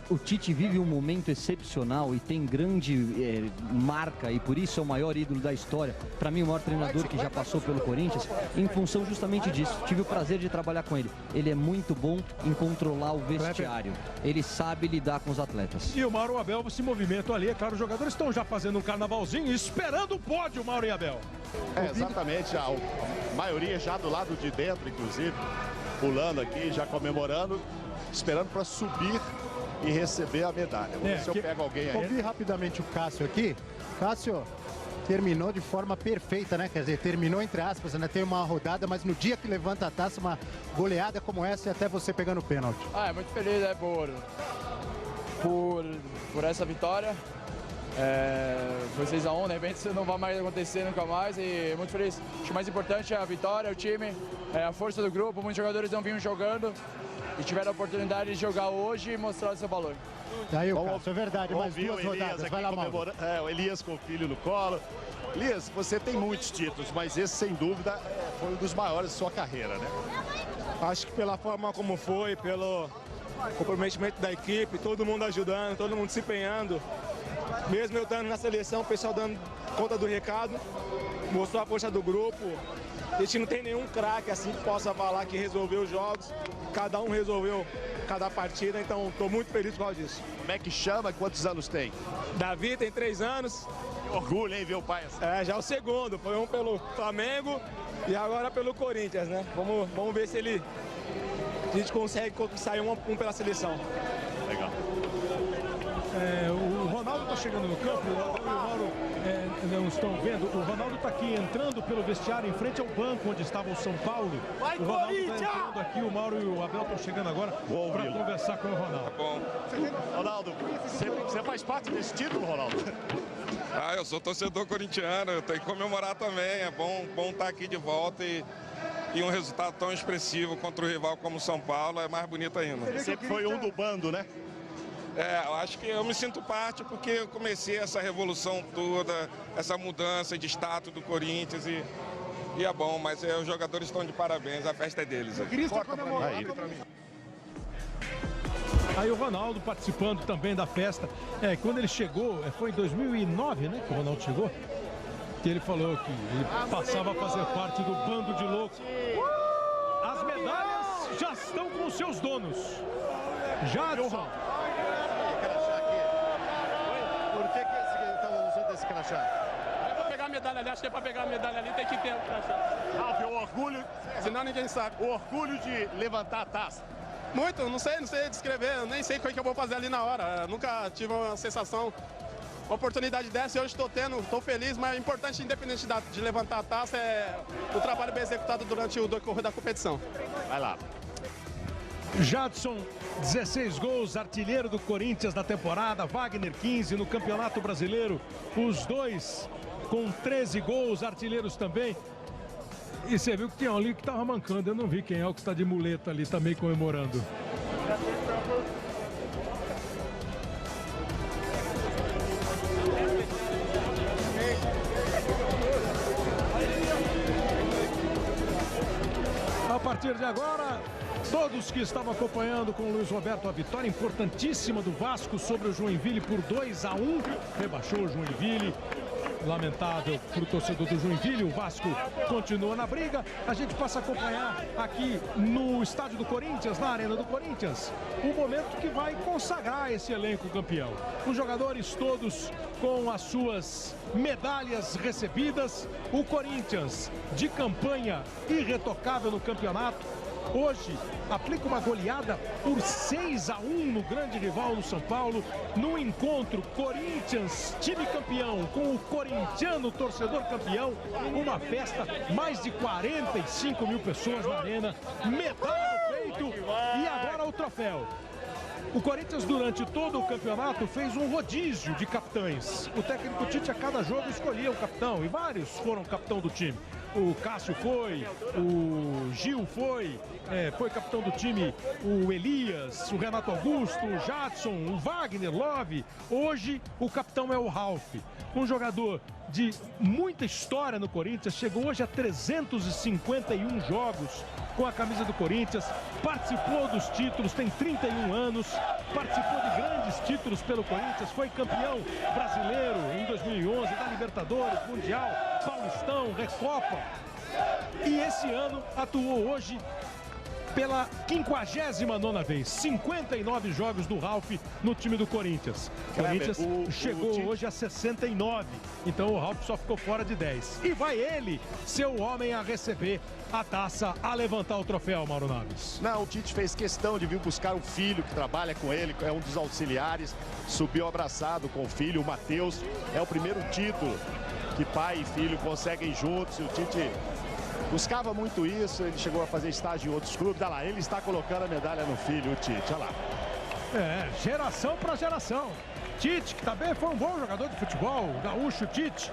O Tite vive um momento excepcional e tem grande marca, e por isso é o maior ídolo da história. Para mim, o maior treinador que já passou pelo Corinthians, em função justamente disso. Tive o prazer de trabalhar com ele. Ele é muito bom em controlar o vestiário. Ele sabe lidar com os atletas. E o Mauro Abel se movimenta ali. É claro, os jogadores estão já fazendo um carnavalzinho, esperando o pódio, Mauro e Abel. Exatamente, a maioria já do lado de dentro, inclusive, pulando aqui, já comemorando, esperando para subir e receber a medalha. Vamos ver se eu pego alguém aí. Ouvi rapidamente o Cássio aqui. Cássio terminou de forma perfeita, né? Quer dizer, terminou entre aspas, né? Tem uma rodada, mas no dia que levanta a taça, uma goleada como essa e até você pegando o pênalti. É muito feliz, por essa vitória. Foi 6-1, de repente isso não vai mais acontecer nunca mais e muito feliz. Acho que o mais importante é a vitória, o time, a força do grupo. Muitos jogadores não vinham jogando e tiveram a oportunidade de jogar hoje e mostrar o seu valor. Daí o Cássio, é verdade, mais duas rodadas, vai lá, Mauro. O Elias com o filho no colo. Elias, você tem muitos títulos, mas esse sem dúvida foi um dos maiores de sua carreira, né? Acho que pela forma como foi, pelo comprometimento da equipe, todo mundo ajudando, todo mundo se empenhando. Mesmo eu estando na seleção, o pessoal dando conta do recado, mostrou a força do grupo. A gente não tem nenhum craque assim que possa falar que resolveu os jogos. Cada um resolveu cada partida, então estou muito feliz por causa disso. Como é que chama? Quantos anos tem? Davi tem 3 anos. Que orgulho, hein, ver o pai assim. Já o segundo. Foi um pelo Flamengo e agora pelo Corinthians, né? Vamos ver se a gente consegue sair um pela seleção. Legal. O Ronaldo está chegando no campo, o Mauro não estão vendo. O Ronaldo está aqui entrando pelo vestiário em frente ao banco onde estava o São Paulo. Vai, o Ronaldo está entrando aqui, o Mauro e o Abel estão chegando agora para conversar com o Ronaldo. Tá bom. Ronaldo, você faz parte desse título, Ronaldo? Eu sou torcedor corintiano, eu tenho que comemorar também. É bom estar aqui de volta e um resultado tão expressivo contra o rival como o São Paulo é mais bonito ainda. Sempre foi um do bando, né? Eu acho que eu me sinto parte porque eu comecei essa revolução toda, essa mudança de status do Corinthians e é bom, mas os jogadores estão de parabéns, a festa é deles. Eu queria estar comemorando para mim. Aí o Ronaldo participando também da festa. Quando ele chegou, foi em 2009, né, que o Ronaldo chegou, que ele falou que ele passava a fazer parte do bando de loucos. As medalhas já estão com seus donos. Jadson. Por que estão usando esse crachá? É pra pegar a medalha ali, acho que é pra pegar a medalha ali, tem que ter o crachá. Ralf, o orgulho, senão ninguém sabe. O orgulho de levantar a taça. Muito, não sei descrever, eu nem sei o que eu vou fazer ali na hora. Eu nunca tive uma sensação, uma oportunidade dessa e hoje estou feliz, mas o importante, independente de levantar a taça, é o trabalho bem executado durante o decorrer da competição. Vai lá. Jadson, 16 gols, artilheiro do Corinthians na temporada, Wagner 15 no Campeonato Brasileiro, os dois com 13 gols, artilheiros também. E você viu que tem um ali que estava mancando, eu não vi quem é o que está de muleta ali também comemorando. A partir de agora, todos que estavam acompanhando com o Luiz Roberto a vitória importantíssima do Vasco sobre o Joinville por 2-1, rebaixou o Joinville. Lamentável para o torcedor do Joinville, o Vasco continua na briga. A gente passa a acompanhar aqui no estádio do Corinthians, na Arena do Corinthians, o momento que vai consagrar esse elenco campeão. Os jogadores todos com as suas medalhas recebidas. O Corinthians de campanha irretocável no campeonato. Hoje aplica uma goleada por 6-1 no grande rival no São Paulo, no encontro Corinthians, time campeão, com o corintiano torcedor campeão, uma festa, mais de 45 mil pessoas na arena, medalha no peito e agora o troféu. O Corinthians, durante todo o campeonato, fez um rodízio de capitães. O técnico Tite, a cada jogo, escolhia um capitão, e vários foram capitão do time. O Cássio foi, o Gil foi capitão do time, o Elias, o Renato Augusto, o Jadson, o Wagner, Love. Hoje, o capitão é o Ralf, um jogador de muita história no Corinthians, chegou hoje a 351 jogos com a camisa do Corinthians, participou dos títulos, tem 31 anos, participou de grandes títulos pelo Corinthians, foi campeão brasileiro em 2011, da Libertadores, Mundial, Paulistão, Recopa. E esse ano atuou hoje pela 59ª vez, 59 jogos do Ralf no time do Corinthians. O Corinthians chegou hoje a 69, então o Ralf só ficou fora de 10. E vai ele ser o homem a receber a taça, a levantar o troféu, Mauro Naves. Não, o Tite fez questão de vir buscar o filho que trabalha com ele, é um dos auxiliares, subiu abraçado com o filho, o Matheus. É o primeiro título que pai e filho conseguem juntos, e o Tite buscava muito isso, ele chegou a fazer estágio em outros clubes. Olha lá, ele está colocando a medalha no filho, o Tite, olha lá. Geração para geração. Tite, que também foi um bom jogador de futebol, o gaúcho Tite.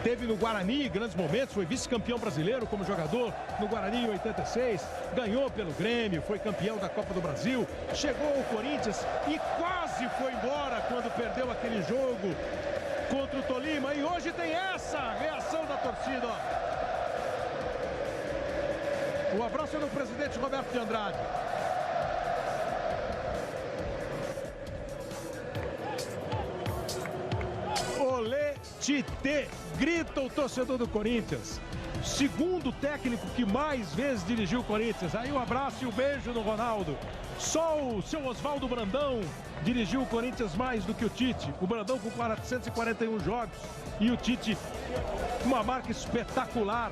Teve no Guarani grandes momentos, foi vice-campeão brasileiro como jogador no Guarani em 86, ganhou pelo Grêmio, foi campeão da Copa do Brasil, chegou ao Corinthians e quase foi embora quando perdeu aquele jogo contra o Tolima. E hoje tem essa reação da torcida, ó. O abraço é do presidente Roberto de Andrade. Olê, Tite, grita o torcedor do Corinthians. Segundo técnico que mais vezes dirigiu o Corinthians. Aí um abraço e um beijo no Ronaldo. Só o seu Oswaldo Brandão dirigiu o Corinthians mais do que o Tite. O Brandão com 441 jogos e o Tite uma marca espetacular,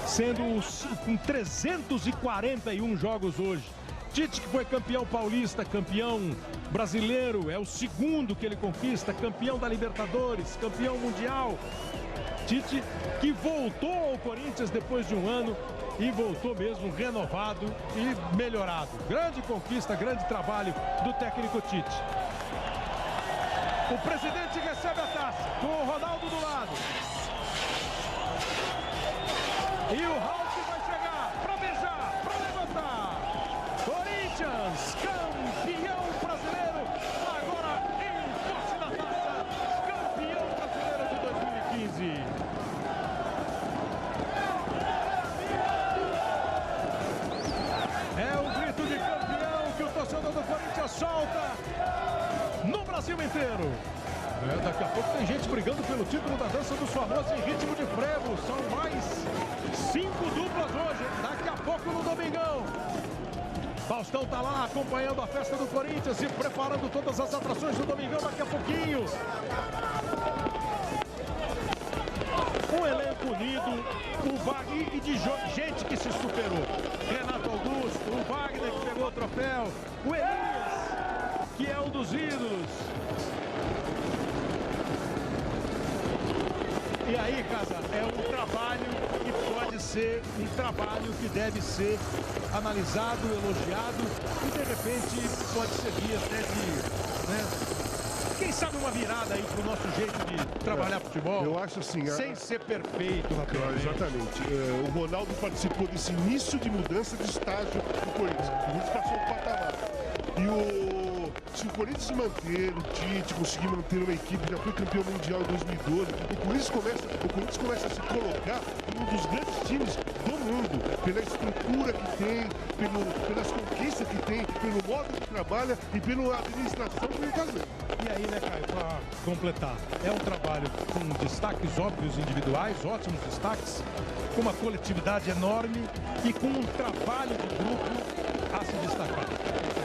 sendo com 341 jogos hoje. Tite, que foi campeão paulista, campeão brasileiro, é o segundo que ele conquista, campeão da Libertadores, campeão mundial. Tite, que voltou ao Corinthians depois de um ano e voltou mesmo renovado e melhorado. Grande conquista, grande trabalho do técnico Tite. O presidente recebe a taça, com o Ronaldo do lado. E o Ralf vai chegar para beijar, para levantar. Corinthians, campeão brasileiro, agora em posse da taça, campeão brasileiro de 2015. É o grito de campeão que o torcedor do Corinthians solta no Brasil inteiro. Daqui a pouco tem gente brigando pelo título da dança dos famosos em ritmo de frevo. São mais 5 duplas hoje, daqui a pouco no Domingão. Faustão tá lá acompanhando a festa do Corinthians e preparando todas as atrações do Domingão daqui a pouquinho. Um elenco unido, o Wagner e de gente que se superou. Renato Augusto, o Wagner que pegou o troféu, o Elias, que é um dos ídolos. E aí, Casa, é um trabalho que pode ser um trabalho que deve ser analisado, elogiado e de repente pode servir até de, quem sabe uma virada aí pro nosso jeito de trabalhar futebol. Eu acho assim, sem ser perfeito, naturalmente. Exatamente. O Ronaldo participou desse início de mudança de estágio do Corinthians. O Corinthians passou um patamar. Se o Corinthians se manter, o Tite conseguir manter uma equipe, já foi campeão mundial em 2012, o Corinthians começa a se colocar como um dos grandes times do mundo, pela estrutura que tem, pelas conquistas que tem, pelo modo que trabalha e pela administração que ele está fazendo. E aí, né, Caio, para completar, é um trabalho com destaques óbvios individuais, ótimos destaques, com uma coletividade enorme e com um trabalho de grupo a se destacar.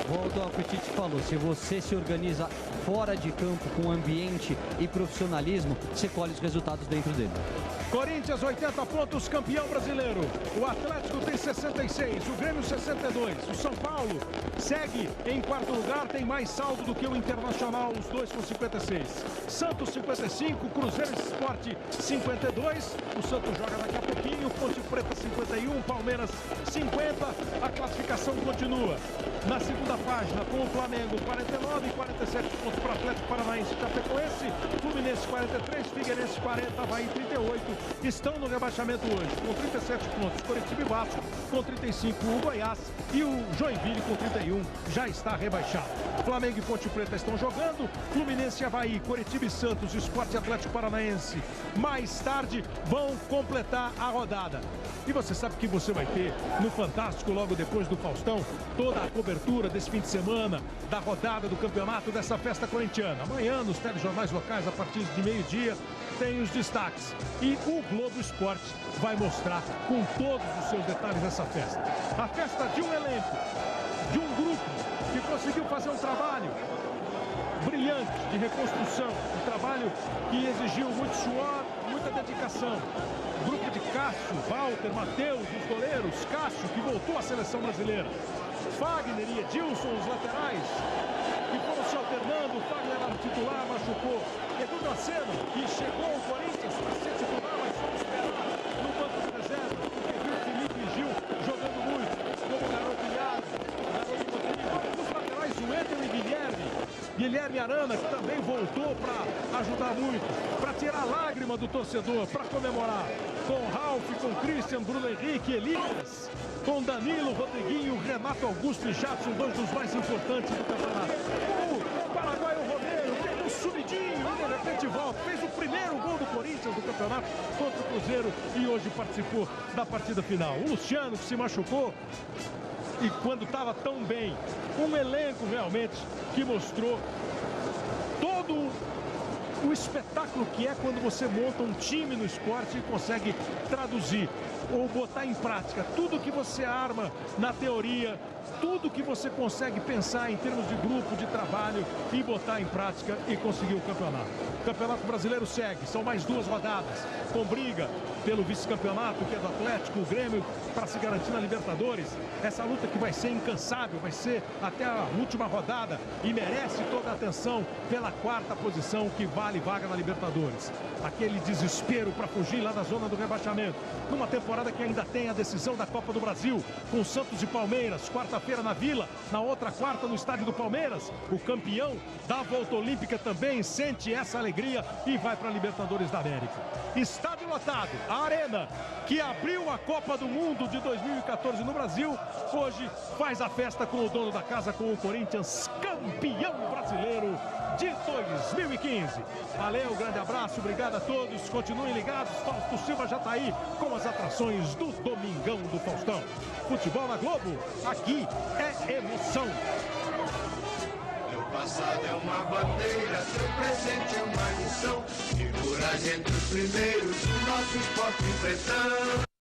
Volto ao que o Tite falou, se você se organiza fora de campo com ambiente e profissionalismo, você colhe os resultados dentro dele. Corinthians 80 pontos, campeão brasileiro. O Atlético tem 66, o Grêmio 62. O São Paulo segue em quarto lugar, tem mais saldo do que o Internacional, os dois com 56. Santos 55, Cruzeiro e Sport 52. O Santos joga daqui a pouquinho, Ponte Preta 51, Palmeiras 50. A classificação continua na segunda página com o Flamengo 49, 47 pontos para o Atlético Paranaense, Chapecoense, Fluminense 43, Figueirense 40, Avaí 38. Estão no rebaixamento hoje, com 37 pontos, Coritiba e Vasco, com 35 o Goiás e o Joinville com 31 já está rebaixado. Flamengo e Ponte Preta estão jogando, Fluminense e Avaí, Coritiba e Santos, Sport e Atlético Paranaense, mais tarde vão completar a rodada. E você sabe que você vai ter no Fantástico, logo depois do Faustão, toda a cobertura desse fim de semana, da rodada do campeonato, dessa festa corintiana. Amanhã, nos telejornais locais, a partir de meio-dia, tem os destaques. E o Globo Esporte vai mostrar com todos os seus detalhes essa festa. A festa de um elenco, de um grupo que conseguiu fazer um trabalho brilhante de reconstrução, um trabalho que exigiu muito suor, muita dedicação. Grupo de Cássio, Walter, Matheus, os goleiros, Cássio, que voltou à seleção brasileira, Fagner e Edilson, os laterais, que foram se alternando. O Fagner era titular, machucou. Edu Draceno, que chegou ao Corinthians para ser titular, mas foi esperado no banco de reserva, porque viu Felipe e Gil jogando muito, como o garoto Iago, o garoto Rodrigo, os laterais, o Eder e Guilherme Arana, que também voltou para ajudar muito, para tirar a lágrima do torcedor, para comemorar, com Ralf, com Christian, Bruno Henrique, Elias, com Danilo, Rodriguinho, Renato Augusto e Jadson, dois dos mais importantes do campeonato. O paraguaio Romero, tem um subidinho e de repente volta, fez o primeiro gol do Corinthians do campeonato contra o Cruzeiro e hoje participou da partida final. O Luciano, que se machucou e quando estava tão bem, um elenco realmente que mostrou todo o espetáculo que é quando você monta um time no esporte e consegue traduzir ou botar em prática tudo que você arma na teoria, tudo que você consegue pensar em termos de grupo, de trabalho e botar em prática e conseguir o campeonato. O Campeonato Brasileiro segue, são mais 2 rodadas, com briga pelo vice-campeonato, que é do Atlético, o Grêmio, para se garantir na Libertadores. Essa luta que vai ser incansável, vai ser até a última rodada e merece toda a atenção pela 4ª posição, que vale vaga na Libertadores. Aquele desespero para fugir lá da zona do rebaixamento. Numa temporada que ainda tem a decisão da Copa do Brasil, com Santos e Palmeiras, quarta-feira na Vila, na outra quarta no estádio do Palmeiras. O campeão da Volta Olímpica também sente essa alegria e vai para a Libertadores da América. Estádio lotado, a Arena, que abriu a Copa do Mundo de 2014 no Brasil, hoje faz a festa com o dono da casa, com o Corinthians, campeão brasileiro de 2015. Valeu, grande abraço, obrigado a todos, continuem ligados, Fausto Silva já está aí com as atrações do Domingão do Faustão. Futebol na Globo, aqui é emoção. Meu passado é uma bandeira, seu presente é uma missão. Figura entre os primeiros, o nosso esporte pretão.